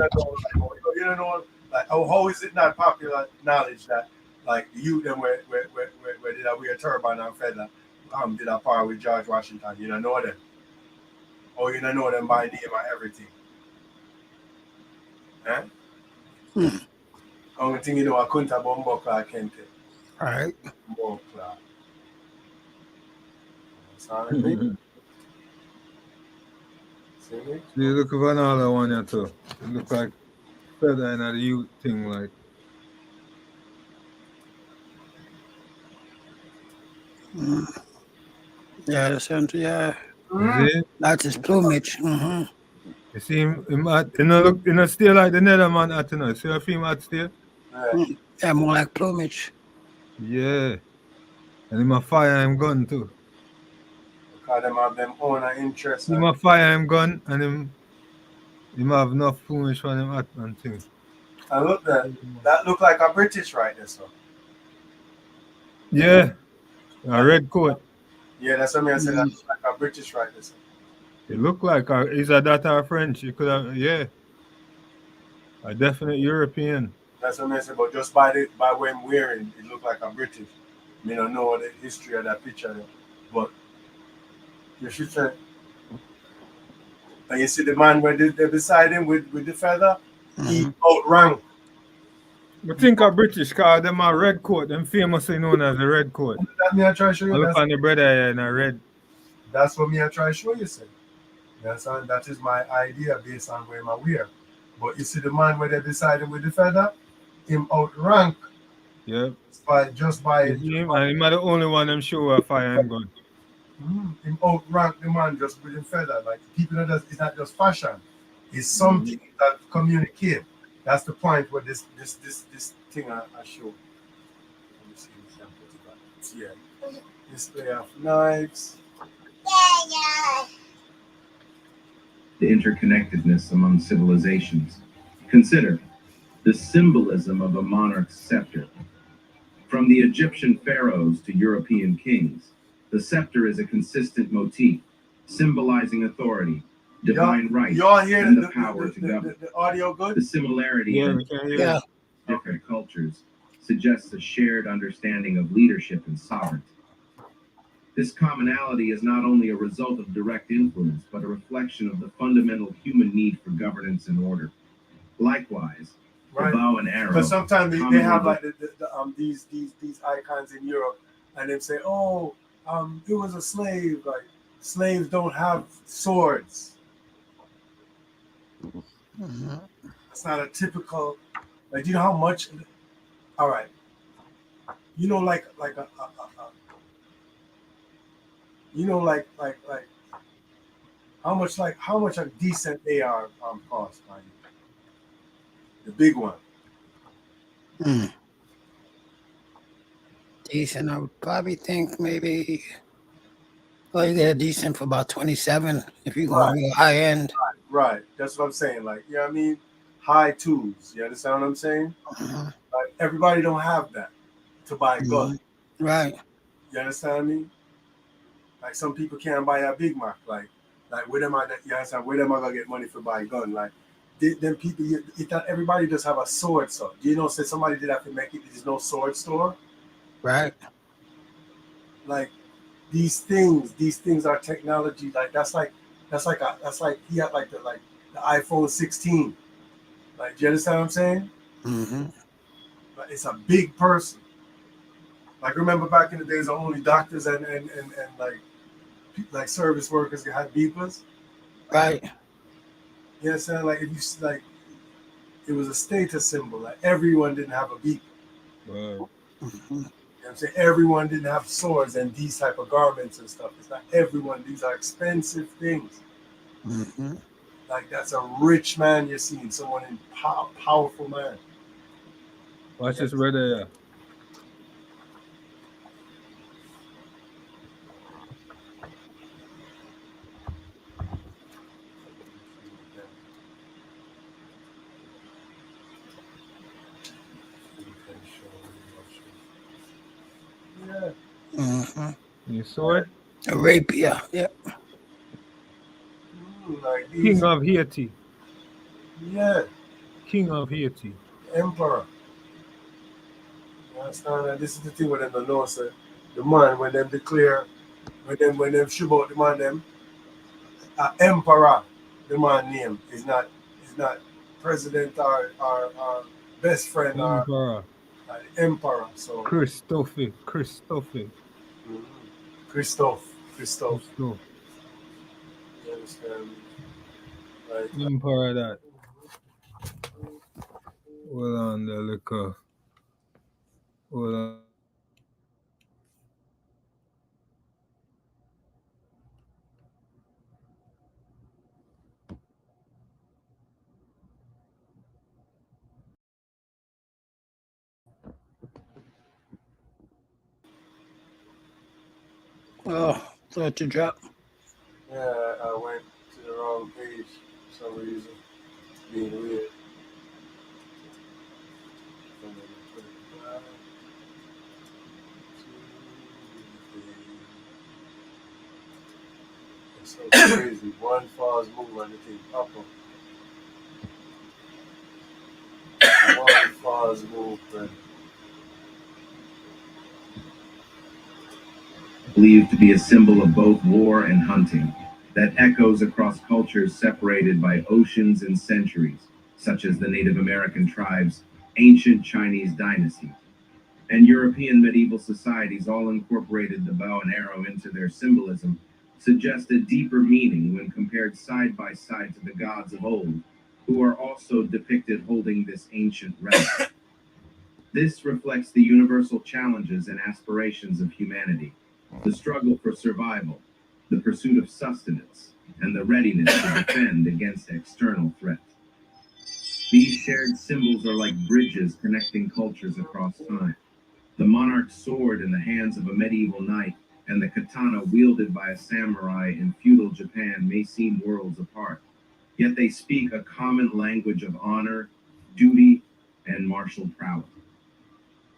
don't know like how is it not popular knowledge that like you them where did I wear a turban and feather did a par with George Washington? You don't know them. You don't know them by name and everything. Huh? Only thing you know, I couldn't have Bombokla Kente. All right. Bombokla. Sorry, me. See me? You look for another one here too. It look like feather in the youth thing like. Yeah, the center, yeah. You see? That's his plumage. You see him at, you know, look, you know, stay like the Netherman at, you know. See a film at stay? Yeah. Yeah, more like plumage. Yeah. And him a fire him gun too. Because them have them own interest. Him a fire him gun and him have enough foolish for him at and thing. And look, that look like a British right there, so. Yeah. A red coat. Yeah, that's what I said. That looks like a British right there, so. It look like is a that or French? You could have, yeah. A definite European. That's what I said. But just by what I'm wearing, it look like a British. I don't know the history of that picture, there. But you should say. And you see the man where they beside him with the feather, he outrank. We think of British car, them a red coat, them famously known as the red coat. That me I try to show you. I look on the brother here in a red. That's what me I try to show you, sir. That is my idea based on where I wear. But you see the man where they beside him with the feather, him outrank. Yeah. Just by And him are the only one them show a fire him gun. him outrank the man just with him feather. Like people know that it's not just fashion, it's something that communicate. That's the point where this thing I show. Let me see if I can put it back. Yeah. Display of knives. The interconnectedness among civilizations. Consider the symbolism of a monarch's scepter. From the Egyptian pharaohs to European kings, the scepter is a consistent motif, symbolizing authority, divine right, and the power to govern. The audio good? The similarity in different cultures suggests a shared understanding of leadership and sovereignty. This commonality is not only a result of direct influence, but a reflection of the fundamental human need for governance and order. Likewise, the bow and arrow. Because sometimes they have like these icons in Europe, and they say, "Oh, it was a slave." Like slaves don't have swords. That's not a typical. Like, do you know how much? All right, you know, like how much a decent AR cost, like the big one. Decent, I would probably think maybe. Well, you get a decent for about 27 if you go real high end. Right, that's what I'm saying. Like, you know what I mean? High twos. You understand what I'm saying? Like, everybody don't have that to buy guns. Right. You understand me? Like, some people can't buy a Big Mac. Like where them are, you understand? Where them are gonna get money for buy a gun? Like, them people, everybody does have a sword. So, do you know? Say somebody did have to make it. There's no sword store. Right. Like, these things are technology. Like, that's like he had like the iPhone 16. Like, do you understand what I'm saying? Like, it's a big person. Like, remember back in the days, only doctors and like service workers had beepers. Right. You know what I'm saying? Like, if you like, it was a status symbol. Like, everyone didn't have a beeper. Right. You know what I'm saying? Everyone didn't have swords and these type of garments and stuff. It's not everyone. These are expensive things. Like, that's a rich man you're seeing. Someone in powerful man. Watch this right there. Yeah. You saw it? A rapier. Yep. Like King of Haiti. Yeah. King of Haiti. Emperor. You understand? And this is the thing with them the know, sir. The man when them declare, when them shoot out the man them, emperor, the man name is not president or best friend or Emperor. the emperor. So Christophe. mhm. Christophe. Christophe. You understand me? Like Emperor that. Hold on the liquor. Hold on. Oh, thought you dropped. yeah, I went to the wrong page for some reason. Being weird. And then put it back to the- It's so crazy. One false move and the thing pop up. One false move and Believed to be a symbol of both war and hunting, that echoes across cultures separated by oceans and centuries, such as the Native American tribes, ancient Chinese dynasties, and European medieval societies all incorporated the bow and arrow into their symbolism, suggest a deeper meaning when compared side by side to the gods of old, who are also depicted holding this ancient relic. This reflects the universal challenges and aspirations of humanity, the struggle for survival, the pursuit of sustenance, and the readiness to defend against external threats. These shared symbols are like bridges connecting cultures across time. The monarch's sword in the hands of a medieval knight and the katana wielded by a samurai in feudal Japan may seem worlds apart, yet they speak a common language of honor, duty, and martial prowess.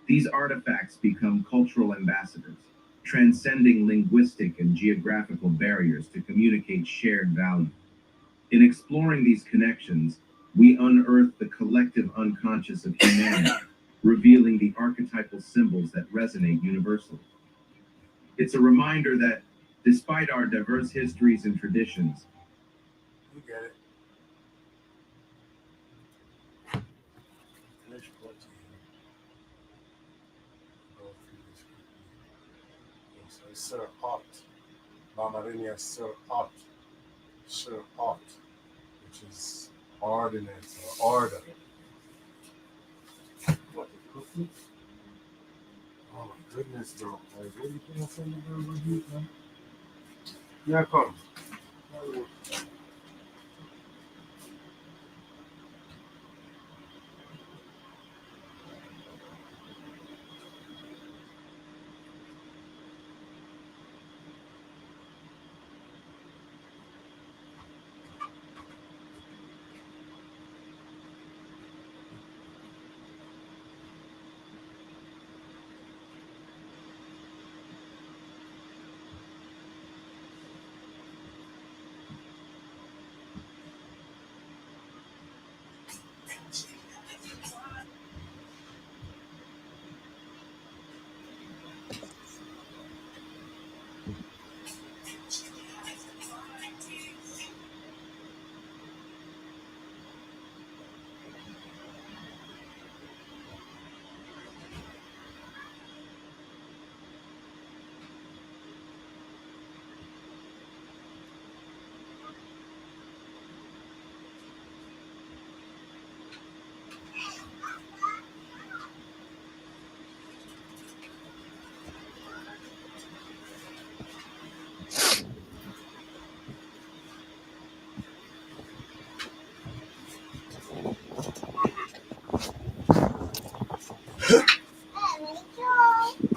These artifacts become cultural ambassadors, transcending linguistic and geographical barriers to communicate shared value. In exploring these connections, we unearth the collective unconscious of humanity, revealing the archetypal symbols that resonate universally. It's a reminder that, despite our diverse histories and traditions, you get it. Finish protein. Go through this quickly. So it's SSra'at. Mamarinia SSra'at, which is ordinance or order. What the cookie? Oh my goodness, bro. Like, really can't send me over here, man? Yeah, come.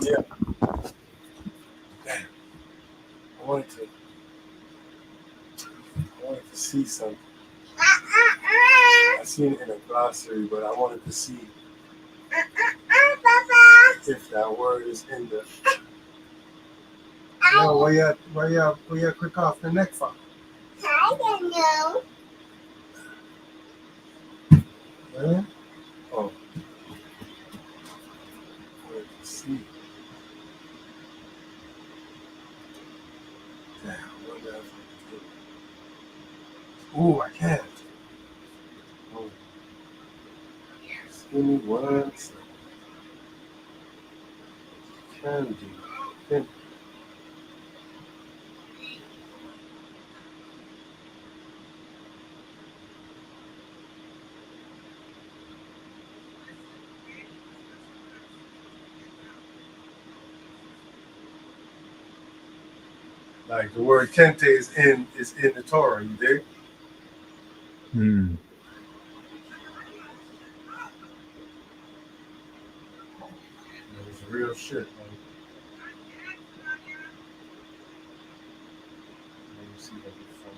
Yeah. Damn. I wanted to see something. I seen it in a glossary, but I wanted to see if that word is in the. No, where you quick off the neck from? I don't know. Yeah? Oh, I wanted to see. Damn, I wonder if I can do it. Ooh, I can't. Oh. Give me one second. Candy. Candy. Like the word kente is in the Torah. You dig? Hmm. It's real shit. Man. Let me see if I can find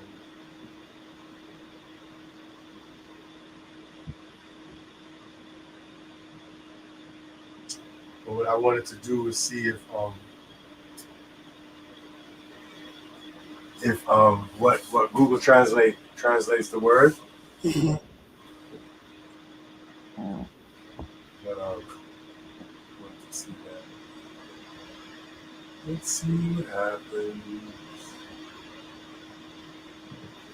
it. But what I wanted to do was see if what Google translates the word. Mhm. But want to see that. Let's see what happens.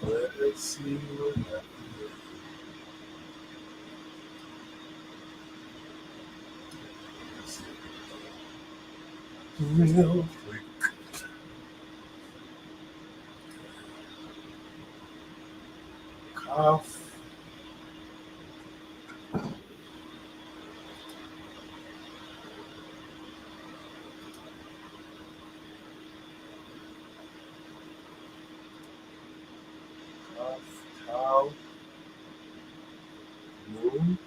Let's see what happens. Real quick. Cough. Cough. Cow. Moon.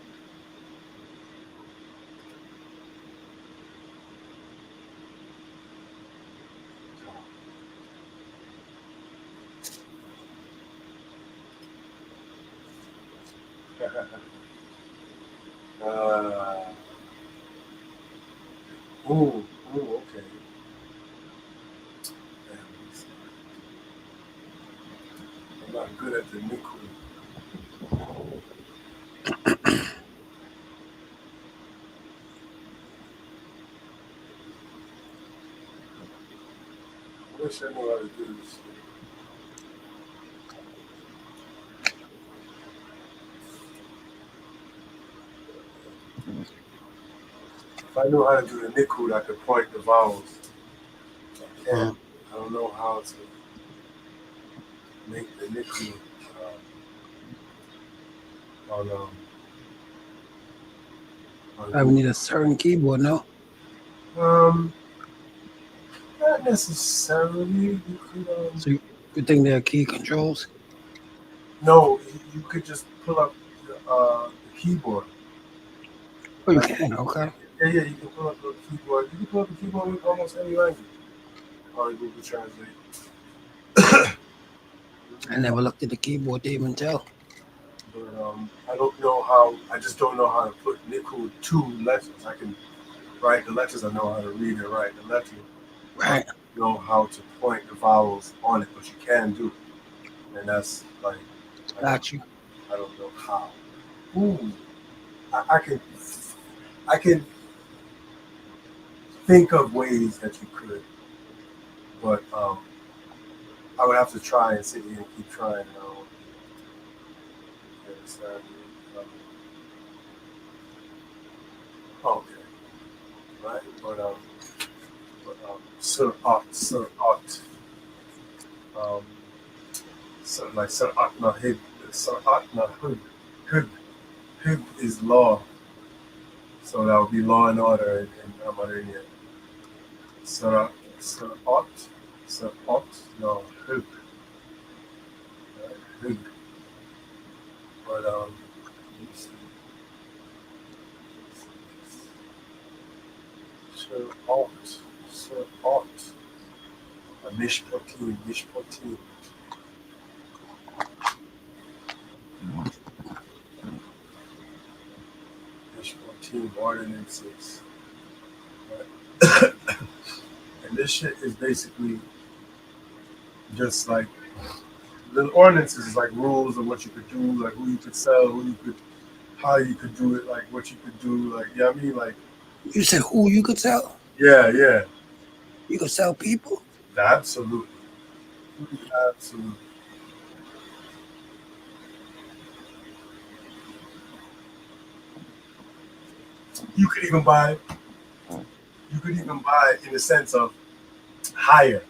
uh, ooh, okay. I'm not good at the Niku. I wish I knew how to do this. If I knew how to do the Nikud, I could point the vowels. I can't. I don't know how to make the Nikud on I would Google. need a certain keyboard, no? Um, Not necessarily. You could So you think there are key controls? no, you could just pull up the keyboard. Oh, you Like, can. Okay. yeah, you can pull up the keyboard. You can pull up the keyboard with almost any language on Google Translate. I never looked at the keyboard to even tell. But I don't know how. I just don't know how to put Nikud to letters. I can write the letters. I know how to read and write the letters. Right. Know how to point the vowels on it, but you can do it, and that's like Got you. I don't know how. Ooh, I can think of ways that you could, but I would have to try and sit here and keep trying. You understand? Okay, right, SSṛāt, so like Ṣṛāt Nahib, Ṣṛāt Nahib, Hib is law, so that would be law and order in Amarindia. Ṣṛāt, Ṣṛāt, no, Hib, right? Hib, but let's see. Ṣṛāt, Ṣṛāt, Mishpatim, Mishpatim. There's 14 ordinances. Right? And this shit is basically just like the ordinances is like rules of what you could do, like who you could sell, who you could, how you could do it, like what you could do, like yeah, I mean, like You said who you could sell? yeah, You could sell people? absolutely, absolutely. you could even buy in the sense of hire,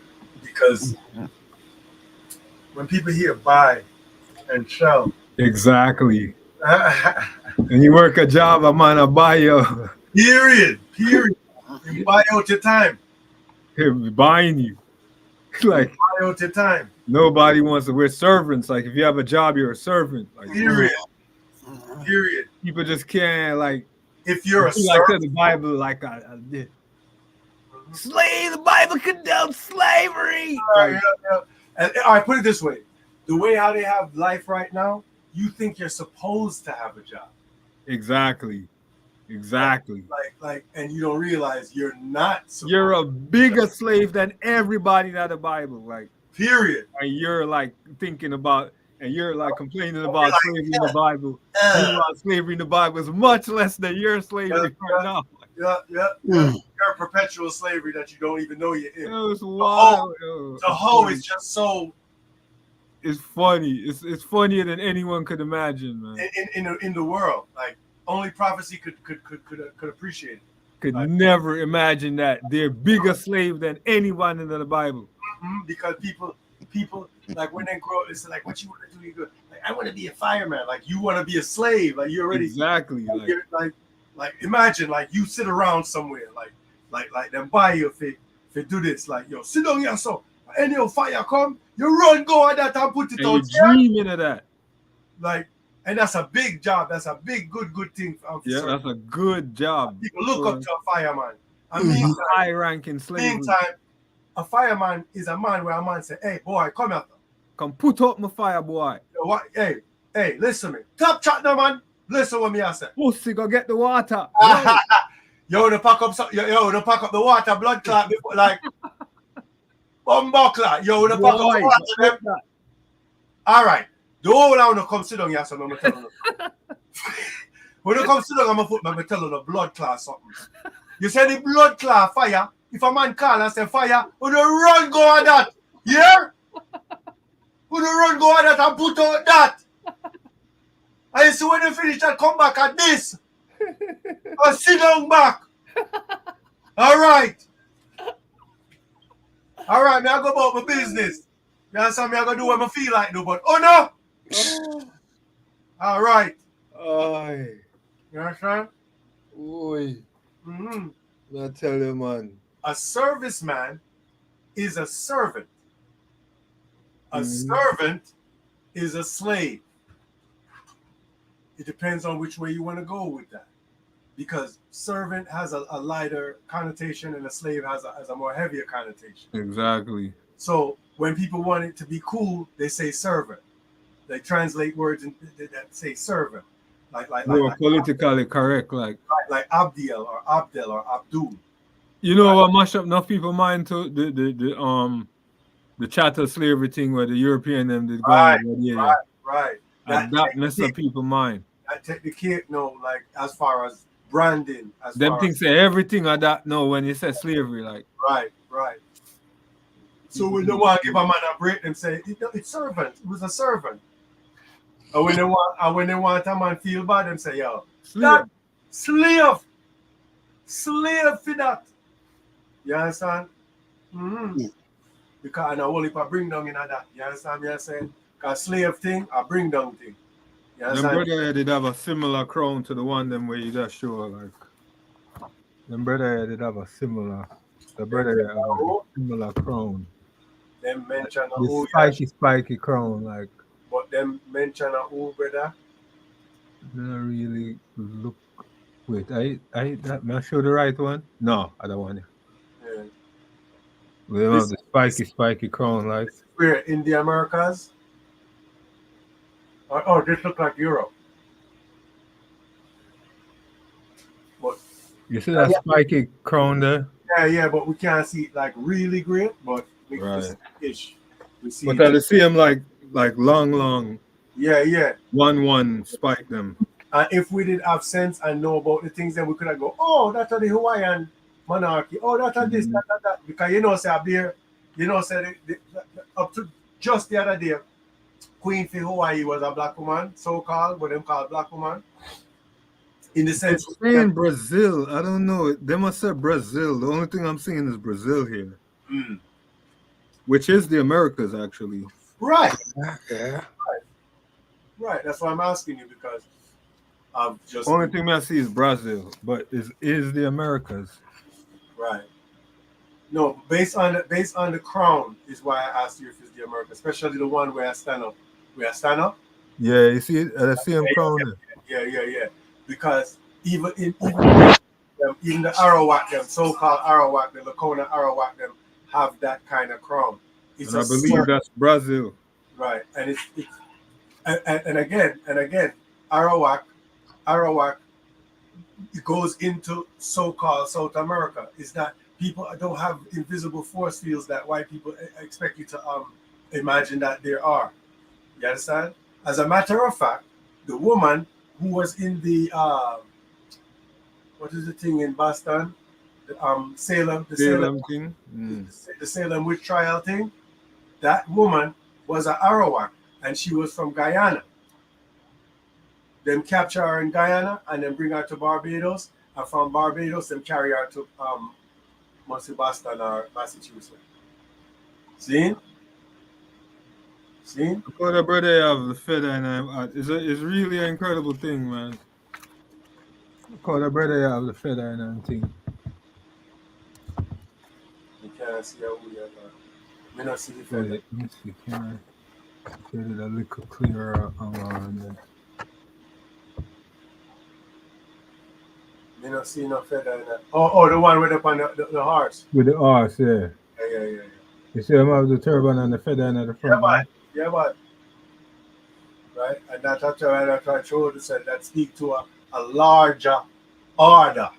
because when people hear buy and sell, Exactly. And you work a job, a man, a buy you. period, you buy out your time, He'll be buying you. Like buy out your time, nobody wants to. We're servants. Like if you have a job, you're a servant. Like period. people just can't like. If you're a Like servant, the Bible, like I did. Slave. The Bible condones slavery. Like, And all right, put it this way: the way how they have life right now, you think you're supposed to have a job. exactly. Like, and you don't realize you're not. You're a bigger slave than everybody in the Bible. Like, period. and you're like thinking about, and you're like complaining about slavery in the Bible. Meanwhile, slavery in the Bible is much less than your slavery right now. You're a perpetual slavery that you don't even know you're in. It was wild. The hoe is just so. It's funny. It's funnier than anyone could imagine, man. In the world, like only prophecy could appreciate it. Could never imagine that they're bigger slave than anyone in the Bible. Because people like when they grow up, it's like, what you want to do? You go, like, I want to be a fireman. Like you want to be a slave. Like you're already exactly like imagine like you sit around somewhere like them buy you if do this, like yo, sit down here, so any fire come, you run, go at that and put it and out. You're dreaming of that. Like, and that's a big job. That's a big good thing. That's a good job. People look up to a fireman. I mean, high ranking slave. Meantime, a fireman is a man where a man say, "Hey boy, come here. Come put up my fire, boy. What? Hey, listen to me. Top chat now, man. Listen what me I say. Pussy, go get the water. Yo, no pack up the water, blood clot before, like buckler. Yo, no pack up the water. All right. The whole I wanna come sit down here, so I'm tell you. When you come sit down, I'm gonna tell you the blood clot something. You say the blood clot fire. If a man call and say fire, would you run go on that? Yeah? Would you run go on that and put out that? And so when you finish that, come back at this. And sit down back. All right. All right, me I go about my business. You understand me? I go do what I feel like do, but oh no. All right. Aye. You understand? Oi. I tell you, man. A serviceman is a servant. A servant is a slave. It depends on which way you want to go with that. Because servant has a lighter connotation and a slave has a more heavier connotation. Exactly. So when people want it to be cool, they say servant. They translate words that say servant. Like politically correct, like Abdiel or Abdel or Abdul. You know what mash up enough people mind to the chattel slavery thing where the European them did go on. Right. That mess up people mind. I take the cake, no, like as far as branding, as them far things say everything of that no when you say slavery, like right. So when they want to give a man a break, them say it's servant. It was a servant. And when they want a man feel bad, them say, yo, that slave for that. You understand? Because I know only if I bring down in that. You understand me? I say, because slave thing, I bring down thing. You understand? Them brother did have a similar crown to the one them where you just show like. Them brother did have a similar. The brother did have a similar crown. Them mention the spiky crown, like. But them mention a who, brother? Don't really look. Wait, may I show the right one? No, I don't want it. Yeah. We have the spiky crown, like. Where in the Americas? Oh, this look like Europe. But you see that spiky crown there? Yeah, but we can't see it like really great, but we can see we see. But I see them like long. Yeah. One spike them. And if we did have sense and know about the things, then we could have go, oh, that's the Hawaiian monarchy. Oh, that's this, that. Because say up there, say up to just the other day, Queen for Hawaii was a black woman, so-called, but them called black woman. in the sense It's saying Brazil. I don't know. They must say Brazil. The only thing I'm seeing is Brazil here, Mm. which is the Americas, actually. Right, Yeah. right. That's why I'm asking you, because I've just Only thing I see is Brazil, but is the Americas. right. No, based on the crown is why I asked you if it's the America, especially the one where I stand up. Where I stand up? Yeah, you see the same Yeah, crown. yeah. Because even the Arawak, them so-called Arawak, the Lakona Arawak, them have that kind of crown. It's And a I believe circle, that's Brazil. right? And it's and again, Arawak, it goes into so-called South America. It's not, people don't have invisible force fields that white people expect you to imagine that there are. You understand? As a matter of fact, the woman who was in the what is the thing in Boston, the, Salem, Salem thing. Mm. the Salem witch trial thing. That woman was an Arawak, and she was from Guyana. Them capture her in Guyana and then bring her to Barbados, and from Barbados, them carry her to mostly Boston or Massachusetts. See? See? Because the brother have the feather and it's really an incredible thing, man. Because the brother have the feather and thing. You can't see how we are. We not see the Let feather. me see, can I get it a little clearer on there? We not see no feather in that. Oh, the one with up on the horse. With the horse, yeah. Yeah. You see him have the turban and the feather in the front. Yeah, but right, and that's what I try to show you, said that speak to a larger order.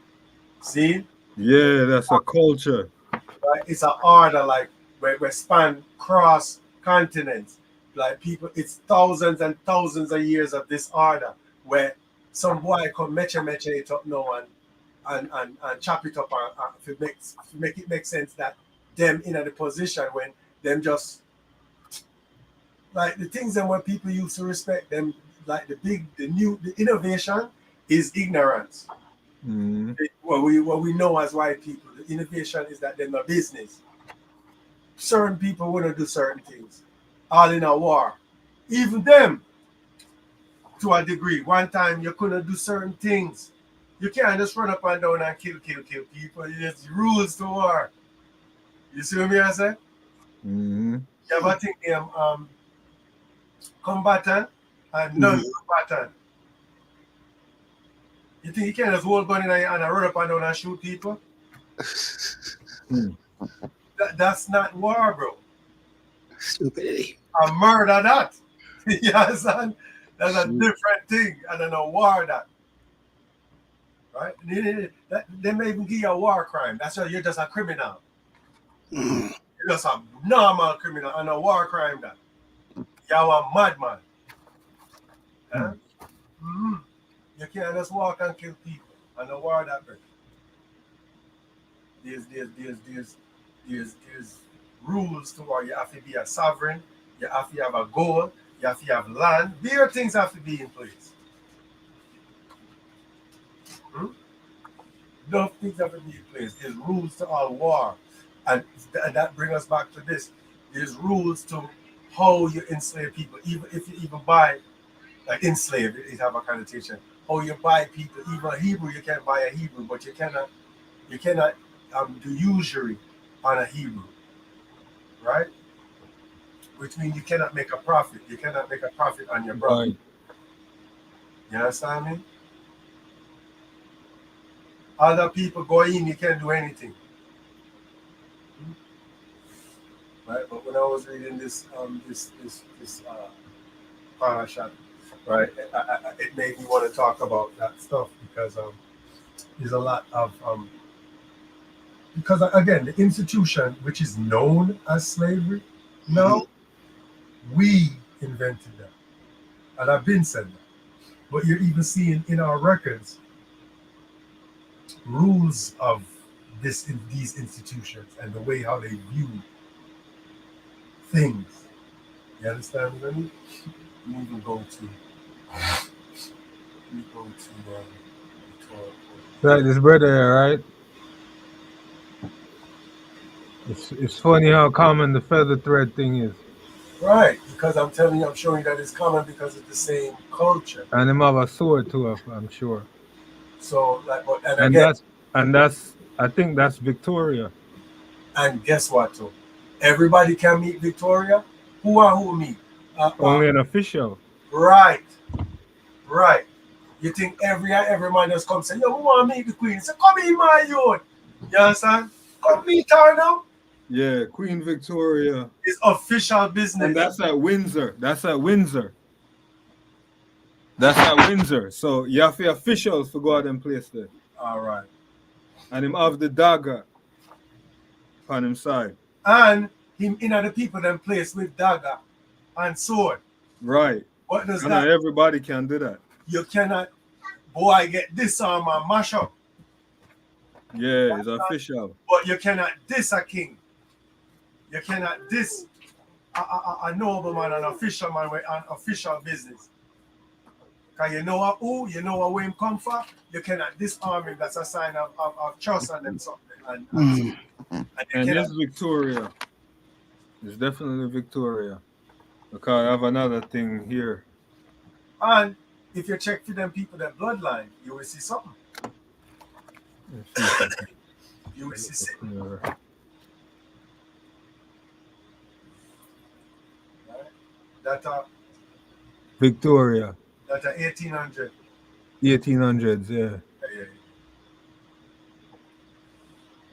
See, Yeah, that's a culture. right? It's an order like where span cross continents. Like people, it's thousands and thousands of years of this order where some boy come meche it up now and chop it up and to make it make sense that them in the position when them just like the things that when people used to respect them, like the innovation is ignorance. Mm. What we know as white people, the innovation is that they're not business. Certain people want to do certain things, all in a war. Even them, to a degree. One time you couldn't do certain things. You can't just run up and down and kill people. There's rules to war. You see what I say? Mm-hmm. You ever think them combatant and non-combatant? You think you can just hold gun in and run up and down and shoot people? That's not war, bro. Stupidity. A murder that. You understand? That's a different thing. I don't know war that. Right? They may even give you a war crime. That's why you're just a criminal. You're just a normal criminal and a war crime that. You're a madman. Huh? Mm-hmm. You can't just walk and kill people and a war that big. There's rules to war. You have to be a sovereign. You have to have a goal. You have to have land. There things have to be in place. Those things have to be in place. There's rules to all war. And that brings us back to this. There's rules to how you enslave people. Even if you even buy, like enslave, it have a connotation. How you buy people, even a Hebrew, you can buy a Hebrew, but you cannot do usury on a Hebrew. Right? Which means you cannot make a profit. You cannot make a profit on your brother. Right. You understand me? Other people go in, you can't do anything. Right? But when I was reading this parasha, right, it made me want to talk about that stuff because there's a lot of because again the institution which is known as slavery now we invented that, and I've been said that. But you're even seeing in our records rules of these institutions and the way how they view things. You understand what I mean? We even go to Like this brother here, right? It's funny how common the feather thread thing is. Right, because I'm telling you, I'm showing you that it's common because it's the same culture. And him have a sword too, I'm sure. So, like, but, and And again, that's I think that's Victoria. and guess what, too? Everybody can meet Victoria. Who meet? Only an official. Right, right. You think every man just come say, yo, we want to meet the queen. Say, come in my yard. You understand? Come meet her now. Yeah, Queen Victoria. It's official business. And that's at Windsor. That's at Windsor. That's at Windsor. So you have the officials to go out and place there. All right. And him have the dagger on him side. And him in the people then place with dagger and sword. Right. What does And that? everybody can do that. You cannot, boy, get disarm and mash up. Yeah, it's official. But you cannot diss a king. You cannot diss a nobleman, an official man with an official business. Because you know who, you know where him come from, you cannot disarm him. That's a sign of trust and them something. And this Victoria is definitely Victoria. Because I have another thing here. And if you check for them people, their bloodline, you will see something. You will see something. Right? That Victoria. That 1800. 1800s, yeah. Yeah.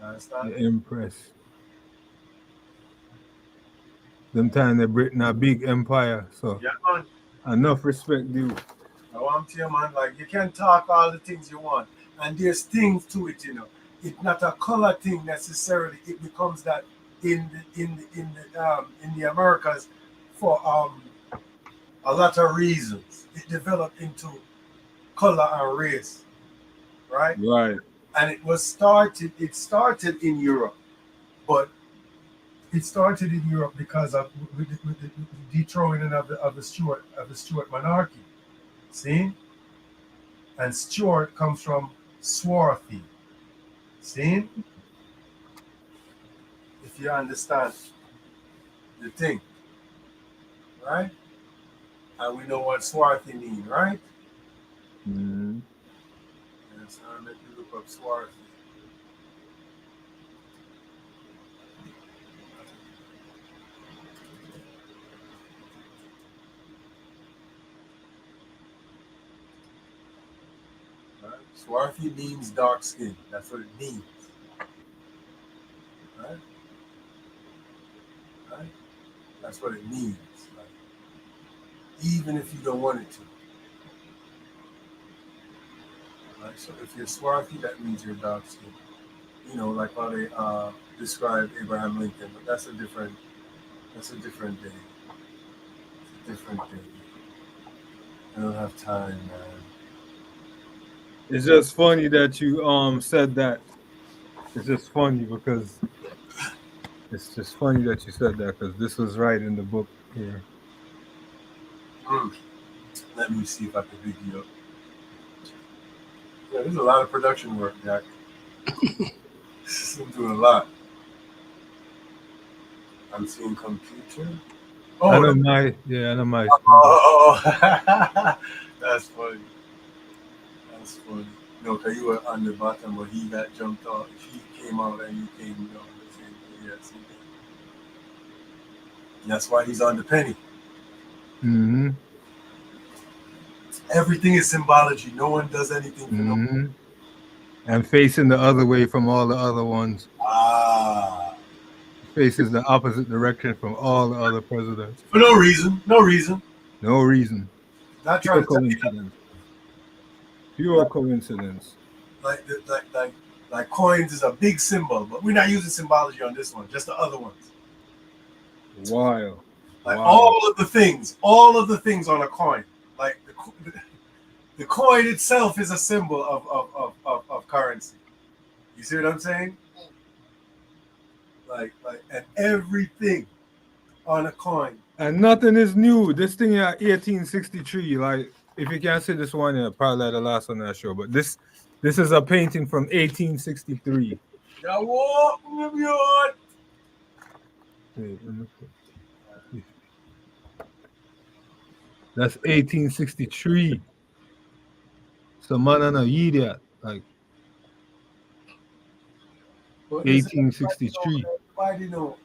Understand? The Empress. Them time the Britain a big empire, so yeah, man. Enough respect due. I want to you, man, like you can talk all the things you want, and there's things to it, you know. It's not a color thing necessarily. It becomes that in the Americas for a lot of reasons. It developed into color and race, right? Right. And it started in Europe, but it started in Europe because of with the dethroning of the Stuart monarchy. See? And Stuart comes from swarthy. See? If you understand the thing, right? And we know what swarthy means, right? Mm-hmm. Yes, I'll let you look up swarthy. Right? Swarthy means dark skin. That's what it means. Right? Right? That's what it means. Like, even if you don't want it to. Right? So if you're swarthy, that means you're dark skinned. You know, like how they describe Abraham Lincoln, but that's a different day. It's a different day. I don't have time, man. It's just funny that you said that. It's just funny because it's just funny that you said that because this was right in the book here. Let me see if I can pick you up. Yeah, there's a lot of production work, Jack. I'm doing a lot. I'm seeing computer. Oh, I know my. Oh, that's funny. That's funny. No, because you were on the bottom, but he got jumped off. He came out and you came down the same thing. Yes, that's why he's on the penny. Mm-hmm. Everything is symbology. No one does anything for no one. And facing the other way from all the other ones. Faces the opposite direction from all the other presidents. For no reason. No reason. Not Pure coincidence. Pure coincidence. Like coins is a big symbol, but we're not using symbology on this one, just the other ones. Wild. All of the things on a coin. Like the coin itself is a symbol of currency. You see what I'm saying? Like and everything on a coin. And nothing is new. This thing at 1863, like if you can't see this one, probably like the last one I show. But this This is a painting from 1863. Yeah, what? What? Wait, let me see. That's 1863. So man and a idiot. Like But this is 1863. everybody know.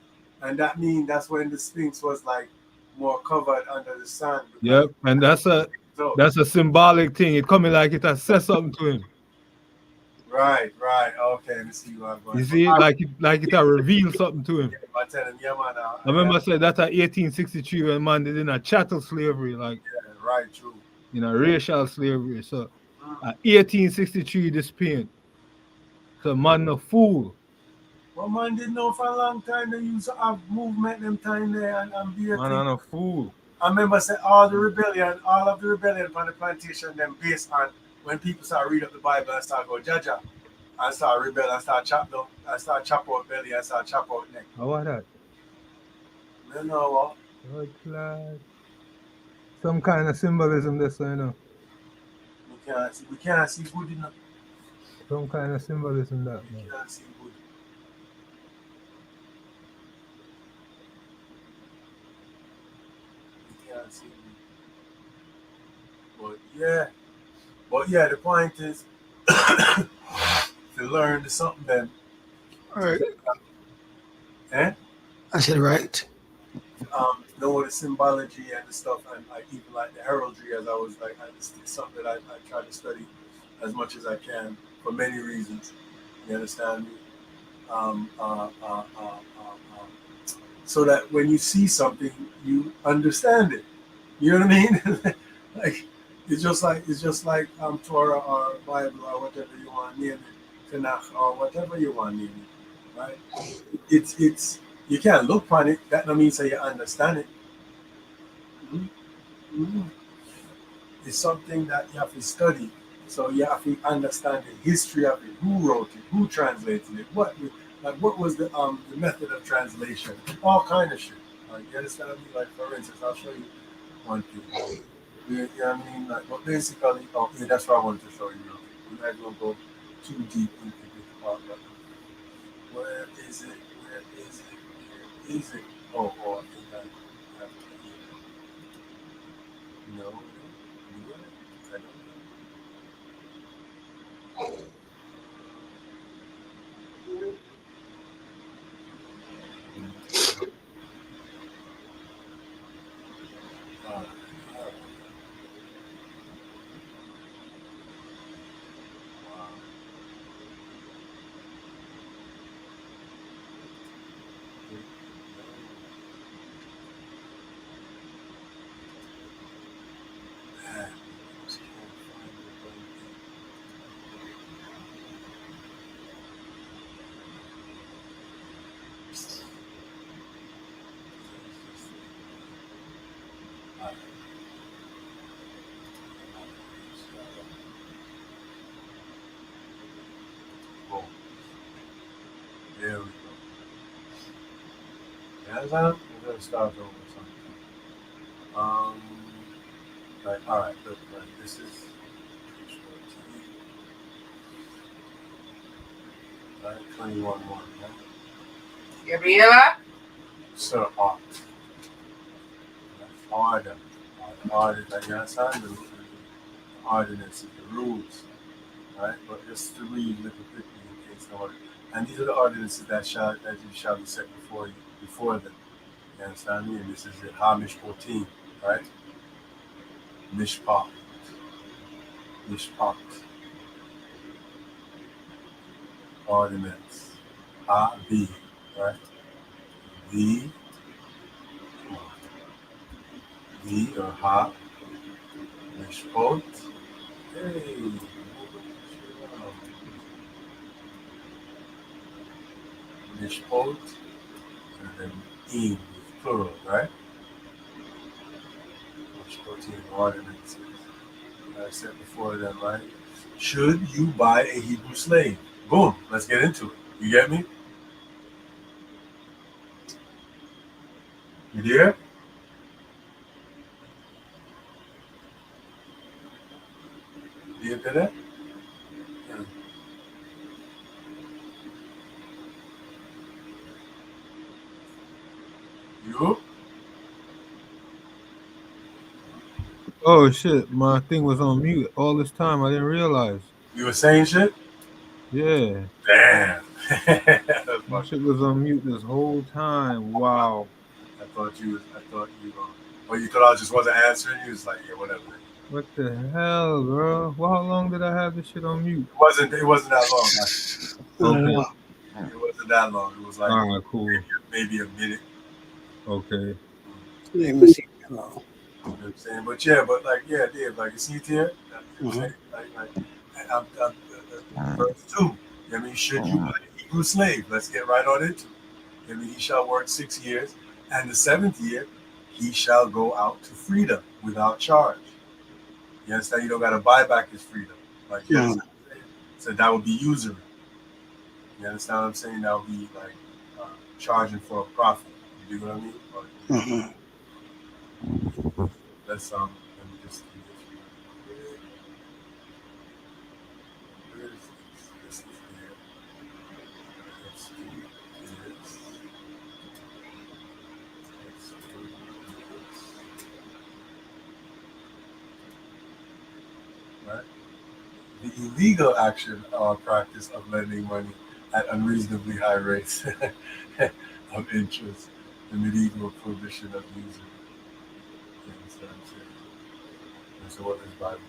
And that means that's when the Sphinx was like more covered under the sun. Yep, and that's So, a symbolic thing. It coming like it has said something to him. right. Okay, let's see what I'm going. You see, like it has revealed something to him. I tell him, yeah, man. I remember I said that at 1863 when man did in a chattel slavery, like right, true. racial slavery. So at 1863 this paint. So man no fool. Well, man didn't know for a long time they used to have movement them time there and be a Man thing. on a fool. I remember say all of the rebellion on the plantation them based on when people start read up the Bible and start go jaja and start rebel and start chop down and start chop out belly and start chop out neck. How was that? You know what? Good lad. Some kind of symbolism this, you know. We can't see good enough. Some kind of symbolism that, We man. can't see good. We can't see good. But yeah, the point is to learn something then. All right. Eh? I said right. Know the symbology and the stuff, and like even like the heraldry, as I was like, it's something that I try to study as much as I can for many reasons. You understand me? So that when you see something, you understand it. You know what I mean? Like it's just like Torah or Bible or whatever you want to name it, Tanakh or whatever you want to name it, right? It's you can't look on it. That don't mean say you understand it. Mm-hmm. It's something that you have to study. So you have to understand the history of it, who wrote it, who translated it, what was the method of translation, all kind of shit. You understand me? Like for instance, I'll show you one thing. You know what I mean? Like, but basically, that's what I wanted to show you. We're not gonna go too deep into this part, but where is it? Where is it? Oh, I think I have to no. I don't know. There we go. Hands on. We're gonna start over something. Right. All right. Look. Right. This is. Right. 21-1. Right? Gabriela? ሥrዓት. Order. Order. Like you understand the ordinances, the rules. Right. But just to read little quickly in case no one. And these are the ordinances that you shall be set before them. You understand me? And this is the Hamish 14, right? Mishpat. Ordinance. B, right? V or Ha. Mishpat. Hey. Mishpat. And then in, plural, right? Mishpat ordinances. I said before that, right? Should you buy a Hebrew slave? Boom. Let's get into it. You get me? You there? You get that? Yeah. Oh shit, my thing was on mute all this time. I didn't realize. You were saying shit? Yeah, Damn. my shit was on mute this whole time. Wow. I thought you, or you thought I just wasn't answering. You was like, yeah, whatever. What the hell, bro? Well, how long did I have this shit on mute? It wasn't that long. Okay. It wasn't that long. It was like All right, cool. maybe a minute. Okay. Let me see. You know what I'm saying? But yeah, Dave, like you see it here, you know what I'm Mhm. saying? Verse 2. You know what I mean, should you buy a Hebrew slave? Let's get right on into it. You know what I mean, he shall work 6 years, and the 7th year he shall go out to freedom without charge. You understand? You don't got to buy back his freedom. Like, you understand what I'm saying? So that would be usury. You understand what I'm saying? That would be like charging for a profit. You do what I mean? But, Mhm. let's let me just do this. Where is this? This is there. Let's do this. Let's do this. Right? The illegal action or practice of lending money at unreasonably high rates of interest, the medieval prohibition of usury. You understand what I'm saying? And so what does Bible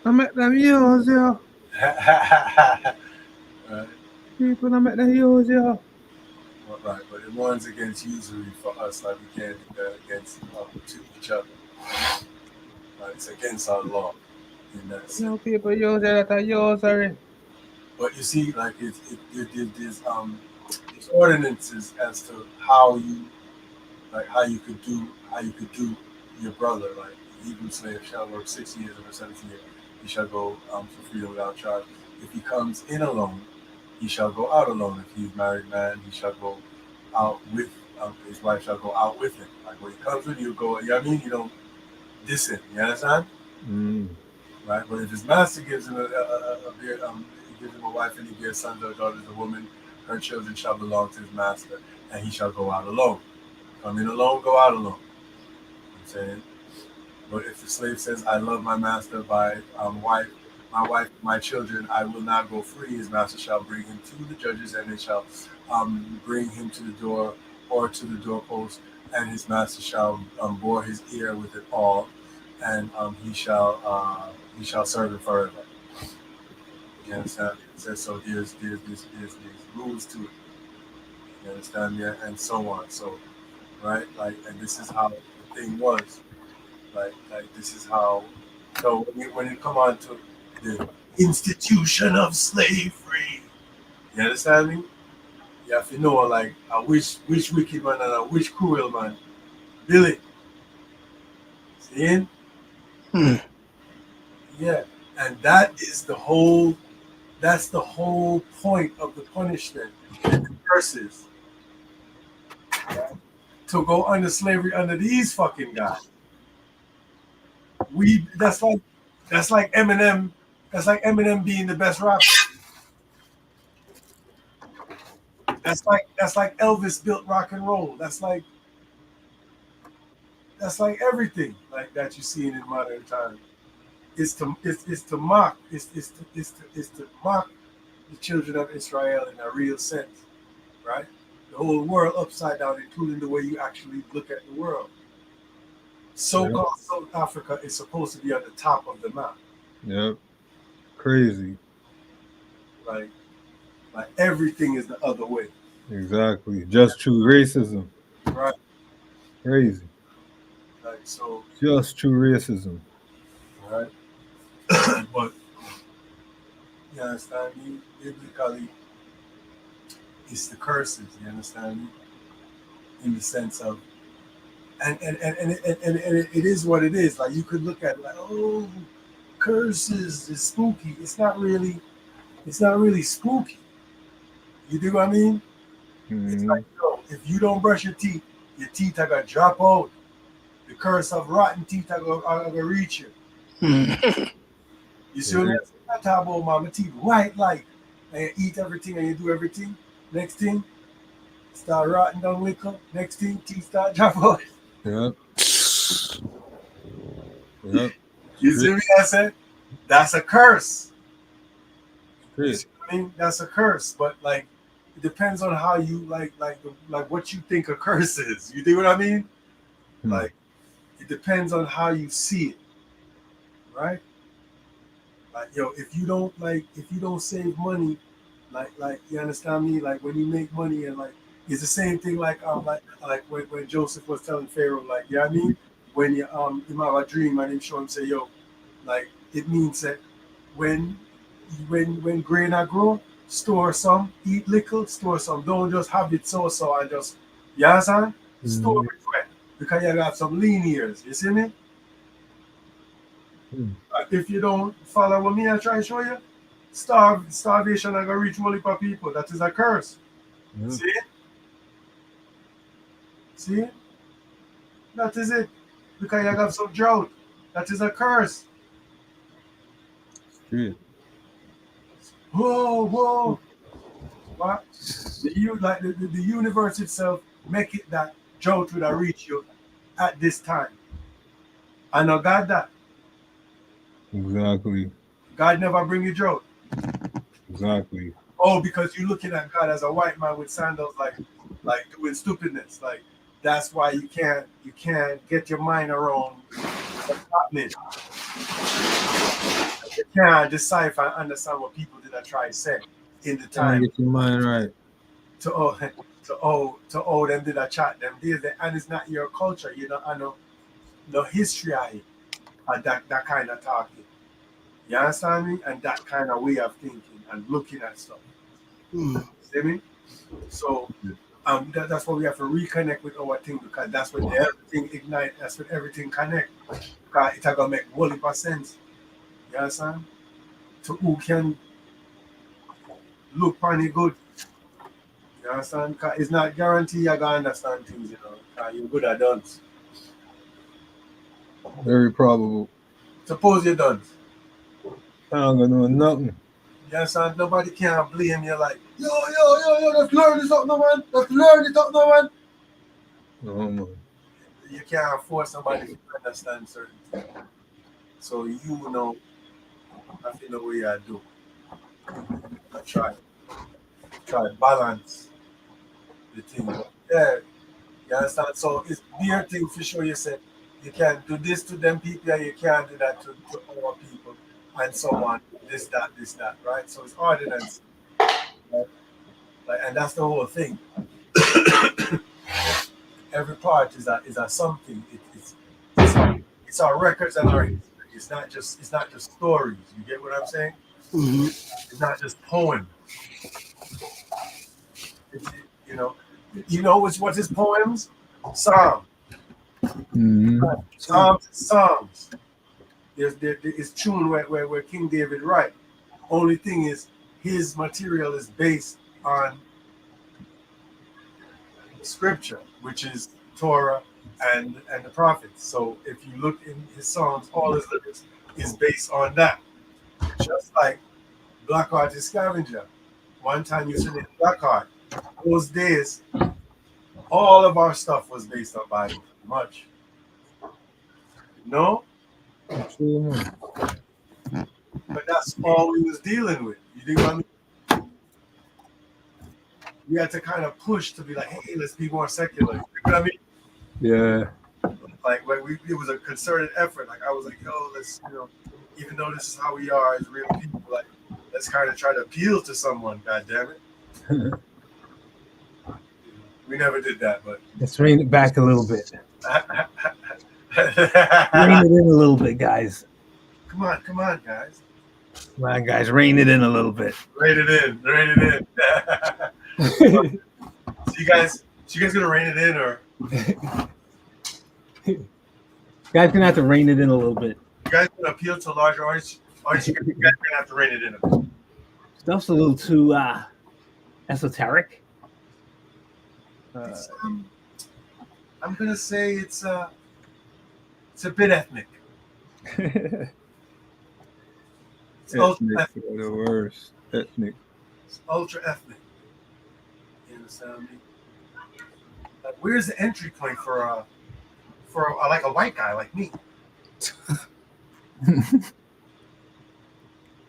I met them use yo. say? Right? People, I met them use yo. Right, but it warns against usury for us, like we can't do that against to each other. Right? It's against our law in that sense. No people use it at a usury. But you see, like there's ordinances as to how you could do your brother, like the Hebrew slave shall work 6 years, and the 7th year he shall go for freedom without charge. If he comes in alone, he shall go out alone. If he's a married man, he shall go out with his wife shall go out with him. Like when he comes with you, go. You know what I mean? You don't diss him. You understand? Mm. Right? But if his master gives him he gives him a wife and he gives sons or daughters a woman, her children shall belong to his master, and he shall go out alone. Come in alone, go out alone. You know what I'm saying? But if the slave says, I love my master by my wife, my children, I will not go free, his master shall bring him to the judges, and they shall bring him to the door or to the doorpost, and his master shall bore his ear with it all, and he shall serve him forever. You understand? It says so. There's rules to it. You understand? Yeah, and so on. So, right, like, and this is how the thing was. Like this is how. So when you come on to the institution of slavery, you understand me? You have to know like which wicked man and which cruel man. Billy, seeing? Hmm. Yeah, and that's the whole point of the punishment and the curses. Right? To go under slavery under these fucking guys. That's like Eminem. That's like Eminem being the best rapper. That's like Elvis built rock and roll. That's like everything like that you see in modern time. It's to mock. It's to mock the children of Israel in a real sense, right? The whole world upside down, including the way you actually look at the world. Yep. So-called South Africa is supposed to be on the top of the map. Yep. Crazy. Like everything is the other way. Exactly. Just true racism. Right. Crazy. Like so. Just true racism. Right. But you understand me? Biblically, it's the curses. You understand me? In the sense of, and it is what it is. Like you could look at it like, oh, curses is spooky. It's not really spooky. You do what I mean? It's Mm-hmm. like, if you don't brush your teeth are gonna drop out. The curse of rotten teeth are gonna reach you. Hmm. You see what I'm talking about, mama teeth white like, and you eat everything and you do everything. Next thing, start rotting down liquor. Next thing, teeth start drop out. Yep. Yep. You see me? I said that's a curse. You Great. see what I mean? That's a curse. But like, it depends on how you like what you think a curse is. You think what I mean? Hmm. Like, it depends on how you see it, right? Like, yo, if you don't save money, like you understand me? Like when you make money and like it's the same thing like when Joseph was telling Pharaoh, like, you know what I mean? When you have a dream and him show him say, yo, like it means that when when grain are grow, store some, eat little, store some. Don't just have it so and just, you understand? Store it well. Because you got some lean years, you see me? Hmm. If you don't follow what me I try to show you, starvation are gonna reach multiple people. That is a curse. Yeah. See it? See it? That is it. Because you got some drought. That is a curse. Great. Whoa, whoa. What? The universe itself make it that drought will reach you at this time. I know God that. Exactly. God never bring you drought. Exactly. Oh, because you're looking at God as a white man with sandals, like doing stupidness. Like that's why you can't get your mind around what's happening. You can't decipher and understand what people did I try to say in the Trying time to get your mind right. to them did I chat them days, and it's not your culture, I know no history of it, and that kind of talking. You understand me? And that kind of way of thinking and looking at stuff. See me? So that's why we have to reconnect with our thing, because that's when everything ignite. That's when everything connect. Because it's gonna make 100%. You understand? To who can look funny good. You understand? Because it's not guaranteed you're gonna understand things. Because you're good at dance. Very probable. Suppose you don't. I don't gonna know nothing. You understand? Nobody can blame you like, yo, let's learn this up now, man. Let's learn it up now, man. No man. You can't force somebody to understand certain things. So I feel the way I do. I try balance the thing. But yeah, you understand? So it's their thing for sure. You said you can't do this to them people and you can't do that to our people and so on. This, that, right? So it's ordinance. Right? Like, and that's the whole thing. Every part is a something. It's our records and our history. It's not just stories. You get what I'm saying? Mhm. It's not just poems. It's, you know, what is poems? Psalm. Mm-hmm. Psalms. There's tune where King David write. Only thing is his material is based on scripture, which is Torah and the prophets. So if you look in his songs, all his lyrics is based on that. Just like Blackheart is Scavenger. One time you said it Blackheart. Those days, all of our stuff was based on Bible, much. No? True, man. But that's all we was dealing with. You think what I mean? We had to kind of push to be like, hey, let's be more secular. You know what I mean? Yeah. Like it was a concerted effort. Like I was like, yo, let's, even though this is how we are as real people, like let's kind of try to appeal to someone. God damn it, we never did that, but Let's rein it back a little bit. Rein come it in a little bit, guys. on, guys, Come on, guys. Rein it in a little bit. rein it in. So you guys gonna rein it in, or Guys gonna have to rein it in a little bit. you guys gonna appeal to a larger audience? You guys gonna have to rein it in a bit. Stuff's a little too esoteric. It's, I'm gonna say it's a bit ethnic. It's ultra Ethnic ethnic. are the worst. Ethnic. It's ultra ethnic. You understand me? Like, where's the entry point for like a white guy like me?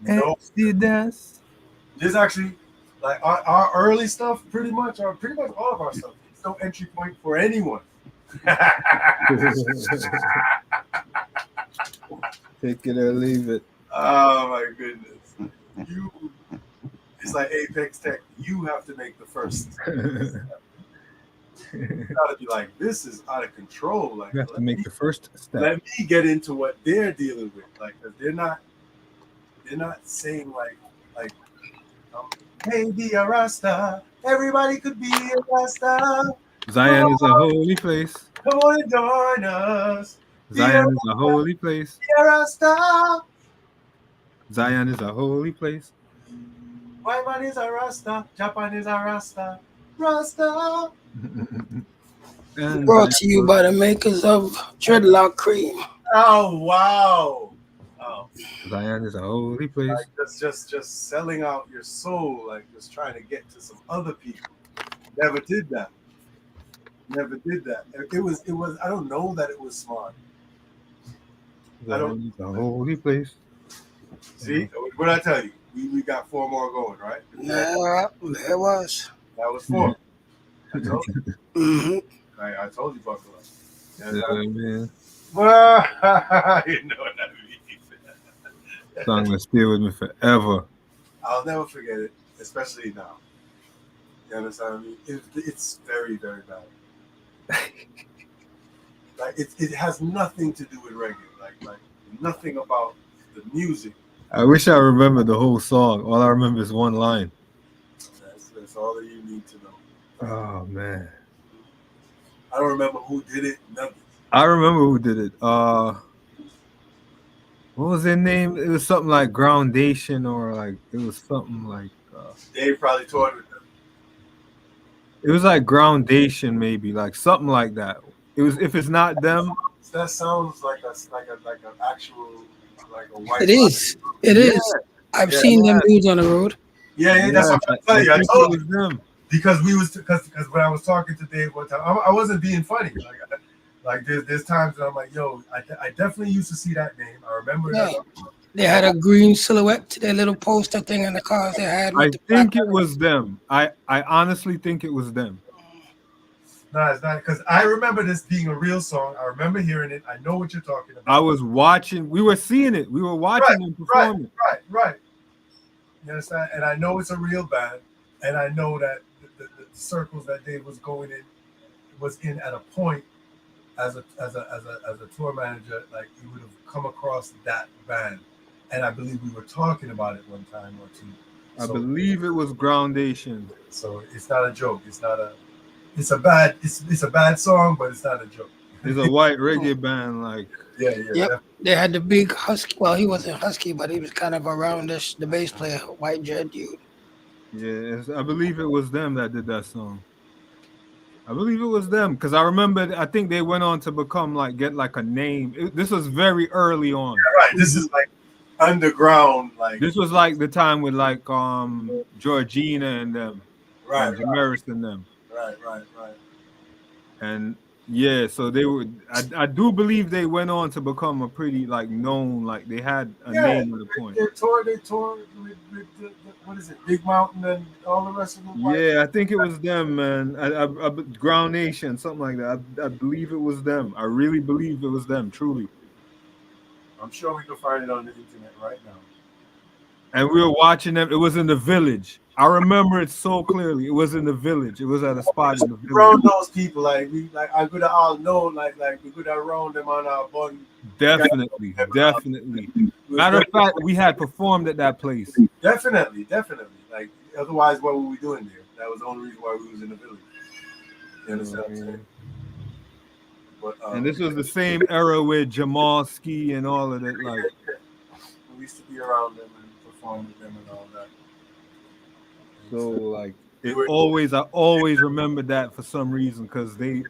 No, Exodus. there's actually like our early stuff, pretty much all of our stuff. It's no entry point for anyone. Take it or leave it. Oh my goodness. It's like Apex Tech. You have to make the first. You gotta be like, this is out of control. Like, You have to make the first step. let me get into what they're dealing with. Like, 'cause they're not saying like, hey, be a Rasta. Everybody could be a Rasta. Zion is a holy place. Come on and join us. Zion is a holy place. Be a Rasta. Zion is a holy place. White man is a Rasta. Japan is a Rasta. Rasta. And Brought to you by the makers of Dreadlock Cream. Oh wow. Oh. Zion is a holy place. Like just selling out your soul, like just trying to get to some other people. Never did that. Never did that. It was I don't know that it was smart. Zion is a holy place. See, what did I tell you? We got 4 more going, right? Yeah, there was. That was 4. I told you. Mm-hmm. I told you, Buffalo. Yeah, man. Well, you know what that means. Song will stay with me forever. I'll never forget it, especially now. You understand what I mean? It's very, very bad. Like it has nothing to do with reggae. Like nothing about the music. I wish I remembered the whole song. All I remember is one line. That's all that you need to know. Oh man. I don't remember who did it. Nothing. I remember who did it. What was their name? It was something like Groundation, or like it was something like Dave probably toured with them. it was like Groundation, maybe like something like that. It was, if it's not them. That sounds like an actual like a white. It is. It is. I've seen them dudes on the road. Yeah, that's what I'm trying to tell you. I think told it was them. because when I was talking to Dave one time, I wasn't being funny. Like there's times that I'm like, yo, I definitely used to see that name. I remember that. They had a green silhouette to their little poster thing in the cars they had. I think it was them. I honestly think it was them. No, it's not, because I remember this being a real song. I remember hearing it. I know what you're talking about. I was watching. We were seeing it. We were watching them perform it. Right. You understand? And I know it's a real band, and I know that the circles that Dave was in at a point as a tour manager, like he would have come across that band, and I believe we were talking about it one time or two. I believe it was Groundation. So it's not a joke. It's not a. It's a bad song, but it's not a joke. It's a white reggae band, like. Yeah. Yep. They had the big husky. Well, he wasn't husky, but he was kind of around the bass player, white dread dude. Yeah, I believe it was them that did that song. I believe it was them because I remember. I think they went on to get like a name. This was very early on. Yeah, right. This is like underground. Like this was like the time with like Georgina and them, right, Damaris and them. Right. And yeah, so they would. I do believe they went on to become a pretty like known. Like they had a name at a point. They toured with what is it, Big Mountain and all the rest of them. Yeah, I think it was them, man. Ground Nation, something like that. I believe it was them. I really believe it was them, truly. I'm sure we can find it on the internet right now. And we were watching them. It was in the village. I remember it so clearly. It was in the village. It was at a spot in the village. Around those people, I could have all known, like we could have around them on our bun. Definitely. Matter of fact, we had performed at that place. Definitely. Like otherwise, what were we doing there? That was the only reason why we was in the village. You understand what I'm saying? But, and this was the same era with Jamal Ski and all of it. Like we used to be around them and perform with them and all that. So like I always remember that for some reason because they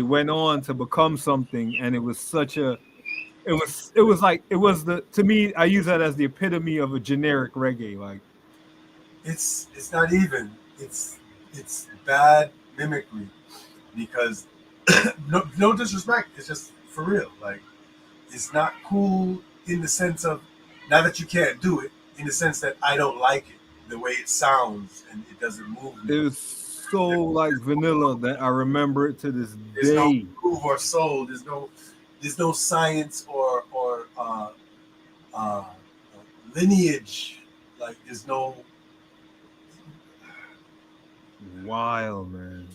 went on to become something, and it was such a to me, I use that as the epitome of a generic reggae. Like it's not even it's bad mimicry because no disrespect, it's just for real. Like it's not cool in the sense of, not that you can't do it, in the sense that I don't like it, the way it sounds, and it doesn't move me. It was so like vanilla that I remember it to this There's no day. groove or soul. There's no science or lineage. Like there's no. Wild, man.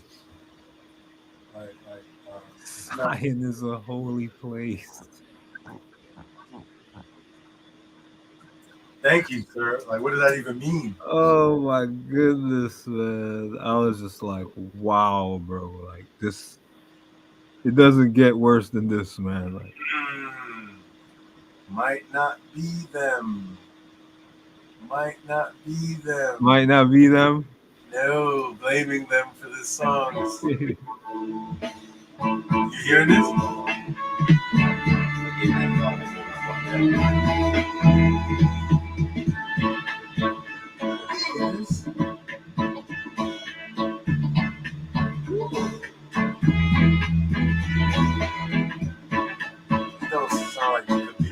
It's not- Zion is a holy place. Thank you, sir. Like, what does that even mean? Oh my goodness, man. I was just like, wow, bro. Like this, it doesn't get worse than this, man. Like, Might not be them. Might not be them. might not be them. No, blaming them for the songs. You hear this? Yes. It don't sound like it could be.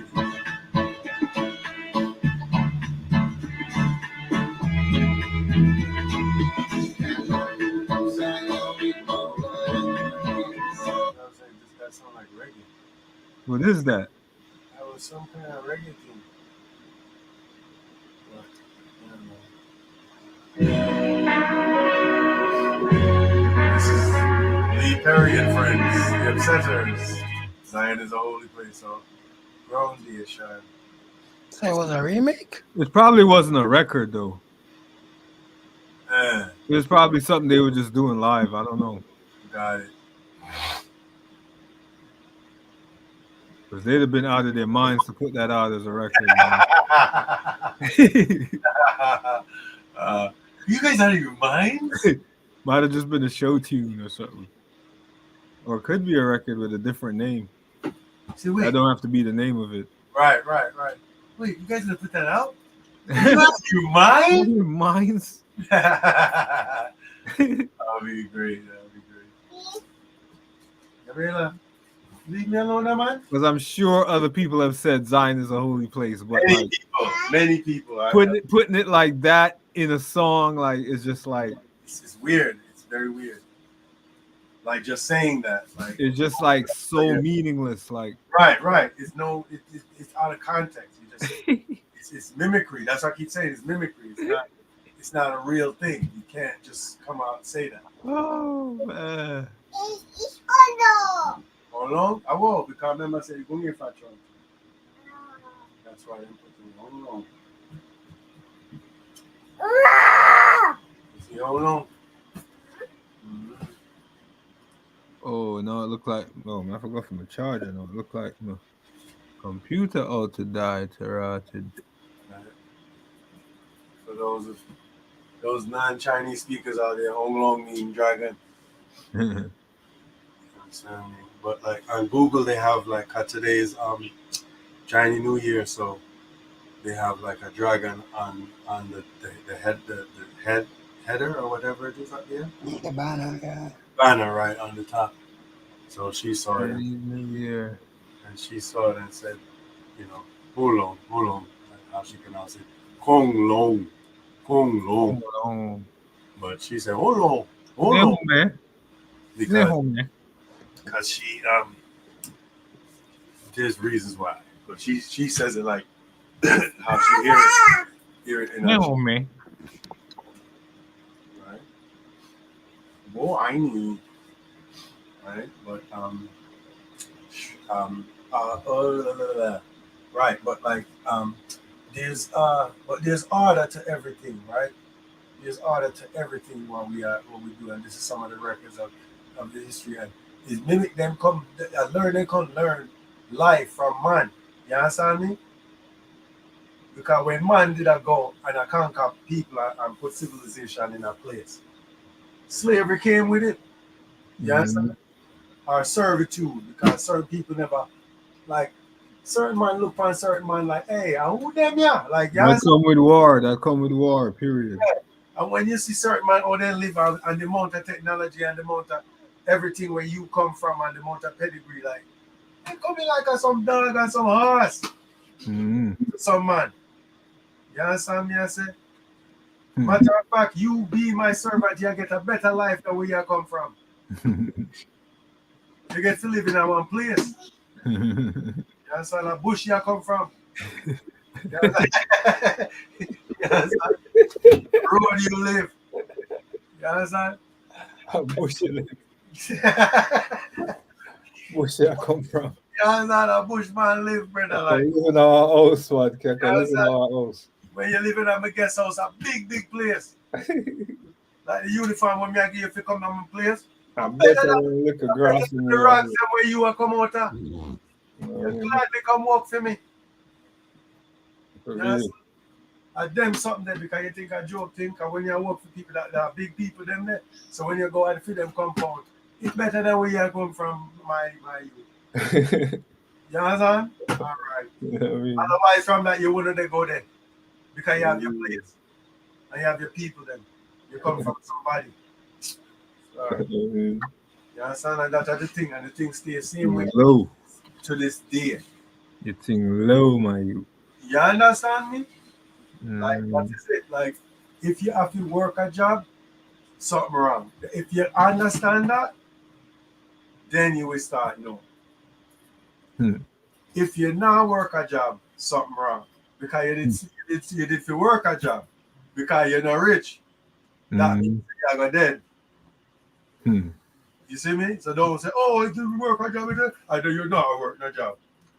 That sound like reggae. What is that? That was some kind of reggae thing. But, I don't know. This is Lee Perry and friends, the Obsessors. Zion is a holy place, so grown dear shine. So it was a remake? It probably wasn't a record though. It was probably something they were just doing live. I don't know. Got it. Because they'd have been out of their minds to put that out as a record. Man. You guys out of your minds? Might have just been a show tune or something. Or it could be a record with a different name. See, wait. That don't have to be the name of it. Right. Wait, you guys gonna put that out? You out of your mind? Your minds? That'll be great. Gabriela, leave me alone, man. Because I'm sure other people have said Zion is a holy place, but Many people. Putting it like that in a song, like it's just like it's weird. It's very weird. Like just saying that, like it's just like so meaningless. Like right. It's out of context. You just it's mimicry. That's what I keep saying. It's mimicry. It's not a real thing. You can't just come out and say that. Oh man. How long? I will, because remember I said you're going to get fat. That's why I didn't put them how long. See how long? Oh no, it looked like man, I forgot from the charger. No, it looked like my computer ought to die rotted. For those non-Chinese speakers out there, Hong Long mean dragon. But like on Google, they have like today's Chinese New Year, so they have like a dragon on the header or whatever it is up there. The banner, yeah. Banner right on the top. So she saw it. New Year. And she saw it and said, Hold on, how she pronounced it, Kong Long. But she said, hold on, man. Because she there's reasons why, but she says it like how she hear it in her. Man. Right. Boy, I need. Right, but right, but like there's order to everything, right? There's order to everything what we do, and this is some of the records of the history, and is mimic them come learn life from man. You understand me? Because when man did go and conquer people and put civilization in a place, slavery came with it. You understand? Or servitude, because certain people never, like, certain man look for certain man like, hey, who them yeah? Like, that come with war, period. Yeah. And when you see certain man, they live on the amount of technology and the amount of everything where you come from and the amount of pedigree, like, they come in like some dog and some horse. Mm. Some man. You understand me? I say. Hmm. Matter of fact, you be my servant, you get a better life than where you come from. You get to live in one place. You understand? A bush you come from. You understand? You understand? Road you live. You understand? Bush, You bush I come from. understand? A bushman live, brother. Like, Live in our house, man. Can you live in understand? our house. When you live in a guest house, a big place. Like the uniform when me I give you if you come to my place. I Better better than than lick a grass in the the rocks them where you are come out of. You yard. gladly come work for me. For You real. understand? I them something there because you think a joke thing, because when you work for people that are big people them there. So when you go and feed them compound, it's better than where you come from my youth. You understand? Alright. You know what I mean? Otherwise from that you wouldn't go there. Because you have your place. And you have your people then. You come from somebody. Alright. You understand? And that's the thing, and the thing stays the same way Low. to this day. You think low, my you. You understand me? Like what Mm. is it? Like if you have to work a job, something wrong. If you understand that, then you will start knowing. Hmm. If you not work a job, something wrong. Because you did to work a job. Because you're not rich. That means you are dead. Hmm. You see me? So don't say, oh, I didn't work a job. I know you're not working a job.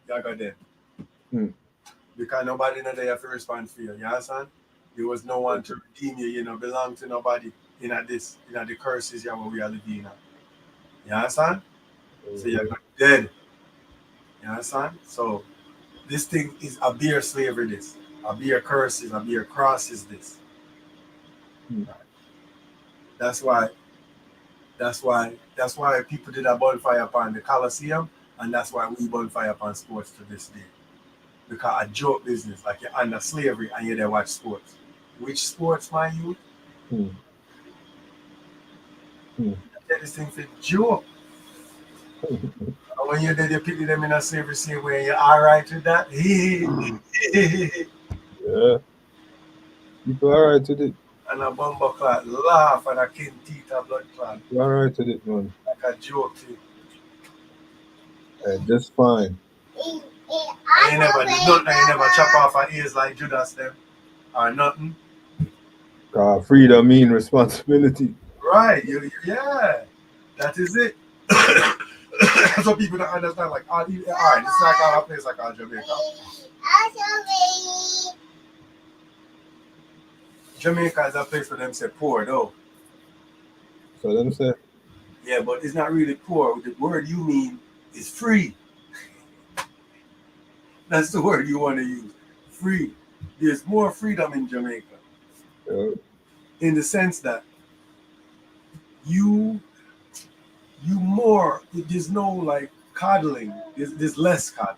You are dead. Hmm. Because nobody know they have to respond for you. You understand? There was no one to redeem you, you know, belong to nobody in the curses yeah, what we are living in. You understand? So you're dead. You understand? So this thing is a beer slavery, this. A beer curses, a beer crosses this. Hmm. That's why people did a bonfire upon the Colosseum, and that's why we bonfire upon sports to this day. Because a joke business, like you're under slavery and you there watch sports. Which sports, my youth? Hmm. Hmm. Take this thing for joke. And when you're there, you pity them in a slavery same way, you're alright with that? Yeah. People alright with it. And a bumper clot laugh and a king teeth a blood clot. People alright with it, man. Like a joke thing. Just fine. And you never do nothing, and you never chop off her ears like Judas them. Or nothing. Freedom mean responsibility. Right, yeah. That is it. So people don't understand, like, all right, it's like all our place like all Jamaica. Jamaica is a place where them say poor, though. So them say, Yeah, but it's not really poor. The word you mean is free. That's the word you want to use. Free. There's more freedom in Jamaica. In the sense that there's no like coddling. There's less coddling.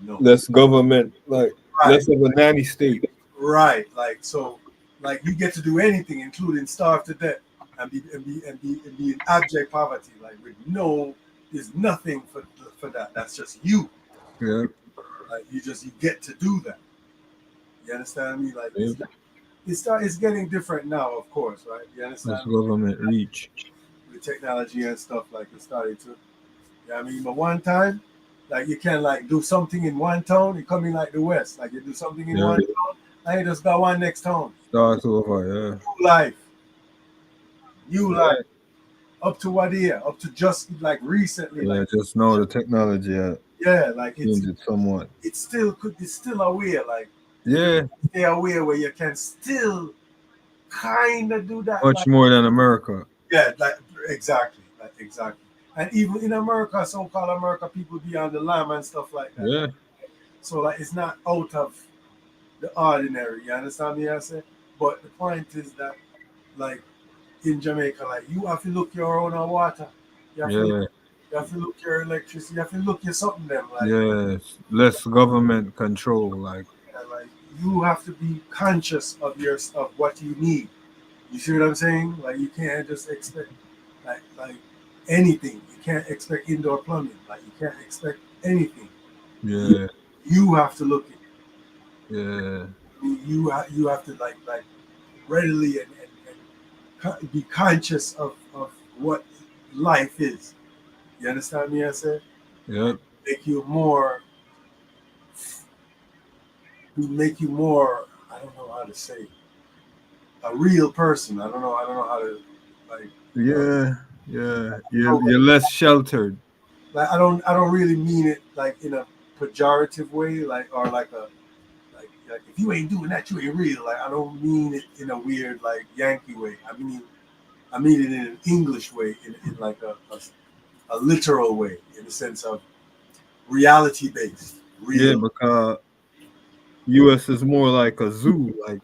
No. less government, like Right. less of a nanny state. Right. Like so, like you get to do anything, including starve to death and be in abject poverty. Like there's nothing for that. That's just you. Yeah. Like you get to do that. You understand me? Like Yeah. it's getting different now, of course, right? You understand? Less government reach. With technology and stuff, like it's starting to. Yeah, I mean, but one time, like you can like do something in one town, you come in like the West, like you do something in one town, and you just got one next town. Start over, yeah. New life. Up to what year? Up to just like recently. Yeah, like, just know the technology. Yeah, like changed it somewhat. It's still aware, like stay aware where you can still kind of do that. Much more than America. Yeah, like exactly. And even in America, so-called America, people be on the lam and stuff like that. Yeah. So like it's not out of the ordinary. You understand me? I say, but the point is that like in Jamaica, like you have to look your own water. You have to look your electricity. You have to look your something them. Like yes, less government control. Like you have to be conscious of what you need. You see what I'm saying? Like you can't just expect like anything. You can't expect indoor plumbing. Like you can't expect anything. Yeah. you have to look at. Yeah. You have to like readily and be conscious of what life is. You understand me? I said Yep. make you more. I don't know how to say a real person. I don't know how to like. Yeah. Yeah. You're less sheltered. Like I don't really mean it like in a pejorative way, like or like a like if you ain't doing that, you ain't real. Like I don't mean it in a weird like Yankee way. I mean it in an English way, in like a literal way, in the sense of reality based. Real. Yeah, because US is more like a zoo, like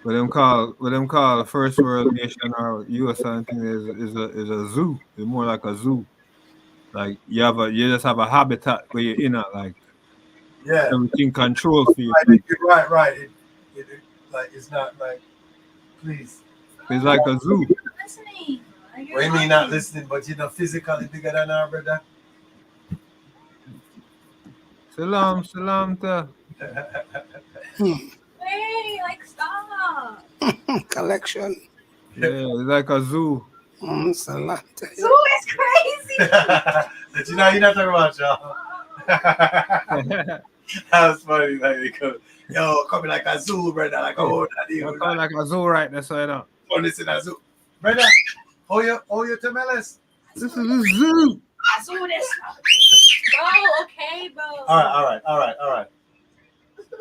what them call a first world nation or US I think is a zoo. It's more like a zoo. Like you just have a habitat where you're in it, like Yeah. everything controlled for you. Right. It like it's not like please. It's like a zoo. Listening. What do you mean not listening, but you're not physically bigger than our brother? Salam ta. Hey, like stop. Collection. Yeah, it's like a zoo. Salata. Zoo is crazy. But you know you're not talking about y'all. That was funny. Like they come, yo, coming like a zoo, brother. Like You're coming like a zoo right there, so you know. this in a zoo, brother. Oh, you tameles. This is a zoo. Zoo this. Bro, okay, bro. All right.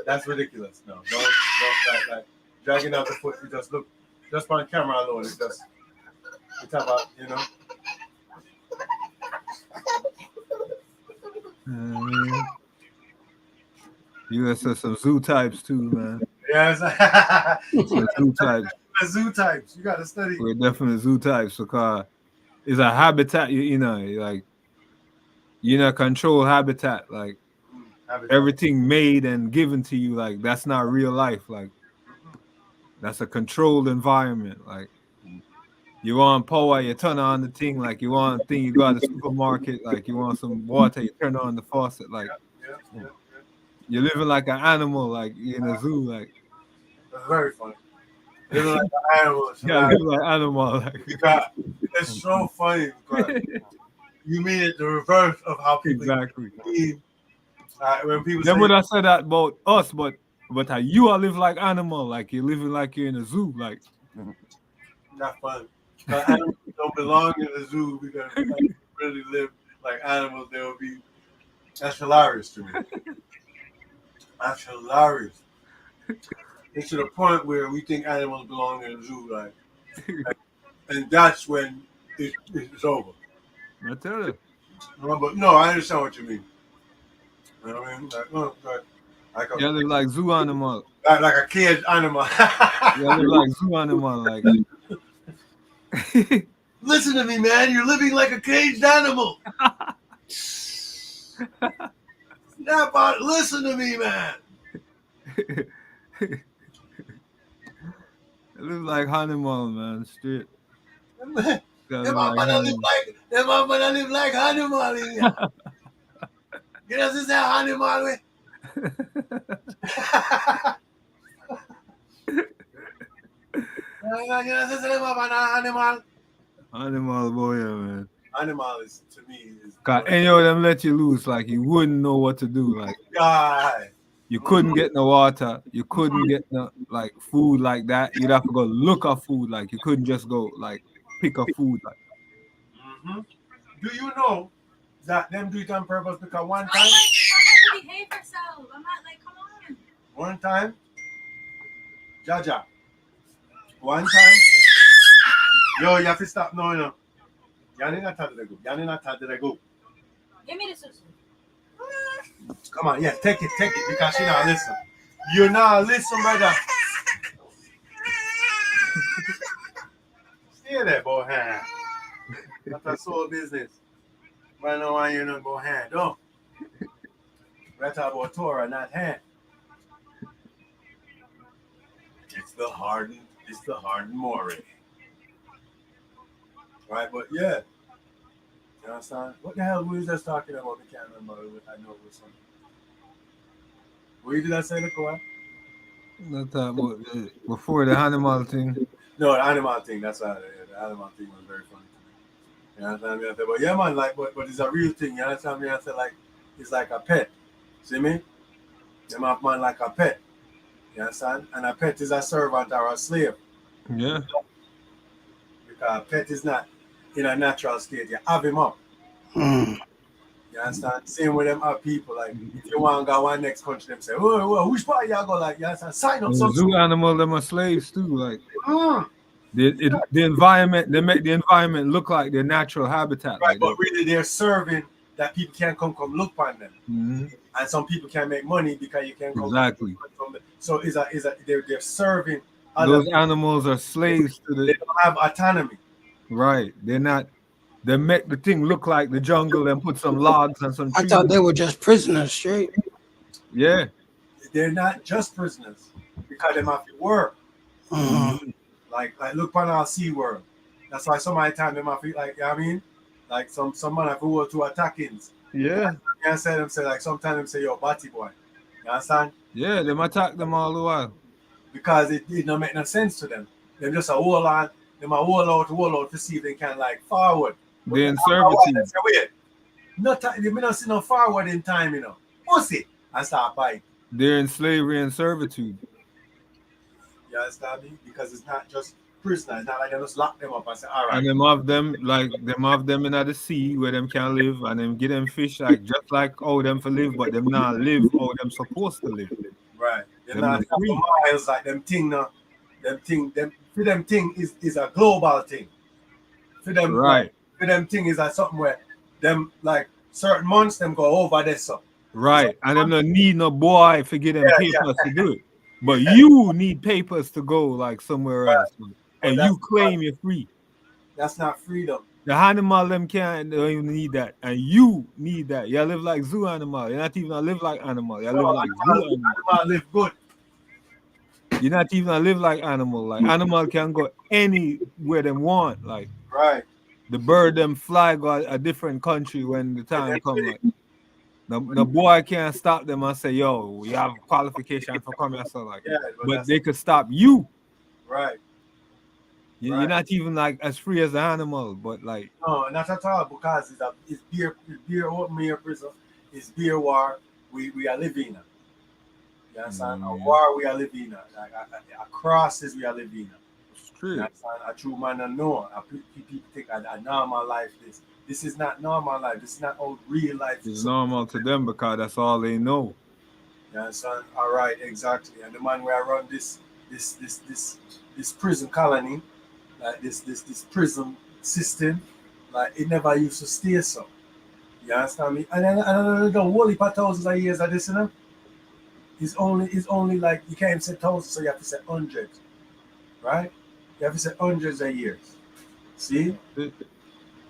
That's ridiculous. No, don't like dragging out the foot. You just look, just on camera alone. It's just you talk about, you know. US has some zoo types too, man. Yes. Some zoo types. The zoo types. You got to study. We're definitely zoo types because it's a habitat. You know, like you're in a controlled habitat. Like everything made and given to you. Like that's not real life. Like that's a controlled environment. Like you want power, you turn on the thing. Like you want a thing, you go to the supermarket. Like you want some water, you turn on the faucet. Like you're living like an animal. Like you're in a zoo. Like that's very funny. Living like an animal. yeah, live like animal. Like it's so funny because you mean it the reverse of how people exactly. mean. When people Then say, would I say that about us, but how you are live like animal, like you're living like you're in a zoo, like not fun. Animals don't belong in the zoo because if they really live like animals, they will be. That's hilarious to me. That's hilarious. It's to the point where we think animals belong in the zoo, like and that's when it's over. I tell you. But no, I understand what you mean. You know what I mean? Like You live like zoo animal. like a caged animal. You live like zoo animal, like listen to me, man. You're living like a caged animal. Snap out. Listen to me, man. I live like animal, man. Straight. Them man live like animal in here. You know, this is animal way. Animal. Animal boy, yeah, man. Animal is to me is. Cause any of them let you loose, like you wouldn't know what to do. Like God. you couldn't get no water, you couldn't get no like food like that. You'd have to go look up food. Like you couldn't just go like pick up food. Like Do you know that them do it on purpose because one time, Behave yourself. I'm not like, come on. one time, Jaja, one time, yo, you have to stop now, you know. Yanni not tired to go. Give me the susu. Come on, yeah, take it, because she not listen. You're not listen, brother. Stay there, boy, hand. That's a soul business. But no one you not go hand, don't. We're talking about Torah, not hand. It's the hardened moray. Right, but yeah. You understand? What the hell we was just talking about? I can't remember. I know it was something. What did I say, look what? Not that, but before the animal thing. No, the animal thing. That's why the animal thing was very funny to me. You understand me? I said, but yeah, man, like, but it's a real thing. You understand me? I said, like, it's like a pet. See me? Them have man like a pet. You understand? And a pet is a servant or a slave. Yeah. Because a pet is not in a natural state. You have him up. Mm. You understand? Same with them have people. Like, if you want to go one next country, them say, oh, which part you go? Like, you understand? Sign up And some. zoo animal, them are slaves too. Like Mm. the environment, they make the environment look like their natural habitat. Right, Like but really they're serving that people can't come look on them. Mhm. And some people can't make money because you can't come Exactly. from them. So they're serving other Those people. animals are slaves to They the don't have autonomy. right. They're not. They make the thing look like the jungle and put some logs and some I trees. thought they were just prisoners, straight. Yeah. They're not just prisoners because they have to work. Mhm. Like look on our Sea World. That's why some of the time they might feel like, you know what I mean? Like some man have to go to attackings. Yeah. You understand them say like sometimes them say yo batty boy. You understand? Yeah. Them attack them all the while. Because it don't make no sense to them. Them just a hold on, them a hold out to see if they can like forward. They're in After a while, servitude. they say, wait, they may not see no forward in time, you know. Pussy. And start biting. They're in slavery and servitude. You understand me? Because it's not just prisoners. It's not like they just lock them up and say, all right. And them have them in the sea where them can live and them give them fish like just like how them for live, but them not live how them supposed to live. Right. They're Them not are free. miles like them thing now. For them thing is a global thing. For them Right. like, for them thing is like something where them like certain months them go over there so. Right. And them don't need no boy to give them Yeah, papers to do it. But you need papers to go like somewhere else. And that's you claim you're free. That's not freedom. The animal them can't don't even need that. And you need that. You live like zoo animal. You're not even a live like animal. You live like zoo animal. Animal live good. You're not even a live like animal. Like animal can go anywhere they want. Like Right. the bird them fly go a different country when the time they're come. free. Like the boy can't stop them and say, yo, you have qualification for coming. So like, Yeah, but they could stop you. right. You're Right. not even like as free as an animal, but like No, not at all, because it's beer open air prison, it's beer war we are living in. You understand? A war we are living in. Like a crosses we are living in. it's You true. understand? A true man and know. People think a normal life this is not normal life. This is not how real life It's is. normal to them because that's all they know. You understand? All right, exactly. And the man where I run this prison colony, like this prison system, like it never used to stay so. You understand me? And the whole heap of thousands of years of this, you know, it's only like you can't even say thousands, so you have to say hundreds, right? You have to say hundreds of years. See,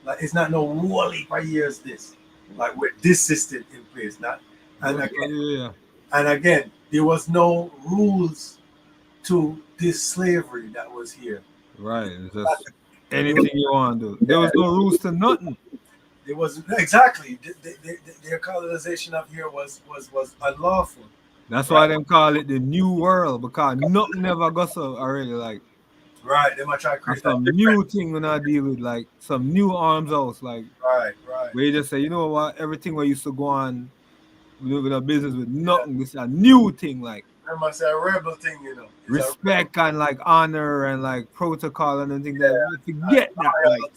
like it's not no whole heap of years. This, like with this system in place, not and again. Yeah. And again, there was no rules to this slavery that was here. Right. It's just anything you want to do. There was no rules to nothing. It was exactly their colonization of here was unlawful. That's why them call it the new world, because nothing ever got so already. Like Right, they might try to create some that new thing when I deal with, like some new arms house, like right. where you just say, you know what, everything we used to go on living a business with nothing. This is a new thing, like They must say a rebel thing, you know. It's respect and like honor and like protocol and everything. That you forget that. Like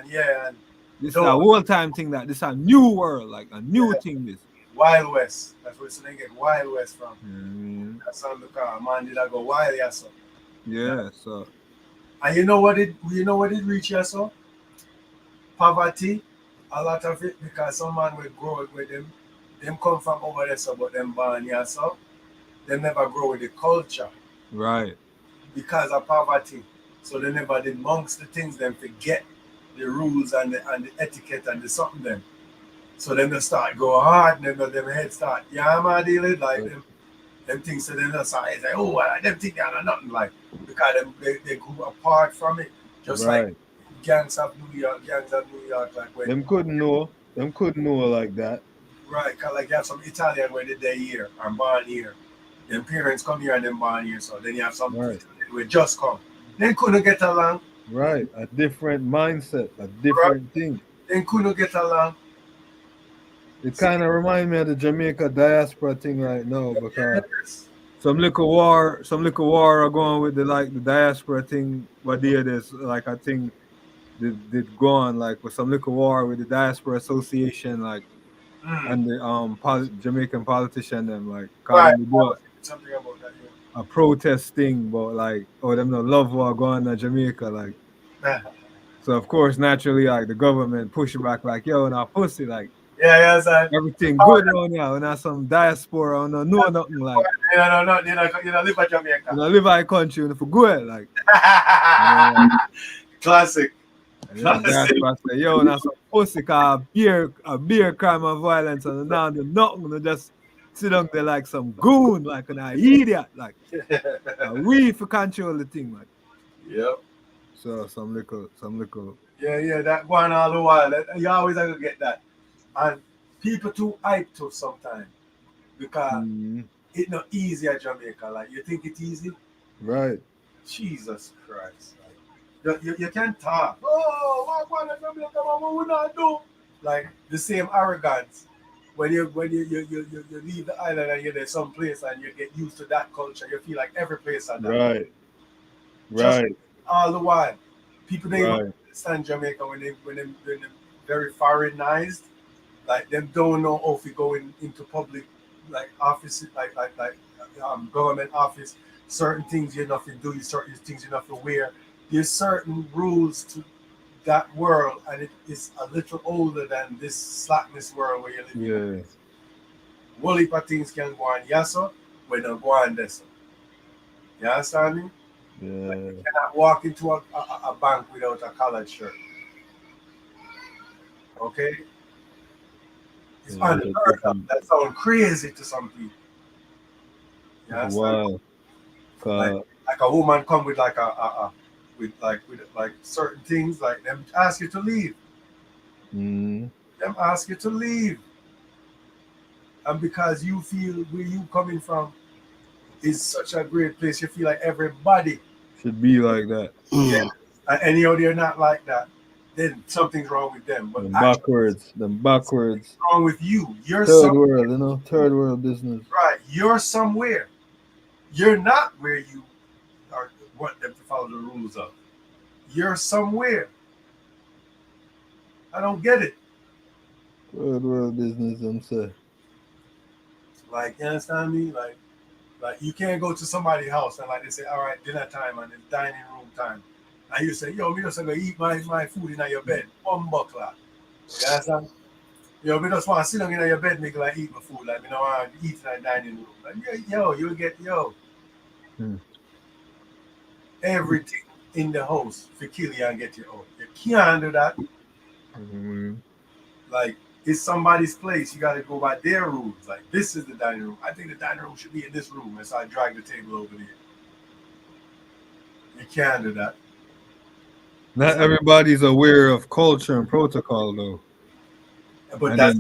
yeah. this is a whole time thing. That this is a new world, like a new thing. This Wild West. That's where they get Wild West from. That's what the car. Man did I go wild, yeah, so. Yeah, so. And you know what it reach here, so? Poverty, a lot of it, because some man will grow with them. Them come from over there, so, but them born here, so. They never grow with the culture. Right. Because of poverty. So they never did amongst the things, them forget the rules and the etiquette and the something them. So then they start go hard, and then them head start, yeah, man, deal it like them things. So then they start say, oh, well, them think they are nothing like, because they grew apart from it, just like gangs of New York, like when them couldn't know like that. right, cause like you have some Italian where they here and born here, Them parents come here and them born here, so then you have some Right. people who just come. They couldn't get along. Right. A different mindset, a Right? different thing. They couldn't get along. It kind of reminds me of the Jamaica diaspora thing right now because Yes. some little war are going with the diaspora thing. What did is like I think did go on like with some little war with the diaspora association like Mm. and the Jamaican politician them like call Right. them to do Something about that. a protest thing, but like oh them no love war going to Jamaica like. Yeah. So of course naturally like the government push back like yo now pussy like Yeah, sir. everything good on now and that's some diaspora and no know nothing like You know, live at Jamaica. you know live our country and for good like yeah. Classic. And then the diaspora say yo now some pussy cause a beer crime and violence and now do nothing they just sit down there like some goon like an idiot like we for control the thing like Yep. so some little Yeah, that going all the while. You always have to get that. And people too hyped to sometimes because it's not easy at Jamaica. Like you think it's easy? right. Jesus Christ. Like, you can't talk. Oh, what going on Jamaica? What we not do? Like the same arrogance when you leave the island and you're there someplace and you get used to that culture, you feel like every place are that. Right. Just Right. all the while. People they Right. don't understand Jamaica when they very foreignized. Like them don't know if you go into public like office like government office, certain things you're not to do, certain things you're not to wear. There's certain rules to that world and it is a little older than this slackness world where you live. Yeah. Whole heap of things can go on yaso when they go on this. You understand me? Yeah. Like you cannot walk into a bank without a collared shirt. Okay? It's Yeah, unheard of. That sounds crazy to some people. You understand? Wow. Like a woman come with with certain things, like them ask you to leave. Them ask you to leave. And because you feel where you coming from is such a great place, you feel like everybody should be like that. Yeah. And any other they're not like that, then something's wrong with them. But Them backwards. what's wrong with you? You're third world, you know, third world business. Right. You're somewhere. You're not where you want them to follow the rules of. You're somewhere. I don't get it. Third world business, I'm saying. Like, you understand me? Like you can't go to somebody's house and like they say, all right, dinner time and it's dining room time. And you say, yo, me just gonna eat my food in your bed. Buckler. You understand? Yo, me just want to sit down in your bed, make like eat my food. Like, me don't want to eat in the dining room. Like, yo, you'll get, everything in the house for kill you and get you out. You can't do that. Like, it's somebody's place. You got to go by their rules. Like, this is the dining room. I think the dining room should be in this room. And so I drag the table over there. You can't do that. Not everybody's aware of culture and protocol, though. But and that's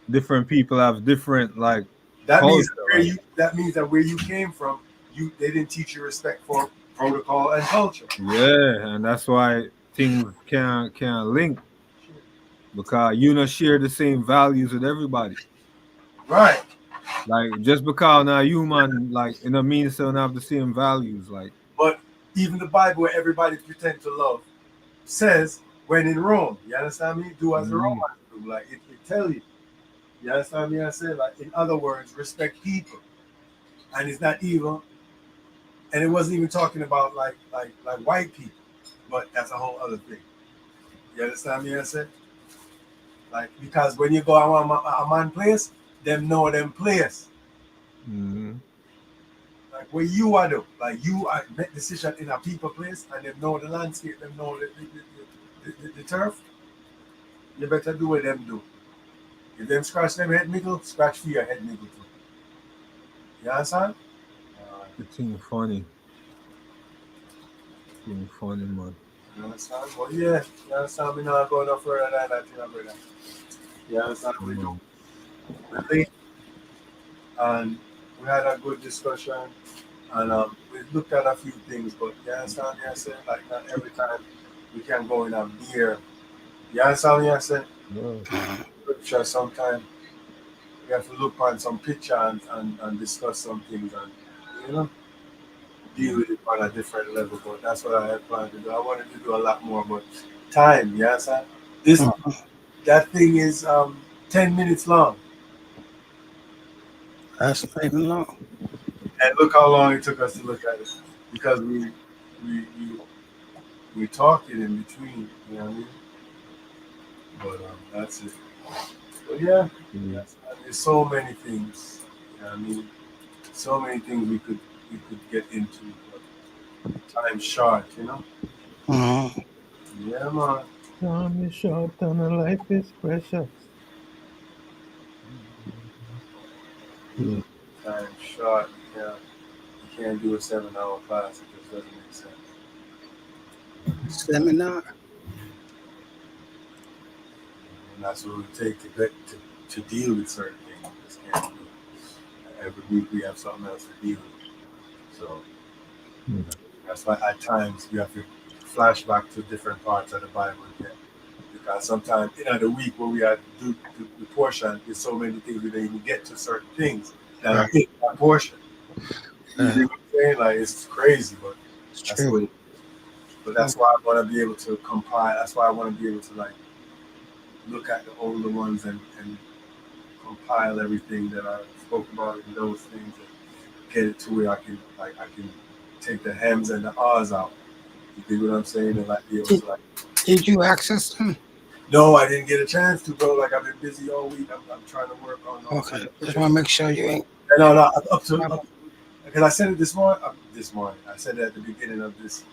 different people have different like. That means that where you came from, they didn't teach you respect for protocol and culture. Yeah, and that's why things can't link because you don't share the same values with everybody. Right. Like just because now human like in a means they don't have the same values. Like. But even the Bible, where everybody pretend to love, says when in Rome, you understand me? Do as the Romans do. Like it tell you. You understand me? I say, like, in other words, respect people. And it's not evil. And it wasn't even talking about like white people. But that's a whole other thing. You understand me? I said? Like, because when you go a man place, them know them place. Like where you are though. Like you are make decision in a people place and them know the landscape, them know the turf. You better do what them do. If them scratch them head niggle, scratch for your head niggle too. You understand? It's funny. It's funny, man. You understand? Well, yeah. You understand? Me not going no further than that, you know, brother. You understand? We do. Really? And we had a good discussion, and we looked at a few things. But you understand me? I said like not every time we can go in a beer. You understand me? I said scripture. Sometimes we have to look on some picture and discuss some things and you know deal with it on a different level. But that's what I had planned to do. I wanted to do a lot more, but time. You understand? This that thing is 10 minutes long. That's not even long. And look how long it took us to look at it because we we, we talked it in between, you know what I mean? But that's it. But yeah, there's so many things, you know what I mean? So many things we could get into, but time's short, you know? Mm-hmm. Yeah, man. Time is short and life is precious. Time's short. You can't do a 7-hour class. It just doesn't make sense. Seminar. And that's what it would take to get to deal with certain things. Just can't do it. Every week we have something else to deal with. So that's why at times we have to flash back to different parts of the Bible again. Because sometimes in the week where we had to do the portion, there's so many things we don't even get to certain things that are in that portion. You know what I'm saying? Like it's crazy, but It's that's true. the way. But that's why I want to be able to compile. That's why I want to be able to like look at the older ones and compile everything that I spoke about in those things and get it to where I can take the hems and the ahs out. You think what I'm saying? And like be able to like. Did you access them? No, I didn't get a chance to, bro. Like I've been busy all week. I'm trying to work on. Okay. Just want to make sure you ain't. No, up because I said it this morning. This morning, I said it at the beginning of this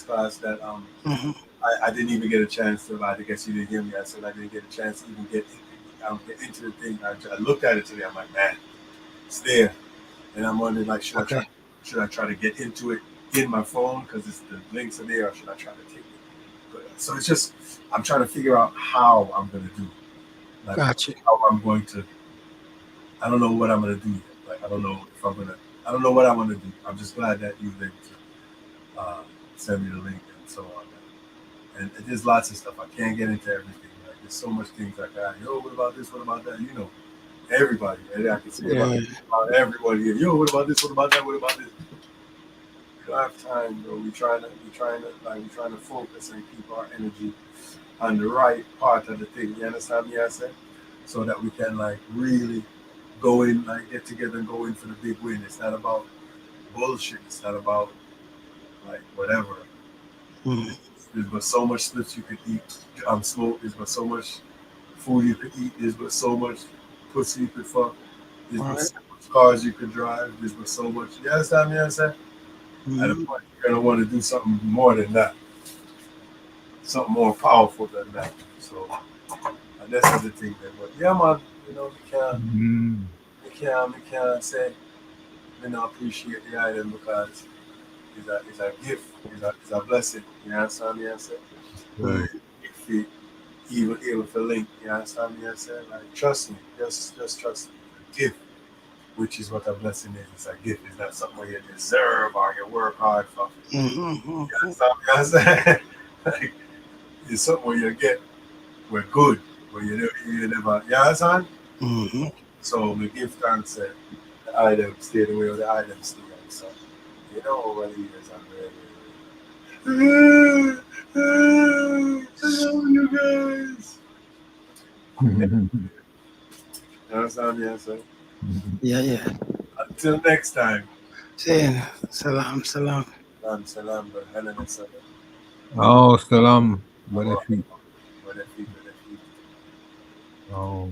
class that I didn't even get a chance to. I guess you didn't hear me. I said I didn't get a chance to even get into the thing. I looked at it today. I'm like, man, it's there, and I'm wondering like, should I try to get into it in my phone because the links are there, or should I try to take it? But, so it's just I'm trying to figure out how I'm gonna do. Like, Gotcha. how I'm going to. I don't know what I'm gonna do yet. Like I don't know if I'm gonna. I don't know what I'm gonna do. I'm just glad that you were able to send me the link and so on. And there's lots of stuff. I can't get into everything. Like there's so much things like that. Yo, what about this? What about that? You know, everybody. And I can say about everybody. Yo, what about this? What about that? What about this? We don't have time, bro. We're trying to focus and keep our energy on the right part of the thing. You understand me? I said, so that we can like really go in, like get together and go in for the big win. It's not about bullshit. It's not about like whatever. There's but so much slips you could eat. Smoke. There's but so much food you could eat. There's but so much pussy you could fuck. There's but so much cars you could drive. There's but so much. You understand me? I said. At a point, you're gonna want to do something more than that. Something more powerful than that. So and that's the thing. But yeah, man. You know, we can't say we don't appreciate the item because it's a gift, it's a blessing. You understand me? I said, Right. if you even for link, you understand me? I said, like trust me, just trust me. A gift, which is what a blessing is. It's a gift. It's not something you deserve or you work hard for. You understand me? I said, like, it's something where you get, we're good, where you never, you understand? So we give thanks that the item stay the way the item stay. So, you know, over the years, I'm really, hello, you guys. You understand me? So, Yeah. until next time. Saying salam. Salam, but Helen and Salam. Oh, salam. Benefit. Benefit. Oh.